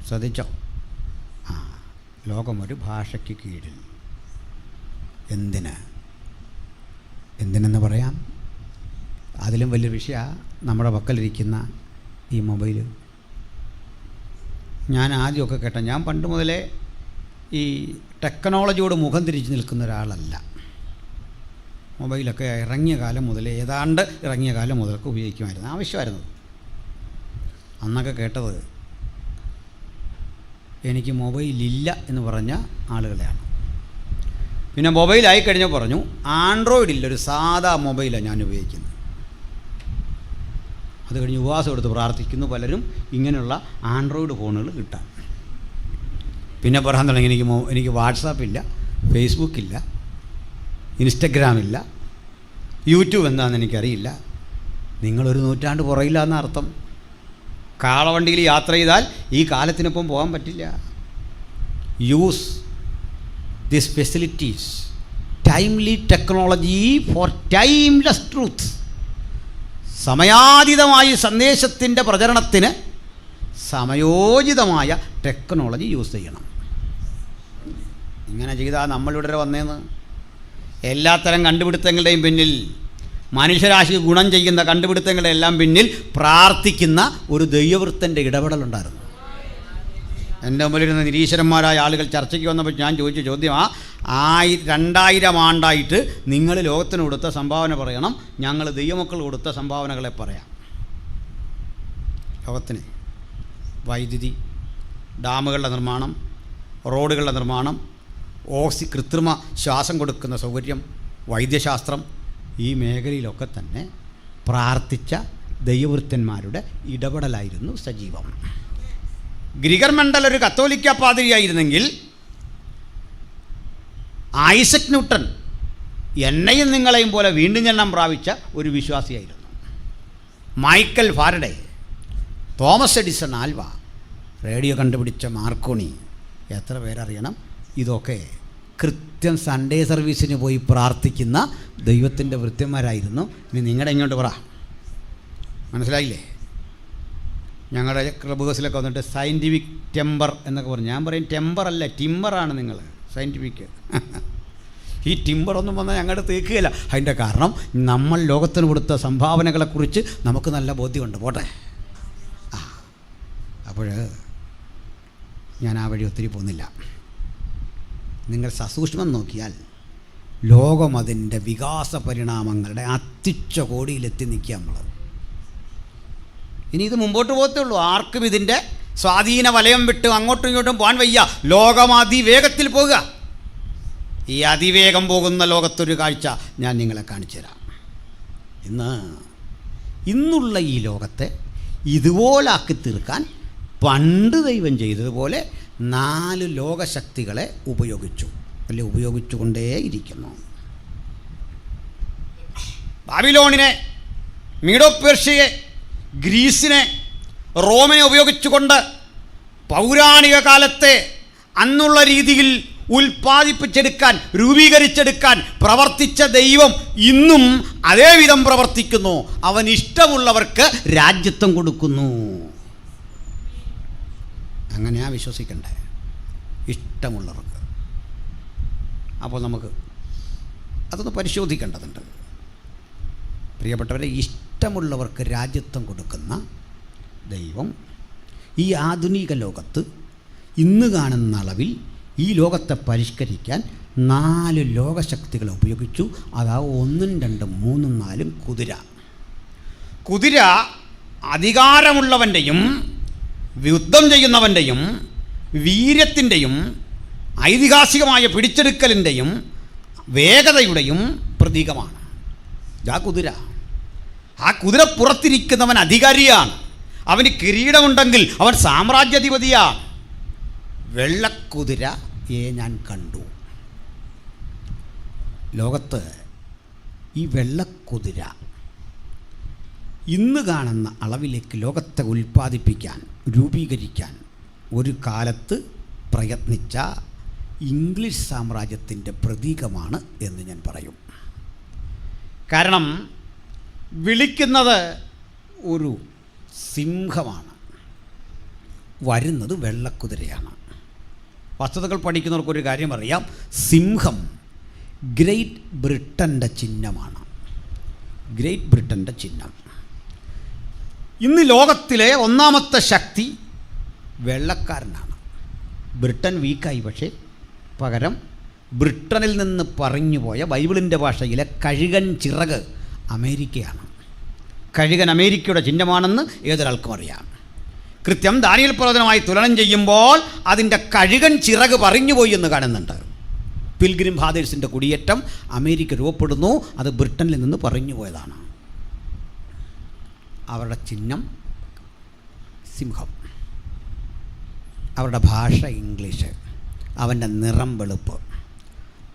ശ്രദ്ധിച്ചോ? ലോകം ഒരു ഭാഷയ്ക്ക് കീഴിൽ. എന്തിനെന്ന് പറയാം? അതിലും വലിയ വിഷയമാണ് നമ്മുടെ പക്കലിരിക്കുന്ന ഈ മൊബൈൽ. ഞാൻ ആദ്യമൊക്കെ കേട്ട, ഞാൻ പണ്ട് മുതലേ ഈ ടെക്നോളജിയോട് മുഖം തിരിച്ച് നിൽക്കുന്ന ഒരാളല്ല. മൊബൈലൊക്കെ ഇറങ്ങിയ കാലം മുതലേ, ഏതാണ്ട് ഇറങ്ങിയ കാലം മുതലൊക്കെ ഉപയോഗിക്കുമായിരുന്നു, ആവശ്യമായിരുന്നു. അന്നൊക്കെ കേട്ടത് എനിക്ക് മൊബൈലില്ല എന്ന് പറഞ്ഞ ആളുകളെയാണ്. പിന്നെ മൊബൈലായി കഴിഞ്ഞാൽ പറഞ്ഞു ആൻഡ്രോയിഡില്ല, ഒരു സാധാ മൊബൈലാണ് ഞാൻ ഉപയോഗിക്കുന്നത്. അത് കഴിഞ്ഞ് ഉപവാസം എടുത്ത് പ്രാർത്ഥിക്കുന്നു പലരും ഇങ്ങനെയുള്ള ആൻഡ്രോയിഡ് ഫോണുകൾ കിട്ടാൻ. പിന്നെ പറയാൻ തുടങ്ങി, എനിക്ക് വാട്സാപ്പില്ല, ഫേസ്ബുക്കില്ല, ഇൻസ്റ്റഗ്രാമില്ല, യൂട്യൂബ് എന്താണെന്ന് എനിക്കറിയില്ല. നിങ്ങളൊരു നൂറ്റാണ്ട് പുറയില്ല എന്നർത്ഥം. കാളവണ്ടിയിൽ യാത്ര ചെയ്താൽ ഈ കാലത്തിനൊപ്പം പോകാൻ പറ്റില്ല. Use these facilities, timely technology for timeless truth. സമയാതീതമായ സന്ദേശത്തിൻ്റെ പ്രചരണത്തിന് സമയോചിതമായ ടെക്നോളജി യൂസ് ചെയ്യണം. ഇങ്ങനെ ചെയ്താൽ നമ്മളിവിടെ വന്നേന്ന്. എല്ലാത്തരം കണ്ടുപിടുത്തങ്ങളുടെയും പിന്നിൽ, മനുഷ്യരാശിക്ക് ഗുണം ചെയ്യുന്ന കണ്ടുപിടുത്തങ്ങളുടെ എല്ലാം പിന്നിൽ പ്രാർത്ഥിക്കുന്ന ഒരു ദൈവവൃത്തൻ്റെ ഇടപെടലുണ്ടായിരുന്നു. എൻ്റെ മുമ്പിലിരുന്ന നിരീശ്വരന്മാരായ ആളുകൾ ചർച്ചയ്ക്ക് വന്നപ്പോൾ ഞാൻ ചോദിച്ച ചോദ്യം, 2000 ആണ്ടായിട്ട് നിങ്ങൾ ലോകത്തിന് കൊടുത്ത സംഭാവന പറയണം, ഞങ്ങൾ ദൈവമക്കൾ കൊടുത്ത സംഭാവനകളെ പറയാം. ലോകത്തിന് വൈദ്യുതി, ഡാമുകളുടെ നിർമ്മാണം, റോഡുകളുടെ നിർമ്മാണം, കൃത്രിമ ശ്വാസം കൊടുക്കുന്ന സൗകര്യം, വൈദ്യശാസ്ത്രം, ഈ മേഖലയിലൊക്കെ തന്നെ പ്രാർത്ഥിച്ച ദൈവവൃത്തന്മാരുടെ ഇടപെടലായിരുന്നു സജീവം. ഗ്രിഗർ മെൻഡൽ ഒരു കത്തോലിക്ക പാതിരിയായിരുന്നെങ്കിൽ ഐസക് ന്യൂട്ടൺ എന്നെയും നിങ്ങളെയും പോലെ വീണ്ടും ജന്മം പ്രാപിച്ച ഒരു വിശ്വാസിയായിരുന്നു. Michael Faraday, Thomas Edison Alva, radio കണ്ടുപിടിച്ച മാർക്കോണി, എത്ര പേരറിയണം? ഇതൊക്കെ കൃത്യം സൺഡേ സർവീസിന് പോയി പ്രാർത്ഥിക്കുന്ന ദൈവത്തിൻ്റെ വൃത്യന്മാരായിരുന്നു. ഇനി നിങ്ങളുടെ ഇങ്ങോട്ട് പറ, മനസ്സിലായില്ലേ? ഞങ്ങളുടെ ക്ലബ് ഹൗസിലൊക്കെ വന്നിട്ട് സയൻറ്റിഫിക് ടെമ്പർ എന്നൊക്കെ പറഞ്ഞു. ഞാൻ പറയും ടെമ്പർ അല്ല, ടിമ്പറാണ് നിങ്ങൾ സയൻറ്റിഫിക്. ഈ ടിമ്പറൊന്നും വന്നാൽ ഞങ്ങളുടെ തേക്കുകയില്ല. അതിൻ്റെ കാരണം നമ്മൾ ലോകത്തിന് കൊടുത്ത സംഭാവനകളെക്കുറിച്ച് നമുക്ക് നല്ല ബോധ്യമുണ്ട്. പോട്ടെ. അപ്പോൾ ഞാൻ ആ വഴി ഒത്തിരി പോകുന്നില്ല. നിങ്ങൾ സസൂക്ഷ്മം നോക്കിയാൽ ലോകം അതിൻ്റെ വികാസ പരിണാമങ്ങളുടെ അത്യുച്ച കോടിയിലെത്തി നിൽക്കുക നമ്മൾ. ഇനി ഇത് മുമ്പോട്ട് പോകത്തുള്ളൂ. ആർക്കും ഇതിൻ്റെ സ്വാധീന വലയം വിട്ട് അങ്ങോട്ടും ഇങ്ങോട്ടും പോകാൻ വയ്യ. ലോകം അതിവേഗത്തിൽ പോകുക. ഈ അതിവേഗം പോകുന്ന ലോകത്തൊരു കാഴ്ച ഞാൻ നിങ്ങളെ കാണിച്ചു തരാം. ഇന്നുള്ള ഈ ലോകത്തെ ഇതുപോലാക്കി തീർക്കാൻ പണ്ട് ദൈവം ചെയ്തതുപോലെ 4 ലോകശക്തികളെ ഉപയോഗിച്ചു, അല്ലെ ഉപയോഗിച്ചു കൊണ്ടേയിരിക്കുന്നു. ബാബിലോണിനെ, മീഡോ പേർഷ്യയെ, ഗ്രീസിനെ, റോമിനെ ഉപയോഗിച്ചുകൊണ്ട് പൗരാണിക കാലത്തെ അന്നുള്ള രീതിയിൽ ഉൽപ്പാദിപ്പിച്ചെടുക്കാൻ, രൂപീകരിച്ചെടുക്കാൻ പ്രവർത്തിച്ച ദൈവം ഇന്നും അതേവിധം പ്രവർത്തിക്കുന്നു. അവൻ ഇഷ്ടമുള്ളവർക്ക് രാജ്യത്വം കൊടുക്കുന്നു. അങ്ങനെയാ വിശ്വസിക്കണ്ടേ? ഇഷ്ടമുള്ളവർക്ക്. അപ്പോൾ നമുക്ക് അതൊന്ന് പരിശോധിക്കേണ്ടതുണ്ട്. പ്രിയപ്പെട്ടവരെ, ഇഷ്ടമുള്ളവർക്ക് രാജ്യത്വം കൊടുക്കുന്ന ദൈവം ഈ ആധുനിക ലോകത്ത് ഇന്ന് കാണുന്ന അളവിൽ ഈ ലോകത്തെ പരിഷ്കരിക്കാൻ 4 ലോകശക്തികളെ ഉപയോഗിച്ചു. അതാ 1, 2, 3, 4 കുതിര. കുതിര അധികാരമുള്ളവൻ്റെയും യുദ്ധം ചെയ്യുന്നവൻ്റെയും വീര്യത്തിൻ്റെയും ഐതിഹാസികമായ പിടിച്ചെടുക്കലിൻ്റെയും വേഗതയുടെയും പ്രതീകമാണ്. ആ കുതിര. ആ കുതിര പുറത്തിരിക്കുന്നവൻ അധികാരിയാണ്. അവന് കിരീടമുണ്ടെങ്കിൽ അവൻ സാമ്രാജ്യാധിപതിയാണ്. വെള്ളക്കുതിരയെ ഞാൻ കണ്ടു. ലോകത്ത് ഈ വെള്ളക്കുതിര ഇന്ന് കാണുന്ന അളവിലേക്ക് ലോകത്തെ ഉൽപ്പാദിപ്പിക്കാൻ, രൂപീകരിക്കാൻ ഒരു കാലത്ത് പ്രയത്നിച്ച ഇംഗ്ലീഷ് സാമ്രാജ്യത്തിൻ്റെ പ്രതീകമാണ് എന്ന് ഞാൻ പറയും. കാരണം വിളിക്കുന്നത് ഒരു സിംഹമാണ്, വരുന്നത് വെള്ളക്കുതിരയാണ്. വസ്തുതകൾ പഠിക്കുന്നവർക്കൊരു കാര്യം അറിയാം. സിംഹം ഗ്രേറ്റ് ബ്രിട്ടൻ്റെ ചിഹ്നമാണ്. ഗ്രേറ്റ് ബ്രിട്ടൻ്റെ ചിഹ്നം. ഇന്ന് ലോകത്തിലെ ഒന്നാമത്തെ ശക്തി വെള്ളക്കാരനാണ്. ബ്രിട്ടൻ വീക്കായി. പക്ഷേ പകരം ബ്രിട്ടനിൽ നിന്ന് പറഞ്ഞുപോയ ബൈബിളിൻ്റെ ഭാഷയിലെ കഴുകൻ ചിറക് അമേരിക്കയാണ്. കഴുകൻ അമേരിക്കയുടെ ചിഹ്നമാണെന്ന് ഏതൊരാൾക്കും അറിയാം. കൃത്യം ദാനിയേൽ പ്രവചനമായി തുലനം ചെയ്യുമ്പോൾ അതിൻ്റെ കഴുകൻ ചിറക് പറഞ്ഞുപോയി എന്ന് കാണുന്നുണ്ട്. പിൽഗ്രിം ഫാദേഴ്സിൻ്റെ കുടിയേറ്റം അമേരിക്ക രൂപപ്പെടുന്നു. അത് ബ്രിട്ടനിൽ നിന്ന് പറഞ്ഞു പോയതാണ്. അവരുടെ ചിഹ്നം സിംഹം, അവരുടെ ഭാഷ ഇംഗ്ലീഷ്, അവൻ്റെ നിറം വെളുപ്പ്.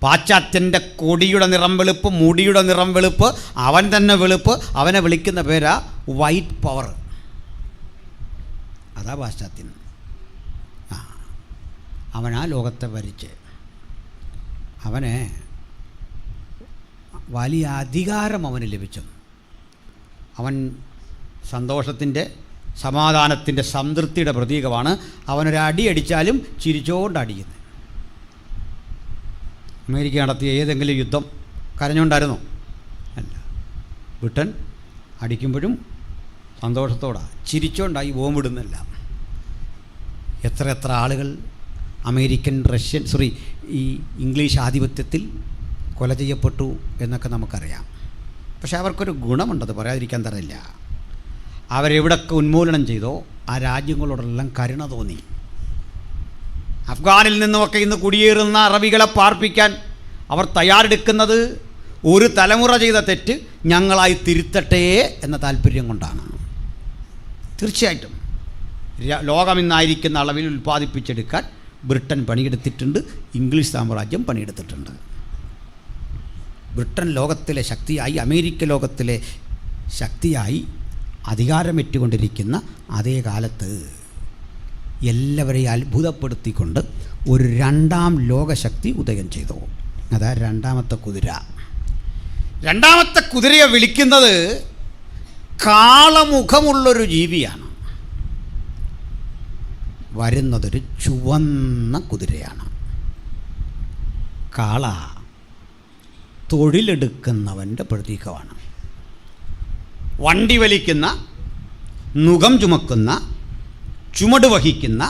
പാശ്ചാത്യൻ്റെ കൊടിയുടെ നിറം വെളുപ്പ്, മുടിയുടെ നിറം വെളുപ്പ്, അവൻ തന്നെ വെളുപ്പ്. അവനെ വിളിക്കുന്ന പേരാ വൈറ്റ് പവർ. അതാ പാശ്ചാത്യൻ. അവനാ ലോകത്തെ ഭരിച്ച് അവന് വലിയ അധികാരം അവന് ലഭിച്ചു. അവൻ സന്തോഷത്തിൻ്റെ, സമാധാനത്തിൻ്റെ, സംതൃപ്തിയുടെ പ്രതീകമാണ്. അവനൊരടി അടിച്ചാലും ചിരിച്ചുകൊണ്ട് അടിക്കുന്നത്. അമേരിക്ക നടത്തിയ ഏതെങ്കിലും യുദ്ധം കരഞ്ഞുകൊണ്ടായിരുന്നോ? അല്ല. ബ്രിട്ടൻ അടിക്കുമ്പോഴും സന്തോഷത്തോടാണ്, ചിരിച്ചുകൊണ്ടായി ബോംബിടുന്നില്ല. എത്ര ആളുകൾ അമേരിക്കൻ, റഷ്യൻ, ഈ ഇംഗ്ലീഷ് ആധിപത്യത്തിൽ കൊല ചെയ്യപ്പെട്ടു എന്നൊക്കെ നമുക്കറിയാം. പക്ഷെ അവർക്കൊരു ഗുണമുണ്ടത് പറയാതിരിക്കാൻ തരില്ല. അവരെവിടൊക്കെ ഉന്മൂലനം ചെയ്തോ ആ രാജ്യങ്ങളോടെല്ലാം കരുണ തോന്നി. അഫ്ഗാനിൽ നിന്നുമൊക്കെ ഇന്ന് കുടിയേറുന്ന അറബികളെ പാർപ്പിക്കാൻ അവർ തയ്യാറെടുക്കുന്നത് ഒരു തലമുറ ചെയ്ത തെറ്റ് ഞങ്ങളായി തിരുത്തട്ടെ എന്ന താല്പര്യം കൊണ്ടാണ്. തീർച്ചയായിട്ടും ലോകം ഇന്നായിരിക്കുന്ന അളവിൽ ഉൽപ്പാദിപ്പിച്ചെടുക്കാൻ ബ്രിട്ടൻ പണിയെടുത്തിട്ടുണ്ട്, ഇംഗ്ലീഷ് സാമ്രാജ്യം പണിയെടുത്തിട്ടുണ്ട്. ബ്രിട്ടൻ ലോകത്തിലെ ശക്തിയായി, അമേരിക്ക ലോകത്തിലെ ശക്തിയായി അധികാരമേറ്റുകൊണ്ടിരിക്കുന്ന അതേ കാലത്ത് എല്ലാവരെയും അത്ഭുതപ്പെടുത്തിക്കൊണ്ട് ഒരു 2ാം ലോകശക്തി ഉദയം ചെയ്തു. അതാ 2ാമത്തെ കുതിര. 2ാമത്തെ കുതിരയെ വിളിക്കുന്നത് കാളമുഖമുള്ളൊരു ജീവിയാണ്. വരുന്നതൊരു ചുവന്ന കുതിരയാണ്. കാള തൊഴിലെടുക്കുന്നവൻ്റെ പ്രതീകമാണ്. വണ്ടി വലിക്കുന്ന, നുകം ചുമക്കുന്ന, ചുമട് വഹിക്കുന്ന,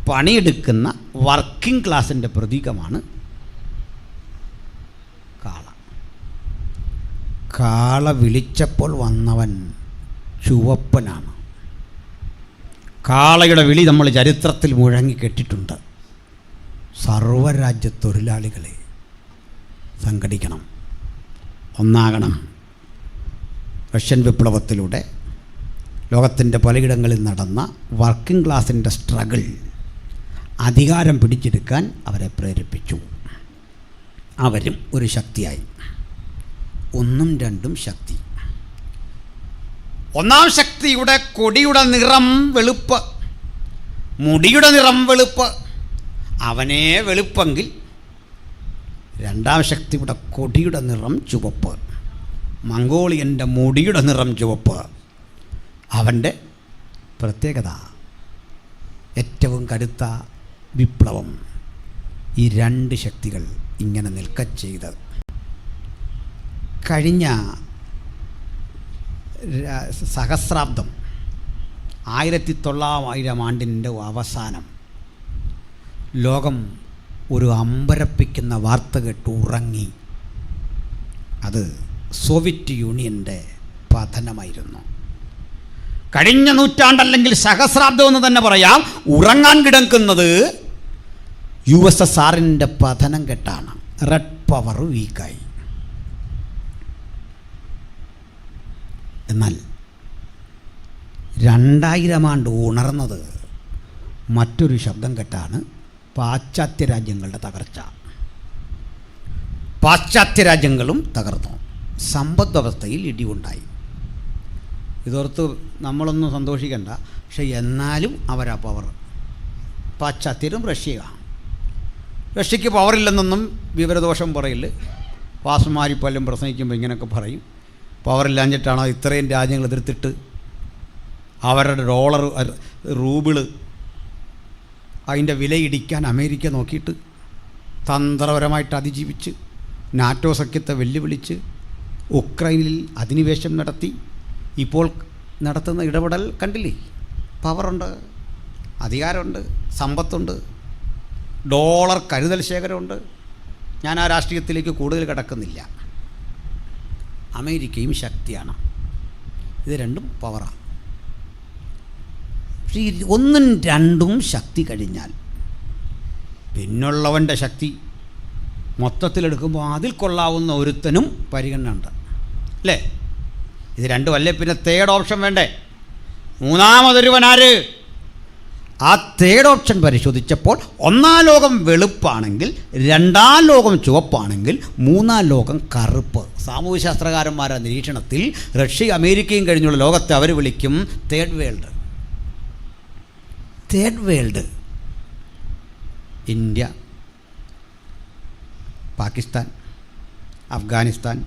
പണിയെടുക്കുന്ന വർക്കിംഗ് ക്ലാസിൻ്റെ പ്രതീകമാണ് കാള. കാള വിളിച്ചപ്പോൾ വന്നവൻ ചുവപ്പനാണ്. കാളയുടെ വിളി നമ്മൾ ചരിത്രത്തിൽ മുഴങ്ങി കേട്ടിട്ടുണ്ട്. സർവ്വരാജ്യ തൊഴിലാളികളെ സംഘടിക്കണം, ഒന്നാകണം. റഷ്യൻ വിപ്ലവത്തിലൂടെ ലോകത്തിൻ്റെ പലയിടങ്ങളിൽ നടന്ന വർക്കിംഗ് ക്ലാസിൻ്റെ സ്ട്രഗിൾ അധികാരം പിടിച്ചെടുക്കാൻ അവരെ പ്രേരിപ്പിച്ചു. അവരും ഒരു ശക്തിയായി. ഒന്നും രണ്ടും ശക്തി. ഒന്നാം ശക്തിയുടെ കൊടിയുടെ നിറം വെളുപ്പ്, മുടിയുടെ നിറം വെളുപ്പ്. അവനേ വെളുപ്പെങ്കിൽ രണ്ടാം ശക്തിയുടെ കൊടിയുടെ നിറം ചുവപ്പ്, മംഗോളിയൻ്റെ മുടിയുടെ നിറം ചുവപ്പ്. അവൻ്റെ പ്രത്യേകത ഏറ്റവും കരുത്ത വിപ്ലവം. ഈ രണ്ട് ശക്തികൾ ഇങ്ങനെ നിൽക്കച്ചെയ്ത് കഴിഞ്ഞ സഹസ്രാബ്ദം 1900 ആണ്ടിൻ്റെ അവസാനം ലോകം ഒരു അമ്പരപ്പിക്കുന്ന വാർത്ത കേട്ട് ഉറങ്ങി. അത് സോവിയറ്റ് യൂണിയൻ്റെ പതനമായിരുന്നു. കഴിഞ്ഞ നൂറ്റാണ്ടല്ലെങ്കിൽ സഹസ്രാബ്ദം എന്ന് തന്നെ പറയാം. ഉറങ്ങാൻ കിടക്കുന്നത് USSRൻ്റെ പതനം കെട്ടാണ്. Red power വീക്കായി. എന്നാൽ 2000 ആണ്ട് ഉണർന്നത് മറ്റൊരു ശബ്ദം കെട്ടാണ്. പാശ്ചാത്യ രാജ്യങ്ങളുടെ തകർച്ച. പാശ്ചാത്യ രാജ്യങ്ങളും തകർന്നു. സമ്പദ് വ്യവസ്ഥയിൽ ഇടിവുണ്ടായി. ഇതോർത്ത് നമ്മളൊന്നും സന്തോഷിക്കണ്ട. പക്ഷെ എന്നാലും അവരാ പവർ. പാശ്ചാത്യരും റഷ്യയാണ്. റഷ്യക്ക് പവറില്ലെന്നൊന്നും വിവരദോഷം പറയില്ല. വാസുമാരിപ്പല്ലും പ്രസംഗിക്കുമ്പോൾ ഇങ്ങനെയൊക്കെ പറയും. പവറില്ലാഞ്ഞിട്ടാണോ ഇത്രയും രാജ്യങ്ങൾ എതിർത്തിട്ട് അവരുടെ ഡോളർ, റൂബിള്, അതിൻ്റെ വിലയിടിക്കാൻ അമേരിക്ക നോക്കിയിട്ട് തന്ത്രപരമായിട്ട് അതിജീവിച്ച് നാറ്റോ സഖ്യത്തെ വെല്ലുവിളിച്ച് ഉക്രൈനിൽ അധിനിവേശം നടത്തി. ഇപ്പോൾ നടത്തുന്ന ഇടപെടൽ കണ്ടില്ലേ? പവറുണ്ട്, അധികാരമുണ്ട്, സമ്പത്തുണ്ട്, ഡോളർ കരുതൽ ശേഖരമുണ്ട്. ഞാൻ ആ രാഷ്ട്രീയത്തിലേക്ക് കൂടുതൽ കിടക്കുന്നില്ല. അമേരിക്കയും ശക്തിയാണ്. ഇത് രണ്ടും പവറാണ്. പക്ഷേ ഒന്നും രണ്ടും ശക്തി കഴിഞ്ഞാൽ പിന്നുള്ളവൻ്റെ ശക്തി മൊത്തത്തിലെടുക്കുമ്പോൾ അതിൽ കൊള്ളാവുന്ന ഒരുത്തനും പരിഗണന ഉണ്ട്, അല്ലേ? ഇത് രണ്ടും അല്ലേ പിന്നെ തേർഡ് ഓപ്ഷൻ വേണ്ടേ? മൂന്നാമതൊരുവനാര്? ആ തേർഡ് ഓപ്ഷൻ പരിശോധിച്ചപ്പോൾ ഒന്നാം ലോകം വെളുപ്പാണെങ്കിൽ, രണ്ടാം ലോകം ചുവപ്പാണെങ്കിൽ, മൂന്നാം ലോകം കറുപ്പ്. സാമൂഹ്യശാസ്ത്രകാരന്മാരുടെ നിരീക്ഷണത്തിൽ റഷ്യ അമേരിക്കയും കഴിഞ്ഞുള്ള ലോകത്തെ അവർ വിളിക്കും third world. Third world India, Pakistan, Afghanistan,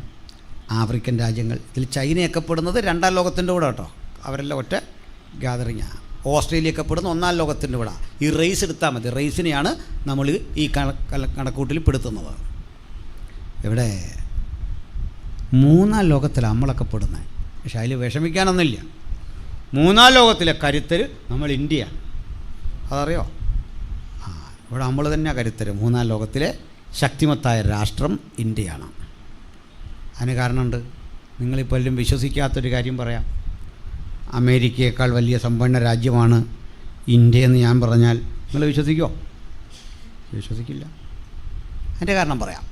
African രാജ്യങ്ങൾ. ഇതിൽ ചൈനയൊക്കെ പെടുന്നത് രണ്ടാം ലോകത്തിൻ്റെ കൂടെ കേട്ടോ. അവരെല്ലാം ഒറ്റ ഗ്യാതറിങ്ങാണ്. ഓസ്ട്രേലിയയൊക്കെ പെടുന്ന ഒന്നാം ലോകത്തിൻ്റെ കൂടെ. ഈ റേസ് എടുത്താൽ മതി. റേസിനെയാണ് നമ്മൾ ഈ കണക്കൂട്ടിൽ പെടുത്തുന്നത്. ഇവിടെ മൂന്നാം ലോകത്തിലാണ് നമ്മളൊക്കെ പെടുന്നത്. പക്ഷെ അതിൽ വിഷമിക്കാനൊന്നുമില്ല. മൂന്നാം ലോകത്തിലെ കരുത്തർ നമ്മൾ ഇന്ത്യയാണ്. അതറിയോ? ഇവിടെ നമ്മൾ തന്നെയാണ് കരുത്തർ. മൂന്നാം ലോകത്തിലെ ശക്തിമത്തായ രാഷ്ട്രം ഇന്ത്യയാണ്. അതിന് കാരണമുണ്ട്. നിങ്ങളിപ്പോൾ എല്ലാം വിശ്വസിക്കാത്തൊരു കാര്യം പറയാം. അമേരിക്കയേക്കാൾ വലിയ സമ്പന്ന രാജ്യമാണ് ഇന്ത്യയെന്ന് ഞാൻ പറഞ്ഞാൽ നിങ്ങൾ വിശ്വസിക്കുമോ? വിശ്വസിക്കില്ല. അതിൻ്റെ കാരണം പറയാം.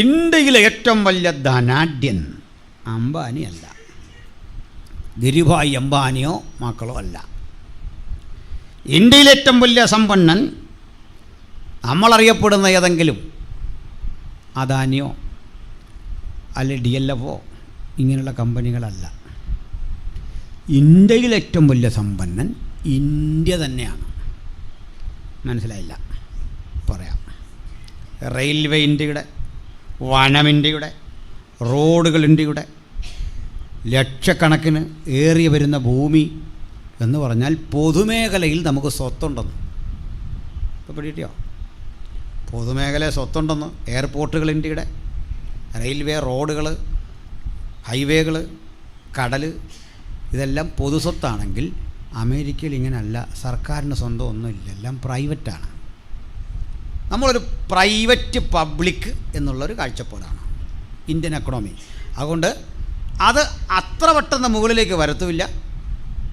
ഇന്ത്യയിലെ ഏറ്റവും വലിയ ധനാഢ്യൻ അംബാനിയല്ല, ധീരുഭായ് അംബാനിയോ മക്കളോ അല്ല. ഇന്ത്യയിലെ ഏറ്റവും വലിയ സമ്പന്നൻ നമ്മളറിയപ്പെടുന്ന ഏതെങ്കിലും അദാനിയോ അല്ലെ DLFോ ഇങ്ങനെയുള്ള കമ്പനികളല്ല. ഇന്ത്യയിലെ ഏറ്റവും വലിയ സമ്പന്നൻ ഇന്ത്യ തന്നെയാണ്. മനസ്സിലായില്ല? പറയാം. റെയിൽവേ ഇന്ത്യയുടെ, വനം ഇന്ത്യയുടെ, റോഡുകൾ ഇന്ത്യയുടെ, ലക്ഷക്കണക്കിന് ഏറി വരുന്ന ഭൂമി എന്ന് പറഞ്ഞാൽ പൊതുമേഖലയിൽ നമുക്ക് സ്വത്തുണ്ടെന്ന്. ഇപ്പോൾ പിടിയോ? പൊതുമേഖലയിൽ സ്വത്തുണ്ടെന്ന്. എയർപോർട്ടുകൾ ഇന്ത്യയുടെ, റെയിൽവേ, റോഡുകൾ, ഹൈവേകൾ, കടൽ, ഇതെല്ലാം പൊതുസ്വത്താണെങ്കിൽ അമേരിക്കയിൽ ഇങ്ങനെയല്ല. സർക്കാരിന് സ്വന്തം ഒന്നുമില്ല, എല്ലാം പ്രൈവറ്റാണ്. നമ്മളൊരു പ്രൈവറ്റ് പബ്ലിക് എന്നുള്ളൊരു കാഴ്ചപ്പാടാണ് ഇന്ത്യൻ എക്കണോമി. അതുകൊണ്ട് അത് അത്ര പെട്ടെന്ന് മുകളിലേക്ക് വരത്തുമില്ല,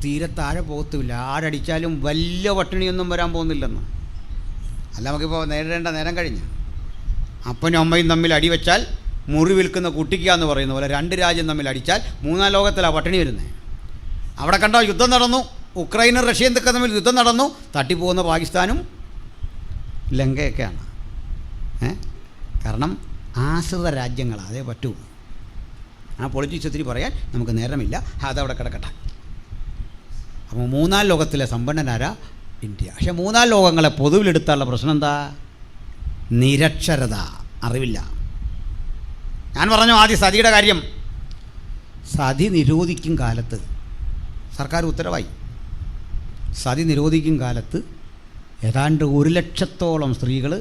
തീരെ താഴെ പോകത്തുമില്ല. ആരടിച്ചാലും വലിയ പട്ടിണിയൊന്നും വരാൻ പോകുന്നില്ലെന്ന്. അല്ല, നമുക്കിപ്പോൾ നേരിടേണ്ട നേരം കഴിഞ്ഞ്. അപ്പനും അമ്മയും തമ്മിൽ അടിവെച്ചാൽ മുറി വിൽക്കുന്ന കുട്ടിക്കാന്ന് പറയുന്ന പോലെ 2 രാജ്യം തമ്മിൽ അടിച്ചാൽ 3-ാം ലോകത്തിലാണ് പട്ടിണി വരുന്നത്. അവിടെ കണ്ടോ, യുദ്ധം നടന്നു. ഉക്രൈനും റഷ്യയും തമ്മിൽ യുദ്ധം നടന്നു. തട്ടിപ്പോകുന്ന പാകിസ്ഥാനും ലങ്കയൊക്കെയാണ്. കാരണം ആശ്രിത രാജ്യങ്ങളാണ്, അതേ പറ്റൂ. ആ പൊളിറ്റിക്സ് ഒത്തിരി പറയാൻ നമുക്ക് നേരമില്ല, അതവിടെ കിടക്കട്ടെ. അപ്പോൾ 3-ാം ലോകത്തിലെ സമ്പന്നനാരാ? ഇന്ത്യ. പക്ഷേ 3-ാം ലോകങ്ങളെ പൊതുവിലെടുത്താനുള്ള പ്രശ്നം എന്താ? നിരക്ഷരത, അറിവില്ല. ഞാൻ പറഞ്ഞു ആദ്യം സതിയുടെ കാര്യം. സതി നിരോധിക്കും കാലത്ത് സർക്കാർ ഉത്തരവായി. സതി നിരോധിക്കും കാലത്ത് ഏതാണ്ട് 100,000-ഓളം സ്ത്രീകൾ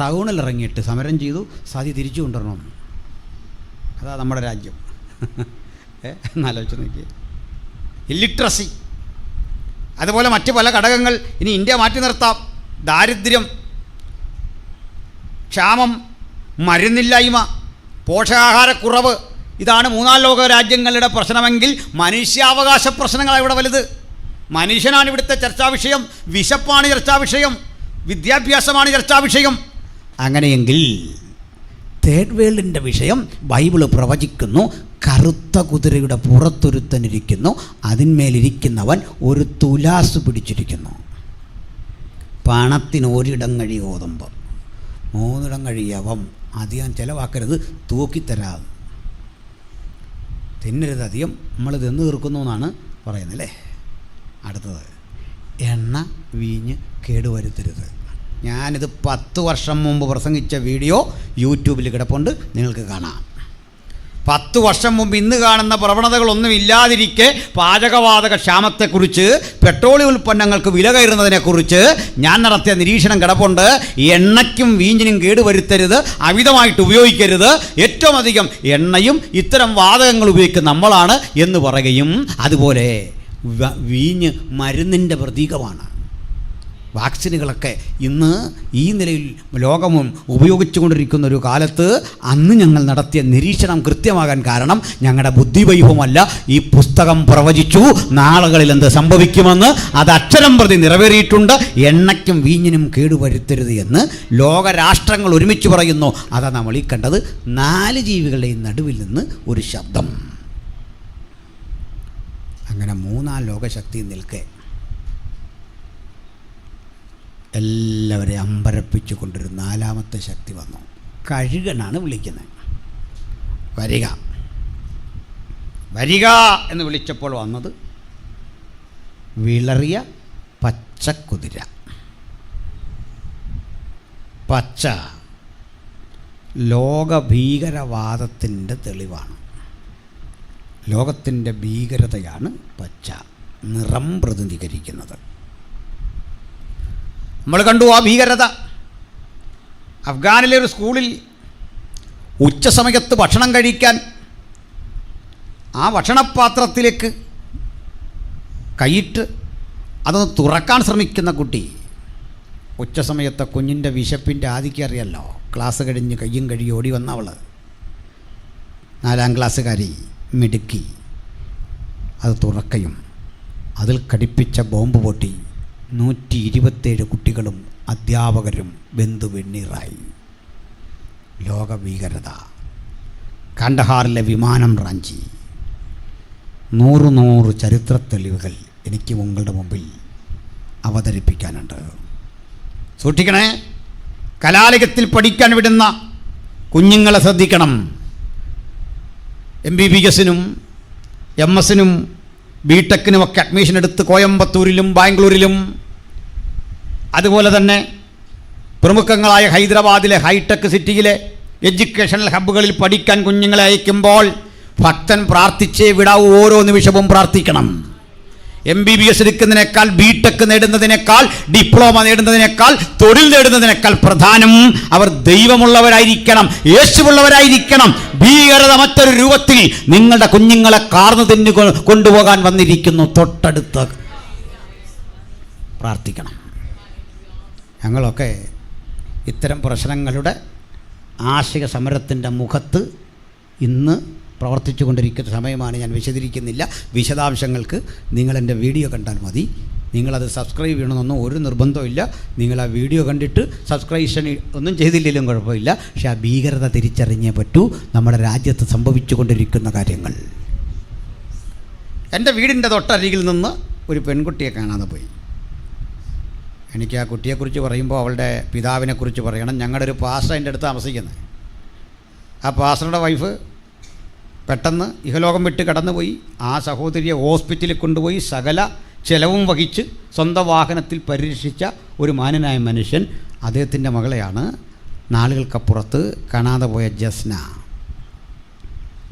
ടൗണിലിറങ്ങിയിട്ട് സമരം ചെയ്തു, സതി തിരിച്ചു കൊണ്ടുവരണമെന്ന്. അതാ നമ്മുടെ രാജ്യം. എന്നാലോചിച്ച് നോക്കിയേ. ഇല്ലിട്രസി, അതുപോലെ മറ്റ് പല ഘടകങ്ങൾ ഇനി ഇന്ത്യ മാറ്റി നിർത്താം. ദാരിദ്ര്യം, ക്ഷാമം, മരുന്നില്ലായ്മ, പോഷകാഹാരക്കുറവ്, ഇതാണ് 3-ാം ലോക രാജ്യങ്ങളുടെ പ്രശ്നമെങ്കിൽ മനുഷ്യാവകാശ പ്രശ്നങ്ങളാണ് ഇവിടെ വലുത്. മനുഷ്യനാണ് ഇവിടുത്തെ ചർച്ചാ വിഷയം. വിശപ്പാണ് ചർച്ചാ വിഷയം. വിദ്യാഭ്യാസമാണ് ചർച്ചാ വിഷയം. അങ്ങനെയെങ്കിൽ തേർഡ് വേൾഡിൻ്റെ വിഷയം ബൈബിള് പ്രവചിക്കുന്നു. കറുത്ത കുതിരയുടെ പുറത്തൊരുത്തനിരിക്കുന്നു, അതിന്മേലിരിക്കുന്നവൻ ഒരു തുലാസ് പിടിച്ചിരിക്കുന്നു. പണത്തിന് 1 ഇടം കഴി ഗോതമ്പ്, 3 ഇടം കഴി യവം. അധികം ചിലവാക്കരുത്, തൂക്കിത്തരാതെ. തിന്നരുത് അധികം, നമ്മൾ തിന്ന് തീർക്കുന്നു എന്നാണ് പറയുന്നത് അല്ലേ. അടുത്തത്, എണ്ണ വീഞ്ഞ് കേടുവരുത്തരുത്. ഞാനിത് 10 വർഷം മുമ്പ് പ്രസംഗിച്ച വീഡിയോ യൂട്യൂബിൽ കിടപ്പുണ്ട്, നിങ്ങൾക്ക് കാണാം. 10 വർഷം മുമ്പ് ഇന്ന് കാണുന്ന പ്രവണതകളൊന്നും ഇല്ലാതിരിക്കെ പാചകവാതക ക്ഷാമത്തെക്കുറിച്ച്, പെട്രോളിയം ഉൽപ്പന്നങ്ങൾക്ക് വില കയറുന്നതിനെക്കുറിച്ച് ഞാൻ നടത്തിയ നിരീക്ഷണം കിടപ്പുണ്ട്. എണ്ണയ്ക്കും വീഞ്ഞിനും കേടുവരുത്തരുത്, അമിതമായിട്ട് ഉപയോഗിക്കരുത്. ഏറ്റവും അധികം എണ്ണയും ഇത്തരം വാതകങ്ങൾ ഉപയോഗിക്കുന്ന നമ്മളാണ് എന്ന് പറയുകയും, അതുപോലെ വീഞ്ഞ് മരുന്നിൻ്റെ പ്രതീകമാണ്. വാക്സിനുകളൊക്കെ ഇന്ന് ഈ നിലയിൽ ലോകവും ഉപയോഗിച്ചു കൊണ്ടിരിക്കുന്ന ഒരു കാലത്ത് അന്ന് ഞങ്ങൾ നടത്തിയ നിരീക്ഷണം കൃത്യമാകാൻ കാരണം ഞങ്ങളുടെ ബുദ്ധിവൈഭവമല്ല. ഈ പുസ്തകം പ്രവചിച്ചു നാളുകളിൽ എന്ത് സംഭവിക്കുമെന്ന്, അത് അക്ഷരം പ്രതി നിറവേറിയിട്ടുണ്ട്. എണ്ണയ്ക്കും വീഞ്ഞിനും കേടുവരുത്തരുത് എന്ന് ലോകരാഷ്ട്രങ്ങൾ ഒരുമിച്ച് പറയുന്നു. അതാ നമ്മൾ ഈ കണ്ടത്. 4 ജീവികളുടെയും നടുവിൽ നിന്ന് ഒരു ശബ്ദം. അങ്ങനെ 3-ാം ലോകശക്തി നിൽക്കെ എല്ലാവരെയും അമ്പരപ്പിച്ചു കൊണ്ടൊരു 4ാമത്തെ ശക്തി വന്നു. കഴുകനാണ് വിളിക്കുന്നത്. വരിക വരിക എന്ന് വിളിച്ചപ്പോൾ വന്നത് വിളറിയ പച്ചക്കുതിര. പച്ച ലോകഭീകരവാദത്തിൻ്റെ തെളിവാണ്. ലോകത്തിൻ്റെ ഭീകരതയാണ് പച്ച, നിറം പ്രതിനിധീകരിക്കുന്നത്. നമ്മൾ കണ്ടു ആ ഭീകരത. അഫ്ഗാനിലെ ഒരു സ്കൂളിൽ ഉച്ച സമയത്ത് ഭക്ഷണം കഴിക്കാൻ ആ ഭക്ഷണപാത്രത്തിലേക്ക് കൈയിട്ട് അതൊന്ന് തുറക്കാൻ ശ്രമിക്കുന്ന കുട്ടി, ഉച്ച സമയത്തെ കുഞ്ഞിൻ്റെ വിശപ്പിൻ്റെ ആദിക്യം അറിയാമല്ലോ. ക്ലാസ് കഴിഞ്ഞ് കയ്യും കഴുകി ഓടി വന്നവൾ, 4ാം ക്ലാസ്സുകാരി, മിടുക്കി. അത് തുറക്കയും അതിൽ ഘടിപ്പിച്ച ബോംബ് പൊട്ടി 127 കുട്ടികളും അധ്യാപകരും വെന്തുവെണ്ണീറായി. ലോകഭീകരത. കണ്ടഹാറിലെ വിമാനം റാഞ്ചി. 100 ചരിത്ര തെളിവുകൾ എനിക്ക് നിങ്ങളുടെ മുമ്പിൽ അവതരിപ്പിക്കാനുണ്ട്. സൂക്ഷിക്കണേ. കലാലയത്തിൽ പഠിക്കാൻ വിടുന്ന കുഞ്ഞുങ്ങളെ ശ്രദ്ധിക്കണം. MBBS-നും MS-നും BTech-നുമൊക്കെ അഡ്മിഷൻ എടുത്ത് കോയമ്പത്തൂരിലും ബാംഗ്ലൂരിലും അതുപോലെ തന്നെ പ്രമുഖങ്ങളായ ഹൈദരാബാദിലെ ഹൈടെക് സിറ്റിയിലെ എഡ്യൂക്കേഷണൽ ഹബ്ബുകളിൽ പഠിക്കാൻ കുഞ്ഞുങ്ങളെ അയക്കുമ്പോൾ ഭക്തൻ പ്രാർത്ഥിച്ചേ വിടാവൂ. ഓരോ നിമിഷവും പ്രാർത്ഥിക്കണം. MBBS എടുക്കുന്നതിനേക്കാൾ, BTech നേടുന്നതിനേക്കാൾ, ഡിപ്ലോമ നേടുന്നതിനേക്കാൾ, തൊഴിൽ നേടുന്നതിനേക്കാൾ പ്രധാനം അവർ ദൈവമുള്ളവരായിരിക്കണം, യേശുവുള്ളവരായിരിക്കണം. ഭീകരത മറ്റൊരു രൂപത്തിൽ നിങ്ങളുടെ കുഞ്ഞുങ്ങളെ കാർന്നു തിന്നു കൊണ്ടുപോകാൻ വന്നിരിക്കുന്നു. തൊട്ടടുത്ത് പ്രാർത്ഥിക്കണം. ഞങ്ങളൊക്കെ ഇത്തരം പ്രശ്നങ്ങളുടെ ആശയ സമരത്തിൻ്റെ മുഖത്ത് ഇന്ന് പ്രവർത്തിച്ചു കൊണ്ടിരിക്കുന്ന സമയമാണ്. ഞാൻ വിശദീകരിക്കുന്നില്ല. വിശദാംശങ്ങൾക്ക് നിങ്ങളെൻ്റെ വീഡിയോ കണ്ടാൽ മതി. നിങ്ങളത് സബ്സ്ക്രൈബ് ചെയ്യണമെന്നൊന്നും ഒരു നിർബന്ധമില്ല. നിങ്ങൾ ആ വീഡിയോ കണ്ടിട്ട് സബ്സ്ക്രിപ്ഷൻ ഒന്നും ചെയ്തില്ലെങ്കിലും കുഴപ്പമില്ല. പക്ഷേ ആ ഭീകരത തിരിച്ചറിഞ്ഞേ പറ്റൂ. നമ്മുടെ രാജ്യത്ത് സംഭവിച്ചു കൊണ്ടിരിക്കുന്ന കാര്യങ്ങൾ. എൻ്റെ വീടിൻ്റെ തൊട്ടരികിൽ നിന്ന് ഒരു പെൺകുട്ടിയെ കാണാതെ പോയി. എനിക്ക് ആ കുട്ടിയെക്കുറിച്ച് പറയുമ്പോൾ അവളുടെ പിതാവിനെക്കുറിച്ച് പറയണം. ഞങ്ങളുടെ ഒരു പാസ്റ്റർ എൻ്റെ അടുത്ത് താമസിക്കുന്നത്. ആ പാസ്റ്ററുടെ വൈഫ് പെട്ടെന്ന് ഇഹലോകം വിട്ട് കടന്നുപോയി. ആ സഹോദരിയെ ഹോസ്പിറ്റലിൽ കൊണ്ടുപോയി സകല ചെലവും വഹിച്ച് സ്വന്തം വാഹനത്തിൽ പരിരക്ഷിച്ച ഒരു മാന്യനായ മനുഷ്യൻ. അദ്ദേഹത്തിൻ്റെ മകളെയാണ് നാളുകൾക്കപ്പുറത്ത് കാണാതെ പോയ ജസ്ന.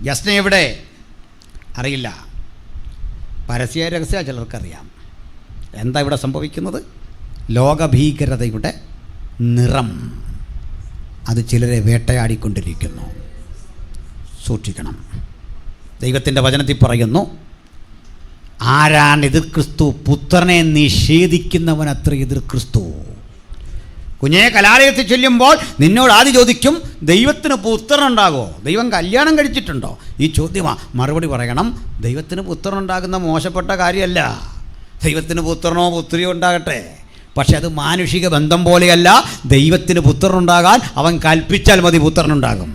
ജസ്ന എവിടെ അറിയില്ല. പരസ്യ രഹസ്യ ചിലർക്കറിയാം. എന്താ ഇവിടെ സംഭവിക്കുന്നത്? ലോകഭീകരതയുടെ നിറം അത് ചിലരെ വേട്ടയാടിക്കൊണ്ടിരിക്കുന്നു. സൂക്ഷിക്കണം. ദൈവത്തിൻ്റെ വചനത്തിൽ പറയുന്നു, ആരാണ് എതിർ ക്രിസ്തു? പുത്രനെ നിഷേധിക്കുന്നവൻ അത്ര എതിർ ക്രിസ്തു. കുഞ്ഞെ കലാലയത്തിൽ ചെല്ലുമ്പോൾ നിന്നോട് ആദ്യം ചോദിക്കും, ദൈവത്തിന് പുത്രനുണ്ടാകുമോ? ദൈവം കല്യാണം കഴിച്ചിട്ടുണ്ടോ? ഈ ചോദ്യമാണ്. മറുപടി പറയണം, ദൈവത്തിന് പുത്രനുണ്ടാകുന്ന മോശപ്പെട്ട കാര്യമല്ല. ദൈവത്തിന് പുത്രനോ പുത്രിയോ ഉണ്ടാകട്ടെ, പക്ഷെ അത് മാനുഷിക ബന്ധം പോലെയല്ല. ദൈവത്തിന് പുത്രനുണ്ടാകാൻ അവൻ കൽപ്പിച്ചാൽ മതി, പുത്രനുണ്ടാകും.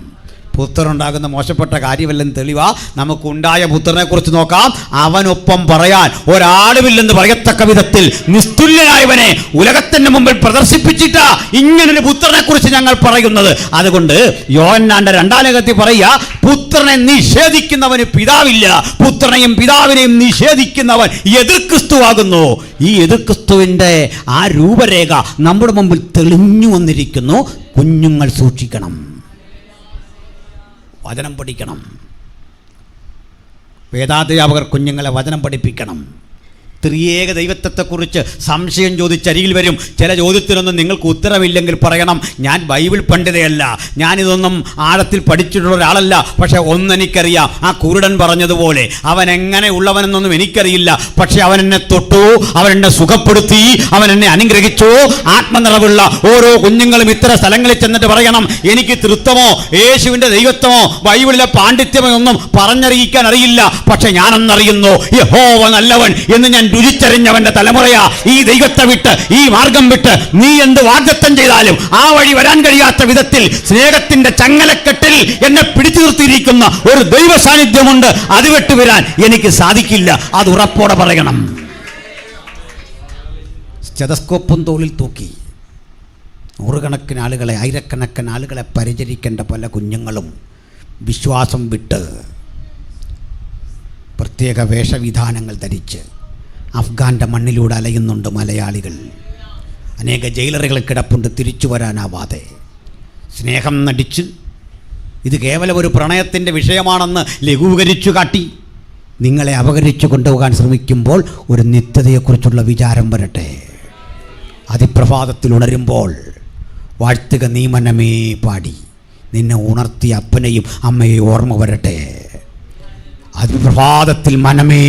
പുത്രനുണ്ടാകുന്ന മോശപ്പെട്ട കാര്യമല്ലെന്ന് തെളിവാ. നമുക്കുണ്ടായ പുത്രനെക്കുറിച്ച് നോക്കാം. അവനൊപ്പം പറയാൻ ഒരാളുമില്ലെന്ന് പറയത്തക്ക വിധത്തിൽ നിസ്തുല്യനായവനെ ഉലകത്തിൻ്റെ മുമ്പിൽ പ്രദർശിപ്പിച്ചിട്ടാ ഇങ്ങനൊരു പുത്രനെക്കുറിച്ച് ഞങ്ങൾ പറയുന്നത്. അതുകൊണ്ട് യോഹന്നാന്റെ 2-ാം ലേഖനത്തിൽ പറയുക, പുത്രനെ നിഷേധിക്കുന്നവന് പിതാവില്ല, പുത്രനെയും പിതാവിനെയും നിഷേധിക്കുന്നവൻ എതിർ ക്രിസ്തുവാകുന്നു. ഈ എതിർ ക്രിസ്തുവിൻ്റെ ആ രൂപരേഖ നമ്മുടെ മുമ്പിൽ തെളിഞ്ഞു വന്നിരിക്കുന്നു. കുഞ്ഞുങ്ങൾ സൂക്ഷിക്കണം, വചനം പഠിക്കണം. വേദാധ്യാപകർ കുഞ്ഞുങ്ങളെ വചനം പഠിപ്പിക്കണം. ത്രിയേക ദൈവത്വത്തെക്കുറിച്ച് സംശയം ചോദിച്ചരികിൽ വരും. ചില ചോദ്യത്തിനൊന്നും നിങ്ങൾക്ക് ഉത്തരമില്ലെങ്കിൽ പറയണം, ഞാൻ ബൈബിൾ പണ്ഡിതയല്ല, ഞാനിതൊന്നും ആഴത്തിൽ പഠിച്ചിട്ടുള്ള ഒരാളല്ല. പക്ഷെ ഒന്നെനിക്കറിയാം, ആ കുരുടൻ പറഞ്ഞതുപോലെ അവൻ എങ്ങനെ ഉള്ളവനെന്നൊന്നും എനിക്കറിയില്ല. പക്ഷെ അവൻ എന്നെ തൊട്ടു, അവൻ എന്നെ സുഖപ്പെടുത്തി, അവൻ എന്നെ അനുഗ്രഹിച്ചു. ആത്മനിറവുള്ള ഓരോ കുഞ്ഞുങ്ങളും ഇത്തരം സ്ഥലങ്ങളിൽ ചെന്നിട്ട് പറയണം, എനിക്ക് തൃത്വമോ യേശുവിൻ്റെ ദൈവത്വമോ ബൈബിളിലെ പാണ്ഡിത്യമോ ഒന്നും പറഞ്ഞറിയിക്കാൻ അറിയില്ല, പക്ഷെ ഞാനൊന്നറിയുന്നു, യഹോവ നല്ലവൻ എന്ന് ഞാൻ രുചിച്ചറിഞ്ഞവന്റെ തലമുറയാ. ഈ ദൈവത്തെ വിട്ട്, ഈ മാർഗം വിട്ട് നീ എന്ത് വാഗ്ദത്തം ചെയ്താലും ആ വഴി വരാൻ കഴിയാത്ത വിധത്തിൽ സ്നേഹത്തിന്റെ ചങ്ങലക്കെട്ടിൽ എന്നെ പിടിച്ചു നിർത്തിയിരിക്കുന്ന ഒരു ദൈവ സാന്നിധ്യമുണ്ട്. അത് വിട്ടുവരാൻ എനിക്ക് സാധിക്കില്ല. അത് ഉറപ്പോടെ പറയണം. സ്റ്റെതസ്കോപ്പും തോളിൽ തൂക്കി നൂറുകണക്കിന് ആളുകളെ, ആയിരക്കണക്കിന് ആളുകളെ പരിചരിക്കേണ്ട പല കുഞ്ഞുങ്ങളും വിശ്വാസം വിട്ട് പ്രത്യേക വേഷവിധാനങ്ങൾ ധരിച്ച് അഫ്ഗാൻ്റെ മണ്ണിലൂടെ അലയുന്നുണ്ട് മലയാളികൾ. അനേക ജയിലറുകൾ കിടപ്പുണ്ട് തിരിച്ചു വരാനാവാതെ. സ്നേഹം നടിച്ച് ഇത് കേവലം ഒരു പ്രണയത്തിൻ്റെ വിഷയമാണെന്ന് ലഘൂകരിച്ചു കാട്ടി നിങ്ങളെ അപകരിച്ചു കൊണ്ടുപോകാൻ ശ്രമിക്കുമ്പോൾ ഒരു നിത്യതയെക്കുറിച്ചുള്ള വിചാരം വരട്ടെ. അതിപ്രഭാതത്തിൽ ഉണരുമ്പോൾ വാഴ്ത്തുക നീ മനമേ പാടി നിന്നെ ഉണർത്തിയ അപ്പനെയും അമ്മയെയും ഓർമ്മ വരട്ടെ. അതിപ്രഭാതത്തിൽ മനമേ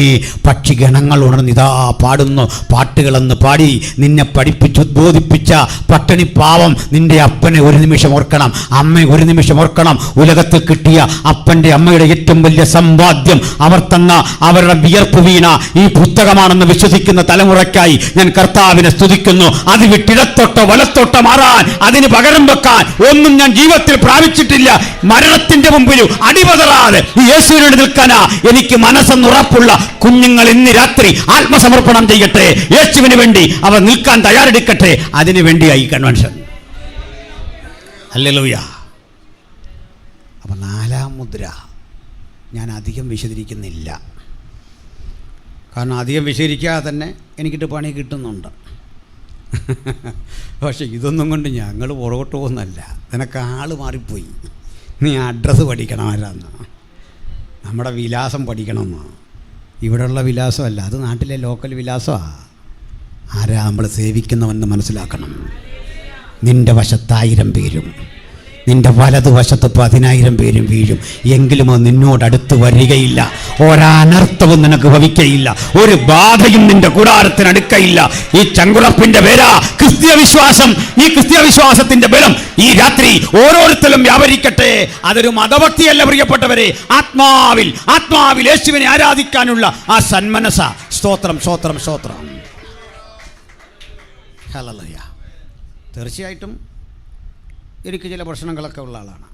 പക്ഷിഗണങ്ങൾ ഉണർന്നിതാ പാടുന്നു പാട്ടുകളെന്ന് പാടി നിന്നെ പഠിപ്പിച്ച് ഉദ്ബോധിപ്പിച്ച പട്ടിണി പാവം നിന്റെ അപ്പനെ ഒരു നിമിഷം ഓർക്കണം, അമ്മയെ ഒരു നിമിഷം ഓർക്കണം. ഉലകത്തിൽ കിട്ടിയ അപ്പൻ്റെ അമ്മയുടെ ഏറ്റവും വലിയ സമ്പാദ്യം അവർ തന്ന അവരുടെ വിയർപ്പ് വീണ ഈ പുസ്തകമാണെന്ന് വിശ്വസിക്കുന്ന തലമുറയ്ക്കായി ഞാൻ കർത്താവിനെ സ്തുതിക്കുന്നു. അത് വിട്ടിടത്തോട്ടോ വലത്തോട്ടോ മാറാൻ, അതിന് പകരം വെക്കാൻ ഒന്നും ഞാൻ ജീവിതത്തിൽ പ്രാപിച്ചിട്ടില്ല. മരണത്തിന്റെ മുമ്പിൽ അടിപതറാതെ യേശുവിനോട് നിൽക്കാനാ എനിക്ക് മനസ്സെന്നുറപ്പുള്ള കുഞ്ഞുങ്ങൾ ഇന്ന് രാത്രി ആത്മസമർപ്പണം ചെയ്യട്ടെ. യേശുവിന് വേണ്ടി അവർ നിൽക്കാൻ തയ്യാറെടുക്കട്ടെ. അതിനു വേണ്ടിയായി കൺവെൻഷൻ. ഹല്ലേലൂയ. അപ്പം 4-ാം മുദ്ര ഞാൻ അധികം വിശദീകരിക്കുന്നില്ല. കാരണം അധികം വിശദീകരിക്കാതെ തന്നെ എനിക്കിട്ട് പണി കിട്ടുന്നുണ്ട്. പക്ഷെ ഇതൊന്നും കൊണ്ട് ഞങ്ങൾ പുറകോട്ട് പോകുന്നല്ല. നിനക്ക് ആൾ മാറിപ്പോയി, നീ അഡ്രസ്സ് പഠിക്കണം, ആരാന്ന്, നമ്മുടെ വിലാസം പഠിക്കണമെന്ന്. ഇവിടെയുള്ള വിലാസമല്ല, അത് നാട്ടിലെ ലോക്കൽ വിലാസമാണ്. ആരാ നമ്മൾ സേവിക്കുന്നവെന്ന് മനസ്സിലാക്കണം. നിൻ്റെ വശത്ത് 1000 പേരും നിൻ്റെ വലതുവശത്ത് 10,000 പേരും വീഴും, എങ്കിലും അത് നിന്നോടടുത്ത് വരികയില്ല. ഒരനർത്ഥവും നിനക്ക് ഭവിക്കയില്ല, ഒരു ബാധയും നിന്റെ കൂടാരത്തിനടുക്കയില്ല. ഈ ചങ്കുറപ്പിൻ്റെ പേരാ ക്രിസ്തീയ വിശ്വാസം. ഈ ക്രിസ്തീയ വിശ്വാസത്തിൻ്റെ ബലം ഈ രാത്രി ഓരോരുത്തരും വ്യാപരിക്കട്ടെ. അതൊരു മതഭക്തിയല്ല പ്രിയപ്പെട്ടവരെ, ആത്മാവിൽ യേശുവിനെ ആരാധിക്കാനുള്ള ആ സന്മനസ. സ്തോത്രം, സ്തോത്രം, സ്തോത്രം. ഹല്ലേലൂയ. തീർച്ചയായിട്ടും എനിക്ക് ചില പ്രശ്നങ്ങളൊക്കെ ഉള്ള ആളാണ്.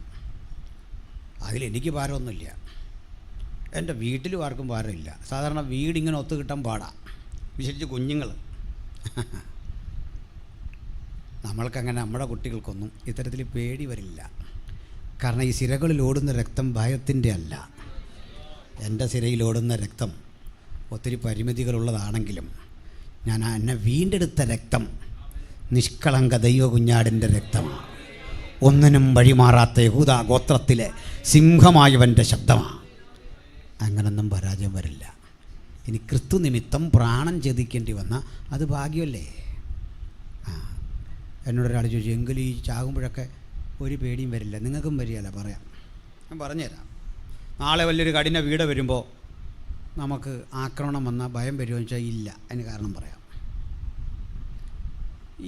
അതിലെനിക്ക് ഭാരമൊന്നുമില്ല, എൻ്റെ വീട്ടിലും ആർക്കും ഭാരമില്ല. സാധാരണ വീടിങ്ങനെ ഒത്തു കിട്ടാൻ പാടാം, വിശേഷിച്ച് കുഞ്ഞുങ്ങൾ. നമ്മൾക്കങ്ങനെ നമ്മുടെ കുട്ടികൾക്കൊന്നും ഇത്തരത്തിൽ പേടി വരില്ല. കാരണം ഈ സിരകളിൽ ഓടുന്ന രക്തം ഭയത്തിൻ്റെ അല്ല. എൻ്റെ സിരയിൽ ഓടുന്ന രക്തം ഒത്തിരി പരിമിതികളുള്ളതാണെങ്കിലും ഞാൻ എന്നെ വീണ്ടെടുത്ത രക്തം നിഷ്കളങ്ക ദൈവ കുഞ്ഞാടിൻ്റെ രക്തമാണ്. ഒന്നിനും വഴിമാറാത്ത യഹൂദാ ഗോത്രത്തിലെ സിംഹമായവൻ്റെ ശബ്ദമാണ്. അങ്ങനൊന്നും പരാജയം വരില്ല. ഇനി ക്രിസ്തു നിമിത്തം പ്രാണൻ ഛേദിക്കേണ്ടി വന്നാൽ അത് ഭാഗ്യമല്ലേ? എന്നോടൊരാൾ ചോദിച്ചു, എങ്കിലും ഈ ചാകുമ്പോഴൊക്കെ ഒരു പേടിയും വരില്ല? നിങ്ങൾക്കും വരികയല്ല, പറയാം, ഞാൻ പറഞ്ഞുതരാം. നാളെ വലിയൊരു കഠിന വീട് വരുമ്പോൾ നമുക്ക് ആക്രമണം വന്നാൽ ഭയം വരുമോ എന്ന് വെച്ചാൽ ഇല്ല. അതിന് കാരണം പറയാം.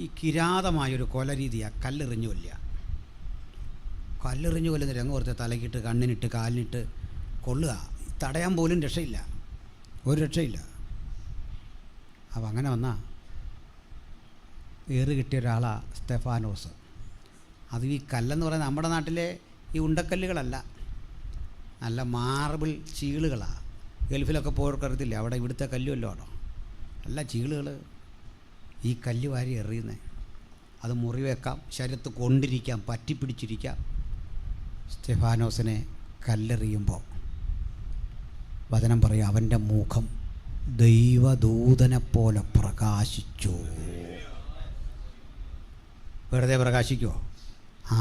ഈ കിരാതമായൊരു കൊല രീതിയാണ് കല്ലെറിഞ്ഞു കൊല്ലുക. കല്ലെറിഞ്ഞു കൊല്ലുന്ന രംഗം ഓർത്ത് തലക്കിട്ട് കണ്ണിനിട്ട് കാലിനിട്ട് കൊള്ളുക. തടയാൻ പോലും രക്ഷയില്ല, ഒരു രക്ഷയില്ല. അപ്പം അങ്ങനെ വന്നാൽ ഏറ് കിട്ടിയ ഒരാളാണ് സ്തെഫാനോസ്. അത് ഈ കല്ലെന്ന് പറയുന്നത് നമ്മുടെ നാട്ടിലെ ഈ ഉണ്ടക്കല്ലുകളല്ല, നല്ല മാർബിൾ ചീളുകളാണ്. ഗൾഫിലൊക്കെ പോർക്കറിയത്തില്ല, അവിടെ ഇവിടുത്തെ കല്ലുമല്ലോ ആണോ, നല്ല ചീളുകൾ. ഈ കല്ല് വാരി എറിയുന്നത്, അത് മുറിവേക്കാം, ശരീരത്ത് കൊണ്ടിരിക്കാം, പറ്റിപ്പിടിച്ചിരിക്കാം. സ്തെഫാനോസിനെ കല്ലെറിയുമ്പോൾ വചനം പറയും, അവൻ്റെ മുഖം ദൈവദൂതനെ പോലെ പ്രകാശിച്ചു. വെറുതെ പ്രകാശിക്കുമോ?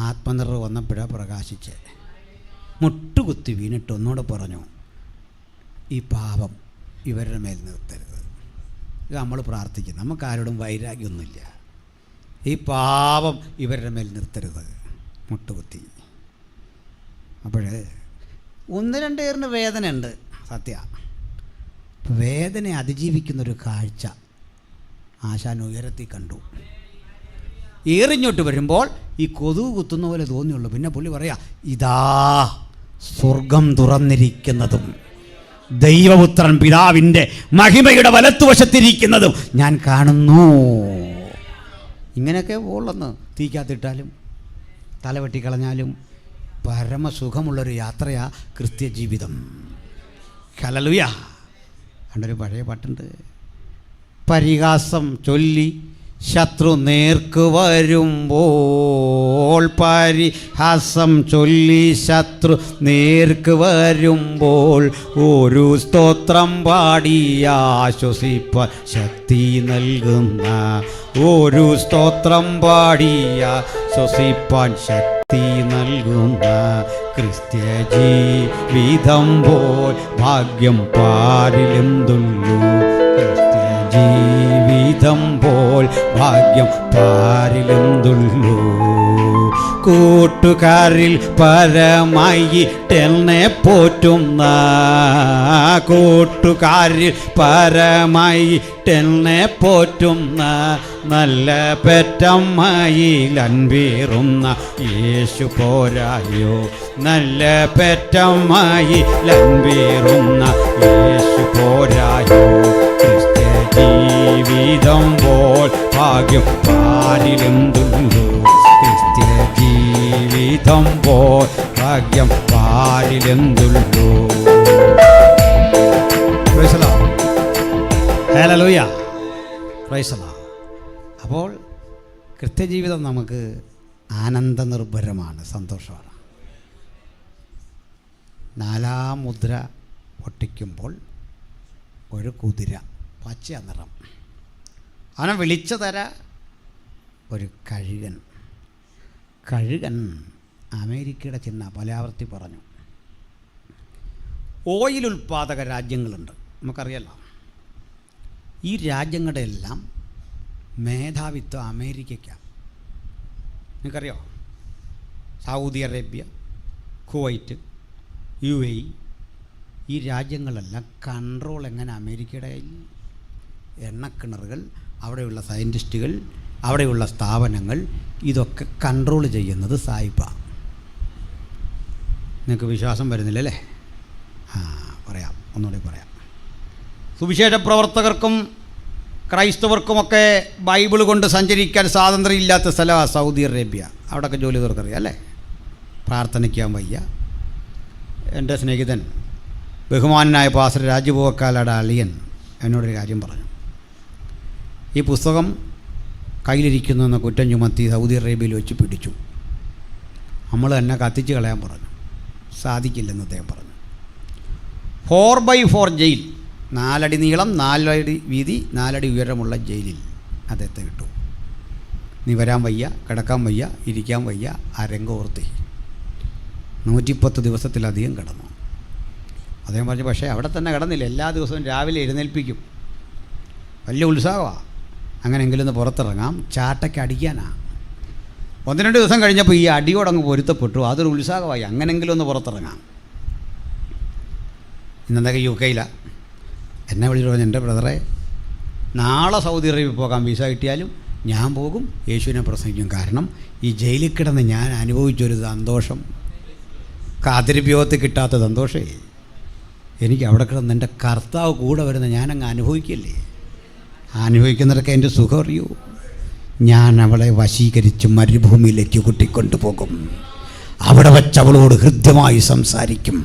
ആത്മനിർവ്വ വന്നപ്പോഴാണ് പ്രകാശിച്ചേ. മുട്ടുകുത്തി വീണിട്ട് ഒന്നുകൂടെ പറഞ്ഞു, ഈ പാപം ഇവരുടെ മേൽ നിർത്തരുത്. ഇത് നമ്മൾ പ്രാർത്ഥിക്കും, നമുക്കാരോടും വൈരാഗ്യമൊന്നുമില്ല. ഈ പാപം ഇവരുടെ മേൽ നിർത്തരുത്. മുട്ടുകുത്തി. അപ്പോൾ 1-2 പേരിന് വേദന ഉണ്ട്, സത്യ. വേദന അതിജീവിക്കുന്നൊരു കാഴ്ച ആശാൻ ഉയരത്തിൽ കണ്ടു. ഏറിഞ്ഞോട്ട് വരുമ്പോൾ ഈ കൊതുക് കുത്തുന്ന പോലെ തോന്നിയുള്ളൂ. പിന്നെ പുള്ളി പറയാ, ഇതാ സ്വർഗം തുറന്നിരിക്കുന്നതും ദൈവപുത്രൻ പിതാവിൻ്റെ മഹിമയുടെ വലത്തുവശത്തിരിക്കുന്നതും ഞാൻ കാണുന്നു. ഇങ്ങനെയൊക്കെ ഉള്ളെന്ന് തീക്കകത്തിട്ടാലും തലവെട്ടിക്കളഞ്ഞാലും പരമസുഖമുള്ളൊരു യാത്രയാ ക്രിസ്ത്യ ജീവിതം. ഹല്ലേലൂയ. കണ്ടൊരു പഴയ പാട്ടുണ്ട്, പരിഹാസം ചൊല്ലി ശത്രു നേർക്ക് വരുമ്പോൾ, പരിഹാസം ചൊല്ലി ശത്രു നേർക്ക് വരുമ്പോൾ, ഒരു സ്തോത്രം പാടി ആശ്വസിപ്പാൻ ശക്തി നൽകുന്ന, ഒരു സ്തോത്രം പാടി ആശ്വസിപ്പാൻ ശക്തി നൽകുന്ന ക്രിസ്ത്യ ജീവിതം പോൽ ഭാഗ്യം പാരിലെന്തുള്ളൂ. ജീവിതം പോൽ ഭാഗ്യം പാരിലെന്തുള്ളൂ. കൂട്ടുകാരിൽ പരമായിട്ടെന്നെ പോറ്റുന്ന, കൂട്ടുകാരിൽ പരമായിട്ടെന്നെ പോറ്റുന്ന, നല്ല പെറ്റമ്മയിൽ അൻപേറുന്ന യേശു പോരായോ. നല്ല പെറ്റമ്മയിൽ അൻപേറുന്ന യേശു പോരായോ. ക്രിസ്ത്യ ജീവിതം പോൽ ഭാഗ്യം പാരിലെന്തുള്ളൂ. ക്രിസ്ത്യ ജീവിതം പോൽ ഭാഗ്യം പാരിലെന്തുള്ളൂ. Praise the Lord. Hallelujah. Praise the Lord. അപ്പോൾ ക്രിസ്ത്യജീവിതം നമുക്ക് ആനന്ദനിർഭരമാണ്, സന്തോഷമാണ്. 4-ാം മുദ്ര പൊട്ടിക്കുമ്പോൾ ഒരു കുതിര, പച്ച നിറം, അവനെ വിളിച്ചു തര ഒരു കഴുകൻ. കഴുകൻ അമേരിക്കയുടെ ചിഹ്ന പലാവർത്തി പറഞ്ഞു. ഓയിൽ ഉൽപ്പാദക രാജ്യങ്ങളുണ്ട്, നമുക്കറിയാലോ. ഈ രാജ്യങ്ങളുടെ എല്ലാം മേധാവിത്വം അമേരിക്കയ്ക്കാണ്. നിങ്ങൾക്കറിയോ? സൗദി അറേബ്യ, കുവൈറ്റ്, UAE, ഈ രാജ്യങ്ങളെല്ലാം കൺട്രോൾ എങ്ങനെ അമേരിക്കയുടെ കയ്യിൽ. എണ്ണക്കിണറുകൾ, അവിടെയുള്ള സയൻറ്റിസ്റ്റുകൾ, അവിടെയുള്ള സ്ഥാപനങ്ങൾ, ഇതൊക്കെ കൺട്രോൾ ചെയ്യുന്നത് സായിപ്പാണ്. നിങ്ങൾക്ക് വിശ്വാസം വരുന്നില്ലല്ലേ? പറയാം, ഒന്നുകൂടി പറയാം. സുവിശേഷ പ്രവർത്തകർക്കും ക്രൈസ്തവർക്കുമൊക്കെ ബൈബിൾ കൊണ്ട് സഞ്ചരിക്കാൻ സ്വാതന്ത്ര്യം ഇല്ലാത്ത സ്ഥലമാണ് സൗദി അറേബ്യ. അവിടെയൊക്കെ ജോലി തീർക്കറിയാം അല്ലേ? പ്രാർത്ഥനയ്ക്കാൻ വയ്യ. എൻ്റെ സ്നേഹിതൻ ബഹുമാനായ പാസ്റ്റർ രാജുപോക്കാലയുടെ അളിയൻ എന്നോടൊരു കാര്യം പറഞ്ഞു. ഈ പുസ്തകം കയ്യിലിരിക്കുന്നെന്ന് കുറ്റം ചുമത്തി സൗദി അറേബ്യയിൽ വെച്ച് പിടിച്ചു. നമ്മൾ തന്നെ കത്തിച്ച് കളയാൻ പറഞ്ഞു. സാധിക്കില്ലെന്ന് അദ്ദേഹം പറഞ്ഞു. 4x4 ജയിൽ, 4 അടി നീളം, 4 അടി വീതി, 4 അടി ഉയരമുള്ള ജയിലിൽ അദ്ദേഹത്തെ ഇട്ടു. നീ വരാൻ വയ്യ, കിടക്കാൻ വയ്യ, ഇരിക്കാൻ വയ്യ. അരങ്കോർത്തി 110 ദിവസത്തിലധികം കിടന്നു. അദ്ദേഹം പറഞ്ഞു, പക്ഷേ അവിടെ തന്നെ കിടന്നില്ല. എല്ലാ ദിവസവും രാവിലെ എഴുന്നേൽപ്പിക്കും. വലിയ ഉത്സാഹമാണ്. അങ്ങനെയെങ്കിലും ഒന്ന് പുറത്തിറങ്ങാം, ചാട്ടയ്ക്ക് അടിക്കാനാണ്. 1-2 ദിവസം കഴിഞ്ഞപ്പോൾ ഈ അടിയോടങ്ങ് പൊരുത്തപ്പെട്ടു. അതൊരു ഉത്സാഹമായി. അങ്ങനെയെങ്കിലും ഒന്ന് പുറത്തിറങ്ങാം. ഇന്നതൊക്കെ UK എന്നെ വിളിച്ചു പറഞ്ഞു, എൻ്റെ ബ്രദറെ, നാളെ സൗദി അറേബ്യ പോകാൻ വിസ കിട്ടിയാലും ഞാൻ പോകും, യേശുവിനെ പ്രസംഗിക്കും. കാരണം ഈ ജയിലിൽ കിടന്ന് ഞാൻ അനുഭവിച്ചൊരു സന്തോഷം, കാത്തിരിപ്യോഗത്തിൽ കിട്ടാത്ത സന്തോഷമേ. എനിക്ക് അവിടെ കിടന്ന് എൻ്റെ കർത്താവ് കൂടെ വരുന്ന ഞാനങ്ങ് അനുഭവിക്കില്ലേ? അനുഭവിക്കുന്നവരൊക്കെ എൻ്റെ സുഖം അറിയൂ. ഞാൻ അവളെ വശീകരിച്ച് മരുഭൂമിയിലേക്ക് കൂട്ടിക്കൊണ്ടു പോകും. അവിടെ വച്ച് അവളോട് ഹൃദ്യമായി സംസാരിക്കും.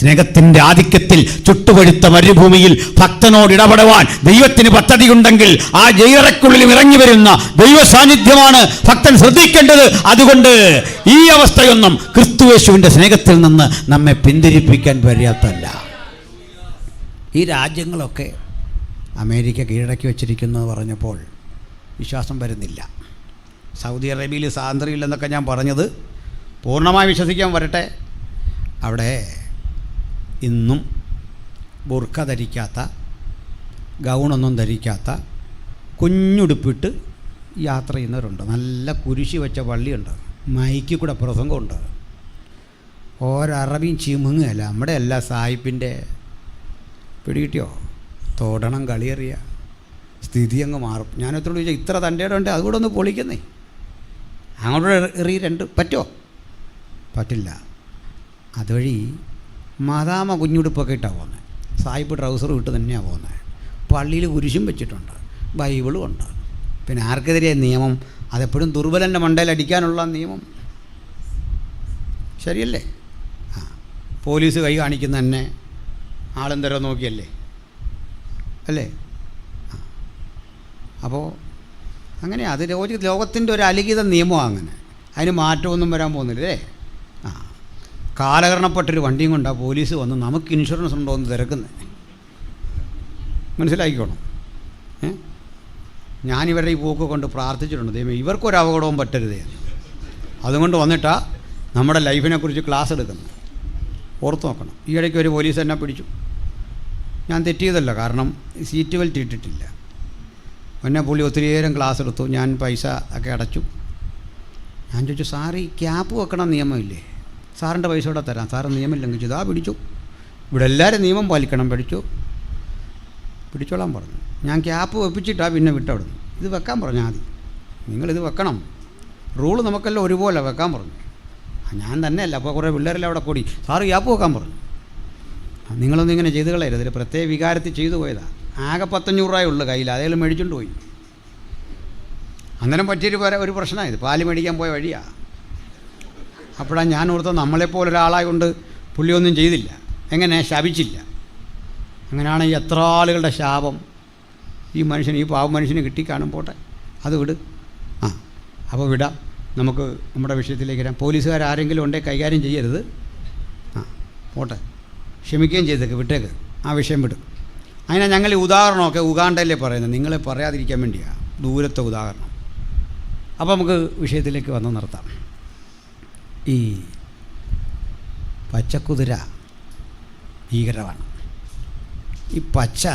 സ്നേഹത്തിൻ്റെ ആധിക്യത്തിൽ ചുട്ടുപഴുത്ത മരുഭൂമിയിൽ ഭക്തനോട് ഇടപെടുവാൻ ദൈവത്തിന് പദ്ധതിയുണ്ടെങ്കിൽ ആ ജയിലറയ്ക്കുള്ളിൽ ഇറങ്ങി വരുന്ന ദൈവ സാന്നിധ്യമാണ് ഭക്തൻ ശ്രദ്ധിക്കേണ്ടത്. അതുകൊണ്ട് ഈ അവസ്ഥയൊന്നും ക്രിസ്തുയേശുവിൻ്റെ സ്നേഹത്തിൽ നിന്ന് നമ്മെ പിന്തിരിപ്പിക്കാൻ പര്യാപ്തമല്ല. ഈ രാജ്യങ്ങളൊക്കെ അമേരിക്ക കീഴടക്കി വച്ചിരിക്കുന്നത് പറഞ്ഞപ്പോൾ വിശ്വാസം വരുന്നില്ല. സൗദി അറേബ്യയിൽ സ്വാതന്ത്ര്യമില്ലെന്നൊക്കെ ഞാൻ പറഞ്ഞത് പൂർണ്ണമായി വിശ്വസിക്കാൻ വരട്ടെ. അവിടെ ഇന്നും ബുർക്ക ധരിക്കാത്ത, ഗൗണൊന്നും ധരിക്കാത്ത, കുഞ്ഞുടുപ്പിട്ട് യാത്ര ചെയ്യുന്നവരുണ്ട്. നല്ല കുരിശി വെച്ച പള്ളിയുണ്ട്, മൈക്കിൽ കൂടെ പ്രസംഗമുണ്ട്. ഒരറബിയും ചിമുങ്ങല്ല. നമ്മുടെ എല്ലാ സായിപ്പിൻ്റെ പിടികിട്ടിയോ? തോടണം, കളിയറിയുക, സ്ഥിതി അങ്ങ് മാറും. ഞാനെത്തോട് ചോദിച്ചാൽ ഇത്ര തൻ്റെ ഇടമുണ്ട്, അതുകൂടെ ഒന്ന് പൊളിക്കുന്നേ. അങ്ങോട്ട് എറിയ 2 പറ്റുമോ? പറ്റില്ല. അതുവഴി മദാമ കുഞ്ഞുടുപ്പൊക്കെ ഇട്ടാണ് പോകുന്നത്. സായിപ്പ് ട്രൗസറും ഇട്ട് തന്നെയാണ് പോകുന്നത്. പള്ളിയിൽ കുരിശും വെച്ചിട്ടുണ്ട്, ബൈബിളും ഉണ്ട്. പിന്നെ ആർക്കെതിരെ നിയമം? അതെപ്പോഴും ദുർബലൻ്റെ മണ്ടയിൽ അടിക്കാനുള്ള നിയമം ശരിയല്ലേ? പോലീസ് കൈ കാണിക്കുന്ന തന്നെ ആളെന്തരോ നോക്കിയല്ലേ അല്ലേ? അപ്പോൾ അങ്ങനെ അത് ലോകത്തിൻ്റെ ഒരു അലിഖിത നിയമമാണ്. അങ്ങനെ അതിന് മാറ്റമൊന്നും വരാൻ പോകുന്നില്ലേ? കാലഹരണപ്പെട്ടൊരു വണ്ടിയും കൊണ്ടാണ് പോലീസ് വന്ന് നമുക്ക് ഇൻഷുറൻസ് ഉണ്ടോ എന്ന് തിരക്കുന്നത്. മനസ്സിലാക്കിക്കോണം. ഞാനിവരുടെ ഈ പോക്ക് കൊണ്ട് പ്രാർത്ഥിച്ചിട്ടുണ്ട്, ദൈവം ഇവർക്കൊരു അപകടവും പറ്റരുതേ. അതുകൊണ്ട് വന്നിട്ടാണ് നമ്മുടെ ലൈഫിനെക്കുറിച്ച് ക്ലാസ് എടുക്കുന്നത്. ഓർത്ത് നോക്കണം. ഈ ഇടയ്ക്ക് ഒരു പോലീസ് എന്നെ പിടിച്ചു. ഞാൻ തെറ്റിയതല്ല, കാരണം സീറ്റ് ബെൽറ്റ് ഇട്ടിട്ടില്ല. എന്നെ പുള്ളി ഒത്തിരി നേരം ക്ലാസ് എടുത്തു. ഞാൻ പൈസ ഒക്കെ അടച്ചു. ഞാൻ ചോദിച്ചു, സാർ ഈ ക്യാപ്പ് വെക്കണം നിയമമില്ലേ? സാറിൻ്റെ പൈസ കൂടെ തരാം. സാറ് നിയമം ലംഘിച്ചു. ഇതാ പിടിച്ചു. ഇവിടെ എല്ലാവരും നിയമം പാലിക്കണം. പിടിച്ചോളാൻ പറഞ്ഞു. ഞാൻ ക്യാപ്പ് വെപ്പിച്ചിട്ടാണ് പിന്നെ വിട്ടവിടുന്നു. ഇത് വെക്കാൻ പറഞ്ഞു ആദ്യം. നിങ്ങളിത് വെക്കണം, റൂള് നമുക്കെല്ലാം ഒരുപോലെ വെക്കാൻ പറഞ്ഞു. ഞാൻ തന്നെയല്ല, അപ്പോൾ കുറേ പിള്ളേരെല്ലാം അവിടെ കൂടി സാറ് ക്യാപ്പ് വെക്കാൻ പറഞ്ഞു. നിങ്ങളൊന്നും ഇങ്ങനെ ചെയ്ത് കളയരുത്. ഇതിൽ പ്രത്യേക വികാരത്തിൽ ചെയ്തു പോയതാണ്. ആകെ 500 രൂപയുള്ളൂ കയ്യിൽ, അതേലും മേടിച്ചുകൊണ്ട് പോയി. അന്നേരം പറ്റിയൊരു പ്രശ്നമായത്. പാല് മേടിക്കാൻ പോയ വഴിയാണ്. അപ്പോഴാണ് ഞാൻ ഓർത്തത് നമ്മളെപ്പോലെ ഒരാളായതുകൊണ്ട് പുള്ളിയൊന്നും ചെയ്തില്ല. എങ്ങനെ ശപിച്ചില്ല. അങ്ങനെയാണ് ഈ എത്ര ആളുകളുടെ ശാപം ഈ മനുഷ്യന്, ഈ പാവ മനുഷ്യന് കിട്ടിക്കാണും. പോട്ടെ, അത് വിട്. അപ്പോൾ വിടാം. നമുക്ക് നമ്മുടെ വിഷയത്തിലേക്ക് വരാം. പോലീസുകാരെങ്കിലും ഉണ്ടെങ്കിൽ കൈകാര്യം ചെയ്യരുത്. പോട്ടെ, ക്ഷമിക്കുകയും ചെയ്തേക്ക്, വിട്ടേക്ക്, ആ വിഷയം വിടും. അങ്ങനെ ഞങ്ങൾ ഈ ഉദാഹരണമൊക്കെ ഉഗാണ്ടയിലേ പറയുന്നത്, നിങ്ങളെ പറയാതിരിക്കാൻ വേണ്ടിയാണ്, ദൂരത്തെ ഉദാഹരണം. അപ്പോൾ നമുക്ക് വിഷയത്തിലേക്ക് വന്ന് നിർത്താം. ഈ പച്ചക്കുതിര ഭീകരമാണ്. ഈ പച്ച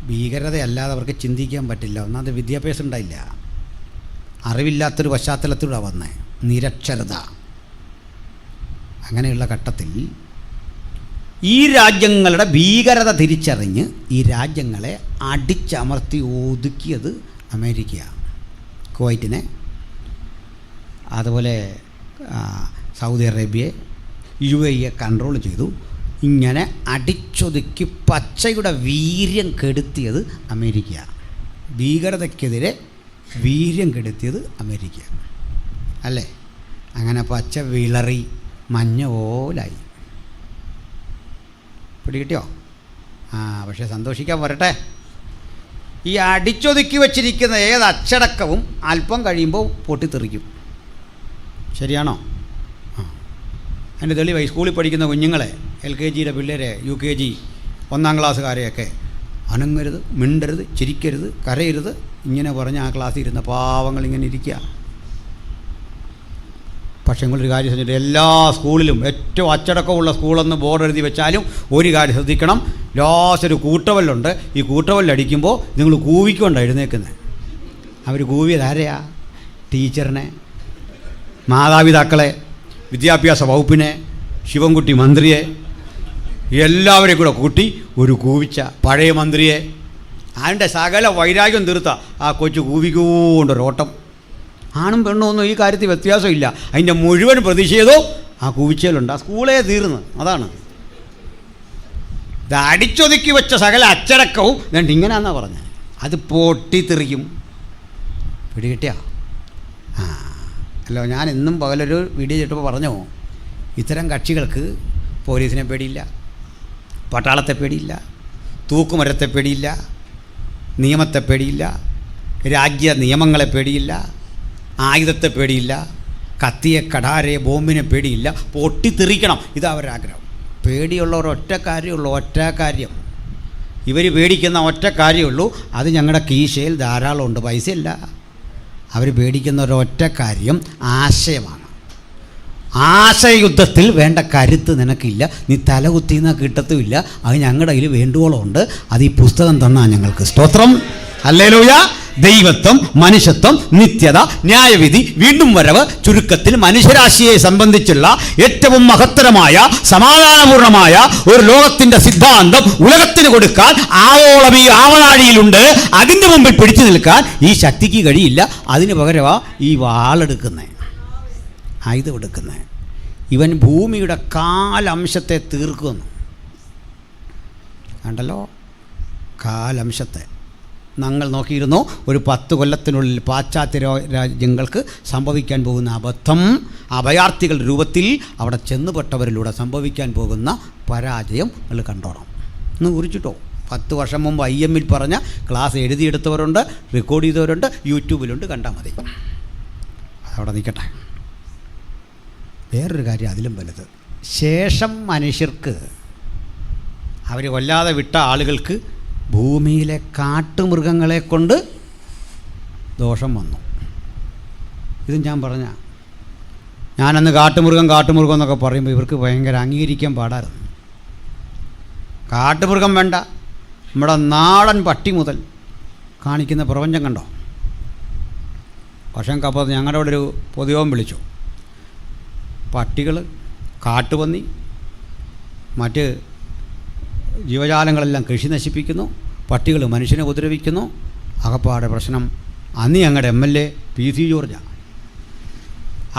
ഭീകരതയല്ലാതെ അവർക്ക് ചിന്തിക്കാൻ പറ്റില്ല. ഒന്നാമത് വിദ്യാഭ്യാസം ഉണ്ടായില്ല, അറിവില്ലാത്തൊരു പശ്ചാത്തലത്തിലൂടെ വന്നേ, നിരക്ഷരത. അങ്ങനെയുള്ള ഘട്ടത്തിൽ ഈ രാജ്യങ്ങളുടെ ഭീകരത തിരിച്ചറിഞ്ഞ് ഈ രാജ്യങ്ങളെ അടിച്ചമർത്തി ഒതുക്കിയത് അമേരിക്കയാണ്. കുവൈറ്റിനെ, അതുപോലെ സൗദി അറേബ്യയെ, UAE കൺട്രോൾ ചെയ്തു. ഇങ്ങനെ അടിച്ചൊതുക്കി പച്ചയുടെ വീര്യം കെടുത്തിയത് അമേരിക്കയാണ്. ഭീകരതയ്ക്കെതിരെ വീര്യം കെടുത്തിയത് അമേരിക്ക അല്ലേ? അങ്ങനെ പച്ച വിളറി മഞ്ഞ പോലായി. പിടികിട്ടിയോ? പക്ഷേ സന്തോഷിക്കാൻ വരട്ടെ. ഈ അടിച്ചൊതുക്കി വച്ചിരിക്കുന്ന ഏത് അച്ചടക്കവും അല്പം കഴിയുമ്പോൾ പൊട്ടിത്തെറിക്കും. ശരിയാണോ? അതിൻ്റെ തെളിവായി സ്കൂളിൽ പഠിക്കുന്ന കുഞ്ഞുങ്ങളെ, LKGയുടെ പിള്ളേരെ, UKG 1ാം ക്ലാസ്സുകാരെയൊക്കെ അനങ്ങരുത്, മിണ്ടരുത്, ചിരിക്കരുത്, കരയരുത്, ഇങ്ങനെ പറഞ്ഞ് ആ ക്ലാസ്സിൽ ഇരുന്ന പാവങ്ങൾ ഇങ്ങനെ ഇരിക്കുക. പക്ഷേ നിങ്ങളൊരു കാര്യം ശ്രദ്ധിച്ചിട്ട്, എല്ലാ സ്കൂളിലും ഏറ്റവും അച്ചടക്കമുള്ള സ്കൂളെന്ന് ബോർഡ് എഴുതി വെച്ചാലും ഒരു കാര്യം ശ്രദ്ധിക്കണം, ലാസ്റ്റ് ഒരു കൂട്ടവല്ലുണ്ട്. ഈ കൂട്ടവല്ലടിക്കുമ്പോൾ നിങ്ങൾ കൂവിക്കൊണ്ടാണ് എഴുന്നേക്കുന്നത്. അവർ കൂവിയത് ആരെയാ? ടീച്ചറിനെ, മാതാപിതാക്കളെ, വിദ്യാഭ്യാസ വകുപ്പിനെ, ശിവൻകുട്ടി മന്ത്രിയെ, എല്ലാവരെയും കൂടെ കൂട്ടി ഒരു കൂവിച്ച പഴയ മന്ത്രിയെ. അതിൻ്റെ സകല വൈരാഗ്യം തീർത്ത ആ കൊച്ചു കൂവിക്കൊണ്ടൊരോട്ടം. ആണും പെണ്ണും ഒന്നും ഈ കാര്യത്തിൽ വ്യത്യാസമില്ല. അതിൻ്റെ മുഴുവൻ പ്രതിഷേധവും ആ കൂവിച്ചയിലുണ്ട്. ആ സ്കൂളേ തീർന്ന്. അതാണ് ഇത് അടിച്ചൊതുക്കി വെച്ച സകല അച്ചടക്കവും രണ്ട് ഇങ്ങനെയാണെന്നാണ് പറഞ്ഞത്. അത് പൊട്ടിത്തെറിക്കും. പിടികിട്ടിയ അല്ലോ. ഞാൻ എന്നും പകലൊരു വീഡിയോ ചെയ്തിട്ടപ്പോൾ പറഞ്ഞു, ഇത്തരം കക്ഷികൾക്ക് പോലീസിനെ പേടിയില്ല, പട്ടാളത്തെ പേടിയില്ല, തൂക്കുമരത്തെ പേടിയില്ല, നിയമത്തെ പേടിയില്ല, രാജ്യ നിയമങ്ങളെ പേടിയില്ല, ആയുധത്തെ പേടിയില്ല, കത്തിയെ, കടാരയെ, ബോംബിനെ പേടിയില്ല. പൊട്ടിത്തെറിക്കണം, ഇതാ അവരുടെ ആഗ്രഹം. പേടിയുള്ള ഒരൊറ്റ കാര്യമുള്ളൂ, ഒറ്റ കാര്യം. ഇവർ പേടിക്കുന്ന ഒറ്റ കാര്യമുള്ളൂ, അത് ഞങ്ങളുടെ കീശയിൽ ധാരാളമുണ്ട്, പൈസയില്ല. അവർ പേടിക്കുന്ന ഒരൊറ്റ കാര്യം ആശയമാണ്. ആശയയുദ്ധത്തിൽ വേണ്ട കരുത്ത് നിനക്കില്ല, നീ തലകുത്തിന്ന് കിട്ടത്തുമില്ല. അത് ഞങ്ങളുടെ കയ്യിൽ വേണ്ടുവോളം ഉണ്ട്. അത് ഈ പുസ്തകം തന്നാൽ ഞങ്ങൾക്ക് സ്തോത്രം. ഹല്ലേലൂയ. ദൈവത്വം, മനുഷ്യത്വം, നിത്യത, ന്യായവിധി, വീണ്ടും വരവ്, ചുരുക്കത്തിൽ മനുഷ്യരാശിയെ സംബന്ധിച്ചുള്ള ഏറ്റവും മഹത്തരമായ സമാധാനപൂർണമായ ഒരു ലോകത്തിൻ്റെ സിദ്ധാന്തം ഉലകത്തിന് കൊടുക്കാൻ ആവോളം ഈ ആവനാഴിയിലുണ്ട്. അതിൻ്റെ മുമ്പിൽ പിടിച്ചു നിൽക്കാൻ ഈ ശക്തിക്ക് കഴിയില്ല. അതിന് പകരമാണ് ഈ വാളെടുക്കുന്നത്, ആയുധം എടുക്കുന്നത്. ഇവൻ ഭൂമിയുടെ കാലംശത്തെ തീർക്കുന്നു. കണ്ടല്ലോ, കാലംശത്തെ. ഞങ്ങൾ നോക്കിയിരുന്നു ഒരു 10 കൊല്ലത്തിനുള്ളിൽ പാശ്ചാത്യ രാജ്യങ്ങൾക്ക് സംഭവിക്കാൻ പോകുന്ന അബദ്ധം, അഭയാർത്ഥികളുടെ രൂപത്തിൽ അവിടെ ചെന്നുപെട്ടവരിലൂടെ സംഭവിക്കാൻ പോകുന്ന പരാജയം നിങ്ങൾ കണ്ടോണം. ഒന്ന് കുറിച്ചിട്ടോ. 10 വർഷം മുമ്പ് IMൽ പറഞ്ഞ ക്ലാസ് എഴുതിയെടുത്തവരുണ്ട്, റെക്കോർഡ് ചെയ്തവരുണ്ട്, യൂട്യൂബിലുണ്ട്, കണ്ടാൽ മതി. അതവിടെ നിൽക്കട്ടെ. വേറൊരു കാര്യം അതിലും വലുത്, ശേഷം മനുഷ്യർക്ക്, അവർ കൊല്ലാതെ വിട്ട ആളുകൾക്ക് ഭൂമിയിലെ കാട്ടുമൃഗങ്ങളെ കൊണ്ട് ദോഷം വന്നു. ഇത് ഞാൻ ഞാനന്ന് കാട്ടുമൃഗം എന്നൊക്കെ പറയുമ്പോൾ ഇവർക്ക് ഭയങ്കര അംഗീകരിക്കാൻ പാടായിരുന്നു. കാട്ടുമൃഗം വേണ്ട, നമ്മുടെ നാടൻ പട്ടി മുതൽ കാണിക്കുന്ന പ്രപഞ്ചം കണ്ടോ. പക്ഷേ അപ്പോൾ ഞങ്ങളുടെ അവിടെ ഒരു പൊതുയോഗം വിളിച്ചു. പട്ടികൾ, കാട്ടുപന്നി, മറ്റ് ജീവജാലങ്ങളെല്ലാം കൃഷി നശിപ്പിക്കുന്നു, പട്ടികൾ മനുഷ്യനെ ഉപദ്രവിക്കുന്നു, അകപ്പാടെ പ്രശ്നം. അന്ന് ഞങ്ങളുടെ MLA PC ജോർജാണ്.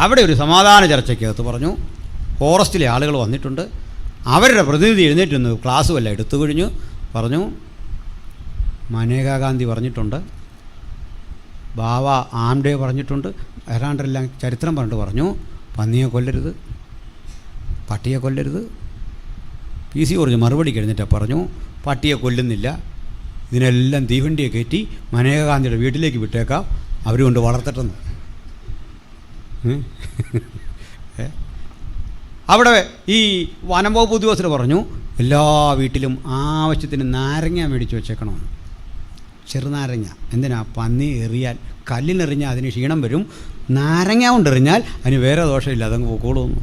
അവിടെ ഒരു സമാധാന ചർച്ചയ്ക്കകത്ത് പറഞ്ഞു, ഫോറസ്റ്റിലെ ആളുകൾ വന്നിട്ടുണ്ട്, അവരുടെ പ്രതിനിധി എഴുന്നേറ്റ് ക്ലാസ് വല്ല എടുത്തു കഴിഞ്ഞു. പറഞ്ഞു, മനേകാ ഗാന്ധി പറഞ്ഞിട്ടുണ്ട്, ബാബ ആംഡേവ് പറഞ്ഞിട്ടുണ്ട്, ഏതാണ്ടെല്ലാം ചരിത്രം പറഞ്ഞിട്ട് പറഞ്ഞു, പന്നിയെ കൊല്ലരുത്, പട്ടിയെ കൊല്ലരുത്. PC ജോർജ് മറുപടി കഴിഞ്ഞിട്ട് പറഞ്ഞു, പട്ടിയെ കൊല്ലുന്നില്ല, ഇതിനെല്ലാം തീവണ്ടിയെ കയറ്റി മനേകാ ഗാന്ധിയുടെ വീട്ടിലേക്ക് വിട്ടേക്കാം, അവർ കൊണ്ട് വളർത്തട്ടെന്ന്. അവിടെ ഈ വനം വകുപ്പ് ഉദ്യോഗസ്ഥർ പറഞ്ഞു, എല്ലാ വീട്ടിലും ആവശ്യത്തിന് നാരങ്ങ മേടിച്ച് വെച്ചേക്കണമെന്ന്. ചെറുനാരങ്ങ. എന്തിനാ? പന്നി എറിയാൻ. കല്ലിനെറിഞ്ഞാൽ അതിന് ക്ഷീണം വരും, നാരങ്ങ കൊണ്ടെറിഞ്ഞാൽ അതിന് വേറെ ദോഷമില്ല, അതങ്ങ് പോക്കോളുന്നു.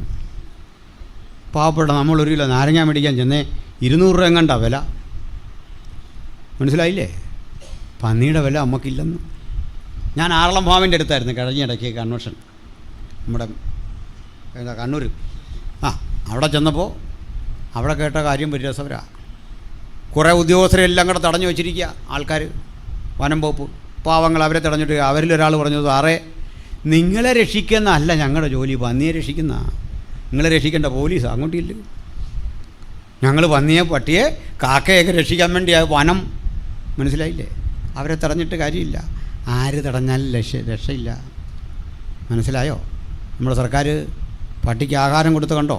പാവപ്പെട്ട നമ്മളൊരു കിലോ നാരങ്ങ മേടിക്കാൻ ചെന്നേ 200 രൂപ എങ്ങാണ്ടാ വില. മനസ്സിലായില്ലേ? പന്നിയുടെ വില നമുക്കില്ലെന്ന്. ഞാൻ ആറളം ഫാമിൻ്റെ അടുത്തായിരുന്നു കഴിഞ്ഞ ഇടയ്ക്ക് കൺവെൻഷൻ, നമ്മുടെ കണ്ണൂർ. അവിടെ ചെന്നപ്പോൾ അവിടെ കേട്ട കാര്യം വലിയ രസകരമാണ്. കുറേ ഉദ്യോഗസ്ഥരെല്ലാം കൂടെ തടഞ്ഞു വെച്ചിരിക്കുക ആൾക്കാർ, വനം വകുപ്പ് പാവങ്ങൾ. അവരെ തടഞ്ഞിട്ട് അവരിലൊരാൾ പറഞ്ഞു, സാറേ നിങ്ങളെ രക്ഷിക്കുന്നതല്ല ഞങ്ങളുടെ ജോലി, പന്നിയെ രക്ഷിക്കുന്ന. നിങ്ങളെ രക്ഷിക്കേണ്ട പോലീസ് അങ്ങോട്ടില്ല. ഞങ്ങൾ പന്നിയെ പട്ടിയെ കാക്കയൊക്കെ രക്ഷിക്കാൻ വേണ്ടി വനം. മനസ്സിലായില്ലേ? അവരെ തടഞ്ഞിട്ട് കാര്യമില്ല. ആര് തടഞ്ഞാലും രക്ഷയില്ല. മനസ്സിലായോ? നമ്മുടെ സർക്കാർ പട്ടിക്ക് ആഹാരം കൊടുത്ത് കണ്ടോ?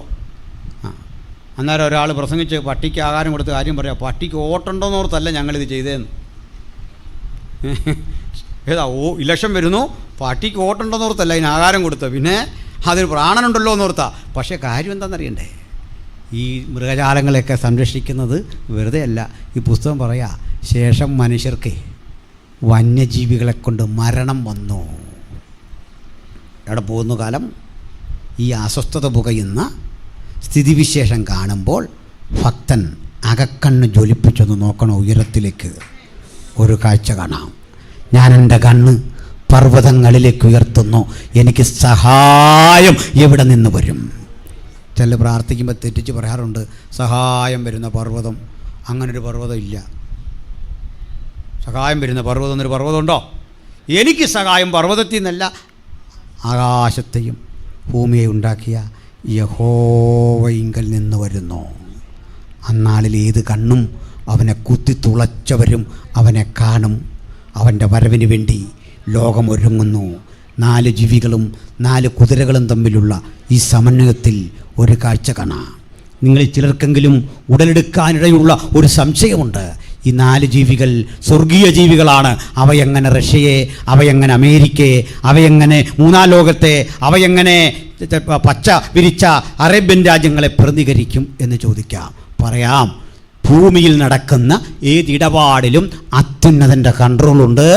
അന്നേരം ഒരാൾ പ്രസംഗിച്ച് പട്ടിക്ക് ആഹാരം കൊടുത്ത് കാര്യം പറയാം. പട്ടിക്ക് ഓട്ടുണ്ടോയെന്നോർത്തല്ല ഞങ്ങളിത് ചെയ്തതെന്ന്. ഇലക്ഷൻ വരുന്നു, പട്ടിക്ക് ഓട്ടുണ്ടോയെന്നോർത്തല്ല ഇതിന് ആഹാരം കൊടുത്തത്, പിന്നെ അതിന് പ്രാണനുണ്ടല്ലോ എന്നോർത്താ. പക്ഷേ കാര്യം എന്താണെന്നറിയണ്ടേ? ഈ മൃഗജാലങ്ങളെയൊക്കെ സംരക്ഷിക്കുന്നത് വെറുതെ അല്ല. ഈ പുസ്തകം പറയാ, ശേഷം മനുഷ്യർക്ക് വന്യജീവികളെ കൊണ്ട് മരണം വന്നു. എവിടെ പോകുന്നു കാലം? ഈ അസ്വസ്ഥത പുകയുന്ന സ്ഥിതിവിശേഷം കാണുമ്പോൾ ഭക്തൻ അകക്കണ്ണ് ജ്വലിപ്പിച്ചൊന്ന് നോക്കണം. ഉയരത്തിലേക്ക് ഒരു കാഴ്ച കാണാം. ഞാൻ എൻ്റെ കണ്ണ് പർവ്വതങ്ങളിലേക്ക് ഉയർത്തുന്നു, എനിക്ക് സഹായം എവിടെ നിന്ന് വരും? ചില പ്രാർത്ഥിക്കുമ്പോൾ തെറ്റിച്ച് പറയാറുണ്ട്, സഹായം വരുന്ന പർവ്വതം. അങ്ങനൊരു പർവ്വതം ഇല്ല. സഹായം വരുന്ന പർവ്വതം എന്നൊരു പർവ്വതമുണ്ടോ? എനിക്ക് സഹായം പർവ്വതത്തിൽ നിന്നല്ല, ആകാശത്തെയും ഭൂമിയെ ഉണ്ടാക്കിയ യഹോവയിങ്കൽ നിന്ന് വരുന്നു. അന്നാളിൽ ഏത് കണ്ണും അവനെ കുത്തിത്തുളച്ചവരും അവനെ കാണും. അവൻ്റെ വരവിന് വേണ്ടി ലോകമൊരുങ്ങുന്നു. 4 ജീവികളും 4 കുതിരകളും തമ്മിലുള്ള ഈ സമന്വയത്തിൽ ഒരു കാഴ്ച കാണാം. നിങ്ങളിൽ ചിലർക്കെങ്കിലും ഉടലെടുക്കാനിടയുള്ള ഒരു സംശയമുണ്ട്. ഈ 4 ജീവികൾ സ്വർഗീയ ജീവികളാണ്. അവയെങ്ങനെ റഷ്യയെ, അവയെങ്ങനെ അമേരിക്കയെ, അവയെങ്ങനെ മൂന്നാം ലോകത്തെ, അവയെങ്ങനെ പച്ച വിരിച്ച അറേബ്യൻ രാജ്യങ്ങളെ പ്രതികരിക്കും എന്ന് ചോദിക്കാം. പറയാം, ഭൂമിയിൽ നടക്കുന്ന ഏതിടപാടിലും അത്യുന്നതൻ്റെ കൺട്രോളുണ്ട്.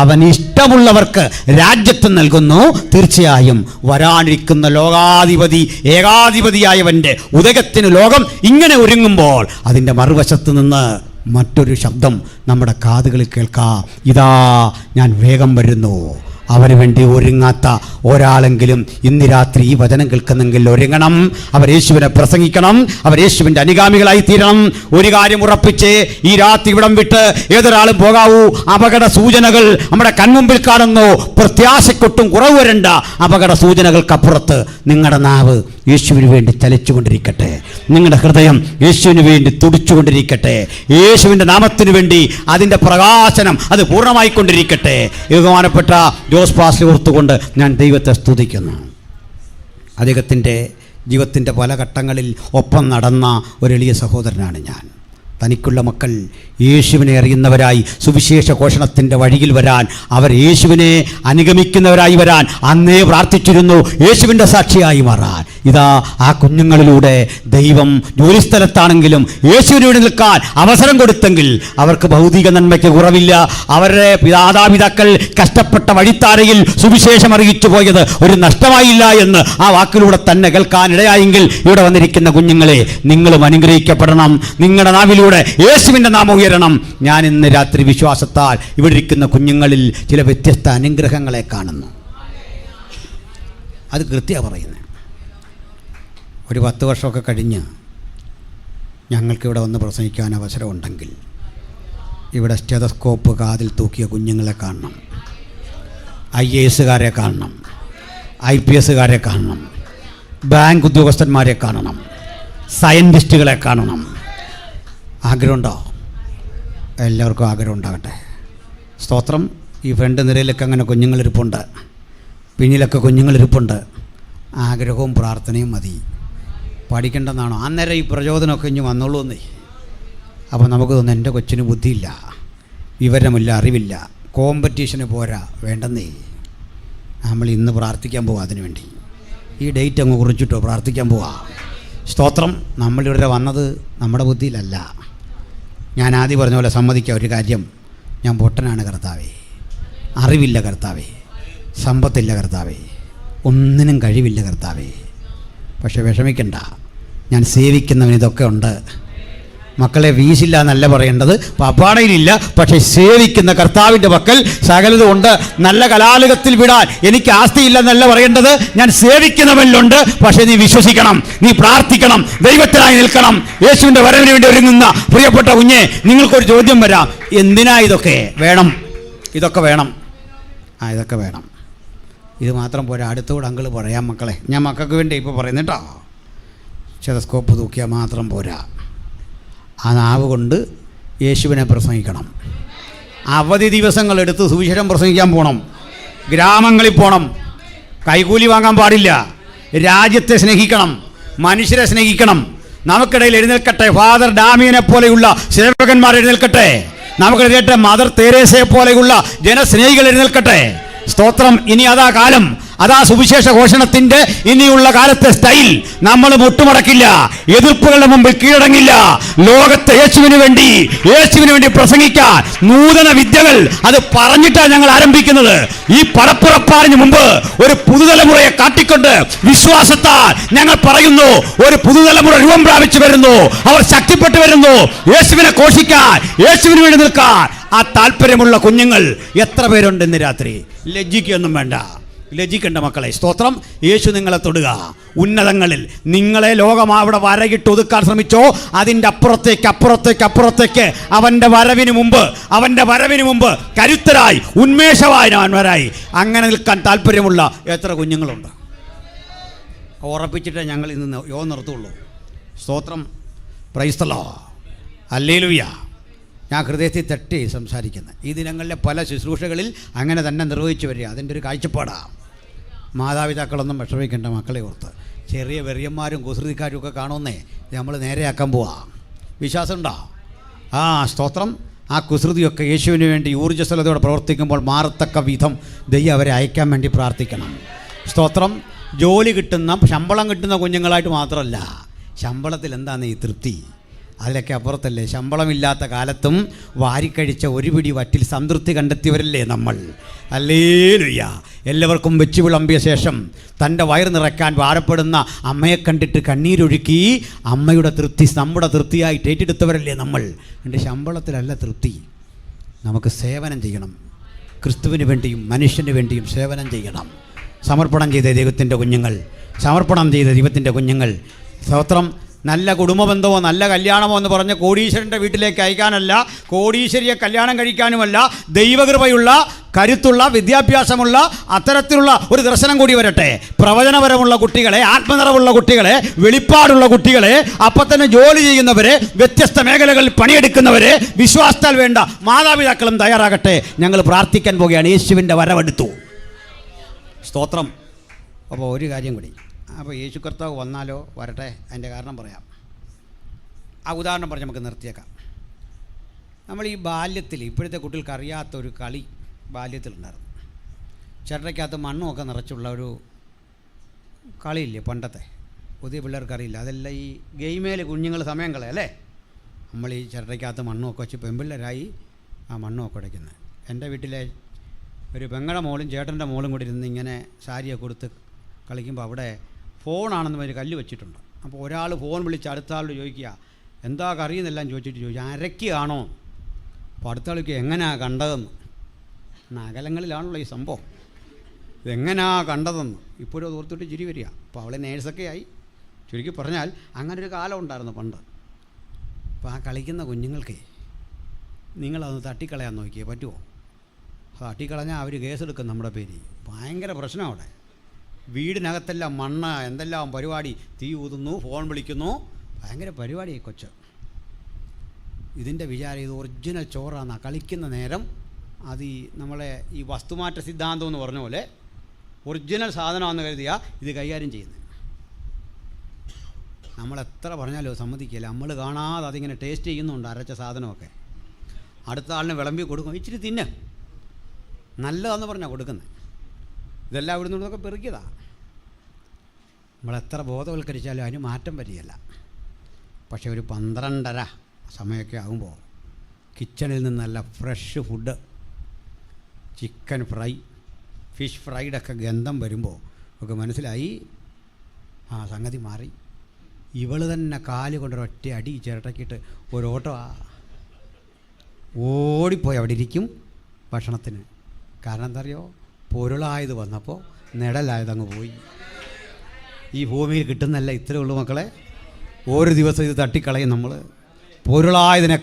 അവൻ ഇഷ്ടമുള്ളവർക്ക് രാജ്യത്വം നൽകുന്നു. തീർച്ചയായും വരാനിരിക്കുന്ന ലോകാധിപതി ഏകാധിപതിയായവൻ്റെ ഉദയത്തിന് ലോകം ഇങ്ങനെ ഒരുങ്ങുമ്പോൾ അതിൻ്റെ മറുവശത്ത് നിന്ന് മറ്റൊരു ശബ്ദം നമ്മുടെ കാതുകളിൽ കേൾക്കാം. ഇതാ ഞാൻ വേഗം വരുന്നു. അവന് വേണ്ടി ഒരുങ്ങാത്ത ഒരാളെങ്കിലും ഇന്ന് രാത്രി ഈ വചനം കേൾക്കുന്നെങ്കിൽ ഒരുങ്ങണം. അവർ യേശുവിനെ പ്രസംഗിക്കണം. അവർ യേശുവിൻ്റെ അനുഗാമികളായി തീരണം. ഒരു കാര്യം ഉറപ്പിച്ച് ഈ രാത്രി ഇവിടം വിട്ട് ഏതൊരാളും പോകാവൂ. അപകട സൂചനകൾ നമ്മുടെ കൺമുമ്പിൽ കാണുന്നു. പ്രത്യാശക്കൊട്ടും കുറവ് വരണ്ട. അപകട സൂചനകൾക്കപ്പുറത്ത് നിങ്ങളുടെ നാവ് യേശുവിന് വേണ്ടി ചലിച്ചുകൊണ്ടിരിക്കട്ടെ. നിങ്ങളുടെ ഹൃദയം യേശുവിന് വേണ്ടി തുടിച്ചുകൊണ്ടിരിക്കട്ടെ. യേശുവിൻ്റെ നാമത്തിന് വേണ്ടി അതിൻ്റെ പ്രകാശനം അത് പൂർണ്ണമായിക്കൊണ്ടിരിക്കട്ടെ. ബഹുമാനപ്പെട്ട ജോസ് പാസ്റ്റർ ഓർത്തുകൊണ്ട് ഞാൻ ദൈവത്തെ സ്തുതിക്കുന്നു. അദ്ദേഹത്തിൻ്റെ ജീവിതത്തിൻ്റെ പല ഘട്ടങ്ങളിൽ ഒപ്പം നടന്ന ഒരു എളിയ സഹോദരനാണ് ഞാൻ. തനിക്കുള്ള മക്കൾ യേശുവിനെ അറിയുന്നവരായി സുവിശേഷ ഘോഷണത്തിൻ്റെ വഴിയിൽ വരാൻ, അവർ യേശുവിനെ അനുഗമിക്കുന്നവരായി വരാൻ അന്നേ പ്രാർത്ഥിച്ചിരുന്നു, യേശുവിൻ്റെ സാക്ഷിയായി മാറാൻ. ഇതാ ആ കുഞ്ഞുങ്ങളിലൂടെ ദൈവം ജോലിസ്ഥലത്താണെങ്കിലും യേശുവിന് വേണ്ടി നിൽക്കാൻ അവസരം കൊടുത്തെങ്കിൽ അവർക്ക് ഭൗതിക നന്മയ്ക്ക് കുറവില്ല. അവരുടെ മാതാപിതാക്കൾ കഷ്ടപ്പെട്ട വഴിത്താരയിൽ സുവിശേഷം അറിയിച്ചു പോയത് ഒരു നഷ്ടമായില്ല എന്ന് ആ വാക്കിലൂടെ തന്നെ കേൾക്കാനിടയായെങ്കിൽ ഇവിടെ വന്നിരിക്കുന്ന കുഞ്ഞുങ്ങളെ നിങ്ങളും അനുഗ്രഹിക്കപ്പെടണം. നിങ്ങളുടെ നാവിലൂടെ യേശുവിൻ്റെ നാമം ഉയരണം. ഞാൻ ഇന്ന് രാത്രി വിശ്വാസത്താൽ ഇവിടെ ഇരിക്കുന്ന കുഞ്ഞുങ്ങളിൽ ചില വ്യത്യസ്ത അനുഗ്രഹങ്ങളെ കാണുന്നു. അത് കൃത്യമാണ് പറയുന്നത്. ഒരു 10 വർഷമൊക്കെ കഴിഞ്ഞ് ഞങ്ങൾക്കിവിടെ വന്ന് പ്രസംഗിക്കാൻ അവസരമുണ്ടെങ്കിൽ ഇവിടെ സ്റ്റെതസ്കോപ്പ് കാതിൽ തൂക്കിയ കുഞ്ഞുങ്ങളെ കാണണം, IAS കാണണം, IPS കാണണം, ബാങ്ക് ഉദ്യോഗസ്ഥന്മാരെ കാണണം, സയൻറ്റിസ്റ്റുകളെ കാണണം. ആഗ്രഹമുണ്ടോ? എല്ലാവർക്കും ആഗ്രഹം ഉണ്ടാകട്ടെ. സ്തോത്രം. ഈ ഫ്രണ്ട് നിരയിലൊക്കെ അങ്ങനെ കുഞ്ഞുങ്ങളിരിപ്പുണ്ട്, പിന്നിലൊക്കെ കുഞ്ഞുങ്ങളിരിപ്പുണ്ട്. ആഗ്രഹവും പ്രാർത്ഥനയും മതി. പഠിക്കേണ്ടെന്നാണോ? അന്നേരം ഈ പ്രചോദനമൊക്കെ ഇനി വന്നോളൂ എന്നേ. അപ്പോൾ നമുക്ക് തോന്നുന്നു എൻ്റെ കൊച്ചിന് ബുദ്ധിയില്ല, വിവരമില്ല, അറിവില്ല, കോമ്പറ്റീഷന് പോരാ. വേണ്ടെന്നേ. നമ്മൾ ഇന്ന് പ്രാർത്ഥിക്കാൻ പോവാം. അതിനു വേണ്ടി ഈ ഡേറ്റ് അങ്ങ് കുറിച്ചിട്ടോ പ്രാർത്ഥിക്കാൻ പോവാം. സ്തോത്രം. നമ്മളിവിടെ വന്നത് നമ്മുടെ ബുദ്ധിയിലല്ല. ഞാൻ ആദ്യം പറഞ്ഞ പോലെ സമ്മതിക്കുക ഒരു കാര്യം, ഞാൻ പൊട്ടനാണ് കർത്താവേ, അറിവില്ല കർത്താവേ, സമ്പത്തില്ല കർത്താവേ, ഒന്നിനും കഴിവില്ല കർത്താവേ. പക്ഷെ വിഷമിക്കണ്ട, ഞാൻ സേവിക്കുന്നവന് ഇതൊക്കെ ഉണ്ട്. മക്കളെ വീശില്ല എന്നല്ല പറയേണ്ടത്, പപ്പാടയിലില്ല, പക്ഷെ സേവിക്കുന്ന കർത്താവിൻ്റെ പക്കൽ സകലതും ഉണ്ട്. നല്ല കലാലയത്തിൽ വിടാൻ എനിക്ക് ആസ്തിയില്ല എന്നല്ല പറയേണ്ടത്, ഞാൻ സേവിക്കുന്നവനിലുണ്ട്. പക്ഷെ നീ വിശ്വസിക്കണം, നീ പ്രാർത്ഥിക്കണം, ദൈവത്തിനായി നിൽക്കണം. യേശുവിൻ്റെ വരവിന് വേണ്ടി ഒരുങ്ങുന്ന പ്രിയപ്പെട്ട കുഞ്ഞെ, നിങ്ങൾക്കൊരു ചോദ്യം വരാം, എന്തിനാ ഇതൊക്കെ വേണം? ഇതൊക്കെ വേണം, ഇതൊക്കെ വേണം. ഇത് മാത്രം പോരാ, അടുത്തോട് അങ്കിൾ പറയാം മക്കളെ, ഞാൻ മക്കൾക്ക് വേണ്ടി ഇപ്പോൾ പറയുന്നത് കേട്ടോ. സ്റ്റെതസ്കോപ്പ് തൂക്കിയാൽ മാത്രം പോരാ, ആ നാവ് കൊണ്ട് യേശുവിനെ പ്രസംഗിക്കണം. അവധി ദിവസങ്ങളെടുത്ത് സുവിശേഷം പ്രസംഗിക്കാൻ പോകണം, ഗ്രാമങ്ങളിൽ പോകണം. കൈക്കൂലി വാങ്ങാൻ പാടില്ല. രാജ്യത്തെ സ്നേഹിക്കണം, മനുഷ്യരെ സ്നേഹിക്കണം. നമുക്കിടയിൽ എഴുന്നേൽക്കട്ടെ ഫാദർ ഡാമിയനെ പോലെയുള്ള സേവകന്മാർ എഴുന്നേൽക്കട്ടെ. നമുക്കിടയിലെ മദർ തെരേസയെ പോലെയുള്ള ജനസ്നേഹികൾ എഴുന്നേൽക്കട്ടെ. സ്തോത്രം. ഇനി അതാ കാലം, അതാ സുവിശേഷ ഘോഷണത്തിന്റെ ഇനിയുള്ള കാലത്തെ സ്റ്റൈൽ. നമ്മൾ മുട്ടുമടക്കില്ല, എതിർപ്പുകളുടെ മുമ്പിൽ കീഴടങ്ങില്ല. ലോകത്തെ യേശുവിന് വേണ്ടി പ്രസംഗിക്കാൻ നൂതന വിദ്യകൾ അത് പറഞ്ഞിട്ടാണ് ഞങ്ങൾ ആരംഭിക്കുന്നത്. ഈ പടപ്പുറപ്പാടിന് മുമ്പ് ഒരു പുതുതലമുറയെ കാട്ടിക്കൊണ്ട് വിശ്വാസത്താൽ ഞങ്ങൾ പറയുന്നു, ഒരു പുതുതലമുറ രൂപം പ്രാപിച്ചു വരുന്നു, അവർ ശക്തിപ്പെട്ടു വരുന്നു. യേശുവിനെ ഘോഷിക്കാൻ, യേശുവിന് വേണ്ടി നിൽക്കാൻ ആ താല്പര്യമുള്ള കുഞ്ഞുങ്ങൾ എത്ര പേരുണ്ട് ഇന്ന് രാത്രി? ലജ്ജിക്കൊന്നും വേണ്ട, ലജ്ജിക്കേണ്ട മക്കളെ. സ്തോത്രം. യേശു നിങ്ങളെ തൊടുക. ഉന്നതങ്ങളിൽ നിങ്ങളെ ലോകം അവിടെ വരയിട്ട് ഒതുക്കാൻ ശ്രമിച്ചോ, അതിൻ്റെ അപ്പുറത്തേക്ക് അവൻ്റെ വരവിന് മുമ്പ് കരുത്തരായി ഉന്മേഷവാനായി അങ്ങനെ നിൽക്കാൻ താല്പര്യമുള്ള എത്ര കുഞ്ഞുങ്ങളുണ്ട്? ഉറപ്പിച്ചിട്ടേ ഞങ്ങൾ ഇന്ന് നിർത്തുള്ളൂ. സ്തോത്രം. Price the Lord. ഹല്ലേലൂയ. ഞാൻ ഹൃദയത്തിൽ തട്ടി സംസാരിക്കുന്നത് ഈ ദിനങ്ങളിലെ പല ശുശ്രൂഷകളിൽ അങ്ങനെ തന്നെ നിർവഹിച്ചു വരിക. അതിൻ്റെ ഒരു കാഴ്ചപ്പാടാണ്. മാതാപിതാക്കളൊന്നും വിഷമിക്കേണ്ട മക്കളെ ഓർത്ത്. ചെറിയ വെറിയന്മാരും കുസൃതിക്കാരും ഒക്കെ കാണുന്നേ നമ്മൾ നേരെയാക്കാൻ പോവാം. വിശ്വാസമുണ്ടോ? സ്തോത്രം. ആ കുസൃതിയൊക്കെ യേശുവിന് വേണ്ടി ഊർജ്ജസ്വലതയോടെ പ്രവർത്തിക്കുമ്പോൾ മാറത്തക്ക വിധം ദൈവം അവരെ അയക്കാൻ വേണ്ടി പ്രാർത്ഥിക്കണം. സ്തോത്രം. ജോലി കിട്ടുന്ന, ശമ്പളം കിട്ടുന്ന കുഞ്ഞുങ്ങളായിട്ട് മാത്രമല്ല, ശമ്പളത്തിൽ എന്താണ് ഈ തൃപ്തി? അതിലൊക്കെ അപ്പുറത്തല്ലേ. ശമ്പളമില്ലാത്ത കാലത്തും വാരിക്കഴിച്ച ഒരു പിടി വറ്റിൽ സംതൃപ്തി കണ്ടെത്തിയവരല്ലേ നമ്മൾ? ഹല്ലേലൂയ. എല്ലാവർക്കും വെച്ച് വിളമ്പിയ ശേഷം തൻ്റെ വയറ് നിറയ്ക്കാൻ ഭാരപ്പെടുന്ന അമ്മയെ കണ്ടിട്ട് കണ്ണീരൊഴുക്കി അമ്മയുടെ തൃപ്തി നമ്മുടെ തൃപ്തിയായിട്ട് ഏറ്റെടുത്തവരല്ലേ നമ്മൾ? എൻ്റെ ശമ്പളത്തിലല്ല തൃപ്തി. നമുക്ക് സേവനം ചെയ്യണം. ക്രിസ്തുവിന് വേണ്ടിയും മനുഷ്യന് വേണ്ടിയും സേവനം ചെയ്യണം. സമർപ്പണം ചെയ്ത ദൈവത്തിൻ്റെ കുഞ്ഞുങ്ങൾ. സ്തോത്രം. നല്ല കുടുംബബന്ധമോ നല്ല കല്യാണമോ എന്ന് പറഞ്ഞ് കോടീശ്വരൻ്റെ വീട്ടിലേക്ക് അയക്കാനല്ല, കോടീശ്വരിയെ കല്യാണം കഴിക്കാനുമല്ല, ദൈവകൃപയുള്ള, കരുത്തുള്ള, വിദ്യാഭ്യാസമുള്ള അത്തരത്തിലുള്ള ഒരു ദർശനം കൂടി വരട്ടെ. പ്രവചനപരമുള്ള കുട്ടികളെ, ആത്മനിറവുള്ള കുട്ടികളെ, വെളിപ്പാടുള്ള കുട്ടികളെ, അപ്പം തന്നെ ജോലി ചെയ്യുന്നവരെ, വ്യത്യസ്ത മേഖലകളിൽ പണിയെടുക്കുന്നവരെ, വിശ്വാസത്താൽ വേണ്ട മാതാപിതാക്കളും തയ്യാറാകട്ടെ. ഞങ്ങൾ പ്രാർത്ഥിക്കാൻ പോവുകയാണ്. യേശുവിൻ്റെ വരവെടുത്തു. സ്തോത്രം. അപ്പോൾ ഒരു കാര്യം കൂടി, അപ്പോൾ യേശു കർത്താവ് വന്നാലോ വരട്ടെ, അതിൻ്റെ കാരണം പറയാം. ആ ഉദാഹരണം പറഞ്ഞ് നമുക്ക് നിർത്തിയേക്കാം. നമ്മൾ ഈ ബാല്യത്തിൽ, ഇപ്പോഴത്തെ കുട്ടികൾക്ക് അറിയാത്തൊരു കളി ബാല്യത്തിലുണ്ടായിരുന്നു. ചിരട്ടയ്ക്കകത്ത് മണ്ണുമൊക്കെ നിറച്ചുള്ള ഒരു കളിയില്ലേ പണ്ടത്തെ? പുതിയ പിള്ളേർക്ക് അറിയില്ല. അതെല്ലാം ഈ ഗെയിമേൽ കുഞ്ഞുങ്ങൾ സമയം കളയല്ലേ. നമ്മൾ ഈ ചിരട്ടയ്ക്കകത്ത് മണ്ണുമൊക്കെ വെച്ച് പെൺപിള്ളേരായി ആ മണ്ണുമൊക്കെ ഉടയ്ക്കുന്നത്. എൻ്റെ വീട്ടിലെ ഒരു പെങ്ങളുടെ മോളും ചേട്ടൻ്റെ മോളും കൂടി ഇരുന്ന് ഇങ്ങനെ സാരിയൊക്കെ കൊടുത്ത് കളിക്കുമ്പോൾ അവിടെ ഫോണാണെന്ന് ഒരു കല്ല് വെച്ചിട്ടുണ്ട്. അപ്പോൾ ഒരാൾ ഫോൺ വിളിച്ച് അടുത്ത ആളോട് ചോദിക്കുക, എന്താ കറിയെന്നെല്ലാം ചോദിച്ചു അരക്കുകയാണോ? അപ്പോൾ അടുത്ത ആൾക്ക് എങ്ങനെയാണ് കണ്ടതെന്ന്. അകലങ്ങളിലാണല്ലോ ഈ സംഭവം. ഇതെങ്ങനെയാ കണ്ടതെന്ന് ഇപ്പോഴും അത് ഓർത്തിട്ട് ചിരി വരിക. അപ്പോൾ അവളെ നേഴ്സൊക്കെ ആയി. ചുരുക്കി പറഞ്ഞാൽ അങ്ങനൊരു കാലം ഉണ്ടായിരുന്നു പണ്ട്. അപ്പോൾ ആ കളിക്കുന്ന കുഞ്ഞുങ്ങൾക്ക് നിങ്ങളതൊന്ന് തട്ടിക്കളയാൻ നോക്കിയേ പറ്റുമോ? തട്ടിക്കളഞ്ഞാൽ അവർ കേസെടുക്കും നമ്മുടെ പേര്. ഭയങ്കര പ്രശ്നം അവിടെ. വീടിനകത്തെല്ലാം മണ്ണ്, എന്തെല്ലാം പരിപാടി, തീ ഊതുന്നു, ഫോൺ വിളിക്കുന്നു, ഭയങ്കര പരിപാടിയായി കൊച്ച്. ഇതിൻ്റെ വിചാരം ഇത് ഒറിജിനൽ ചോറാണ്. കളിക്കുന്ന നേരം അത് നമ്മളെ ഈ വസ്തുമാറ്റ സിദ്ധാന്തം എന്ന് പറഞ്ഞ പോലെ ഒറിജിനൽ സാധനമാണെന്ന് കരുതിയാൽ ഇത് കൈകാര്യം ചെയ്യുന്നത്. നമ്മളെത്ര പറഞ്ഞാലോ സമ്മതിക്കില്ല. നമ്മൾ കാണാതെ അതിങ്ങനെ ടേസ്റ്റ് ചെയ്യുന്നുണ്ട് അരച്ച സാധനമൊക്കെ. അടുത്ത ആളിന് വിളമ്പി കൊടുക്കും, ഇച്ചിരി തിന്ന്, നല്ലതാണെന്ന് പറഞ്ഞാൽ കൊടുക്കുന്നത്. ഇതെല്ലാം ഇവിടെ നിന്നൊക്കെ പെറുക്കിയതാണ്. നമ്മളെത്ര ബോധവൽക്കരിച്ചാലും അതിന് മാറ്റം വരികയില്ല. പക്ഷേ ഒരു 12:30 സമയമൊക്കെ ആകുമ്പോൾ കിച്ചണിൽ നിന്ന് നല്ല fresh food, chicken fry, fish ഫ്രൈഡൊക്കെ ഗന്ധം വരുമ്പോൾ ഒക്കെ മനസ്സിലായി സംഗതി മാറി. ഇവൾ തന്നെ കാല് കൊണ്ടൊരൊറ്റ അടി ചിരട്ടക്കിട്ട് ഒരോട്ടോ ഓടിപ്പോയി അവിടെ ഇരിക്കും ഭക്ഷണത്തിന്. കാരണം എന്താ അറിയോ? പൊരുളായത് വന്നപ്പോൾ നിഴലായതങ്ങ് പോയി. ഈ ഭൂമിയിൽ കിട്ടുന്നല്ല ഇത്രേ ഉള്ളൂ മക്കളെ. ഒരു ദിവസം ഇത് തട്ടിക്കളയും നമ്മൾ. പൊരുളായതിനെ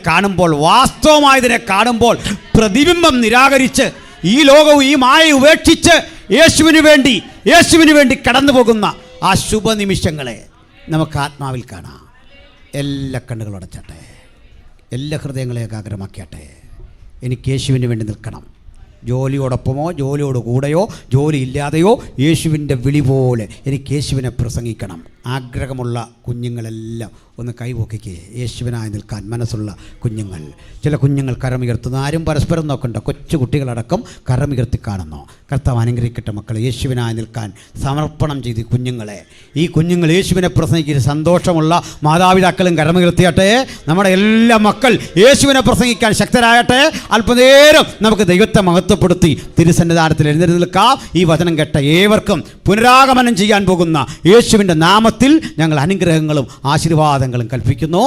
കാണുമ്പോൾ വാസ്തവമായതിനെ കാണുമ്പോൾ പ്രതിബിംബം നിരാകരിച്ച് ഈ ലോകവും ഈ മായ ഉപേക്ഷിച്ച് യേശുവിന് വേണ്ടി കടന്നു പോകുന്ന ആ ശുഭനിമിഷങ്ങളെ നമുക്ക് ആത്മാവിൽ കാണാം. എല്ലാ കണ്ണുകളും അടച്ചട്ടെ, എല്ലാ ഹൃദയങ്ങളെ ഏകാഗ്രമാക്കിയട്ടെ. എനിക്ക് യേശുവിന് വേണ്ടി നിൽക്കണം. ജോലിയോടൊപ്പമോ ജോലിയോട് കൂടെയോ ജോലി ഇല്ലാതെയോ യേശുവിൻ്റെ വിളി പോലെ എനിക്ക് യേശുവിനെ പ്രസംഗിക്കണം. ആഗ്രഹമുള്ള കുഞ്ഞുങ്ങളെല്ലാം ഒന്ന് കൈപോക്കിക്കേ. യേശുവിനായി നിൽക്കാൻ മനസ്സുള്ള കുഞ്ഞുങ്ങൾ. ചില കുഞ്ഞുങ്ങൾ കരമുയർത്തുന്ന, ആരും പരസ്പരം നോക്കണ്ട, കൊച്ചു കുട്ടികളടക്കം കരമുയർത്തി കാണുന്നു. കർത്താവ് അനുഗ്രഹിക്കട്ടെ മക്കളെ. യേശുവിനായി നിൽക്കാൻ സമർപ്പണം ചെയ്ത് ഈ കുഞ്ഞുങ്ങൾ യേശുവിനെ പ്രസംഗിക്കുന്ന സന്തോഷമുള്ള മാതാപിതാക്കളും കരമുയർത്തിയട്ടെ. നമ്മുടെ എല്ലാ മക്കൾ യേശുവിനെ പ്രസംഗിക്കാൻ ശക്തരാകട്ടെ. അല്പനേരം നമുക്ക് ദൈവത്തെ മഹത്വപ്പെടുത്തി തിരുസന്നിധാനത്തിൽ എഴുന്നേറ്റ് നിൽക്കാം. ഈ വചനം കേട്ട ഏവർക്കും പുനരാഗമനം ചെയ്യാൻ പോകുന്ന യേശുവിൻ്റെ നാമത്തിൽ ഞങ്ങൾ അനുഗ്രഹങ്ങളും ആശീർവാദങ്ങളും കൽപ്പിക്കുന്നു.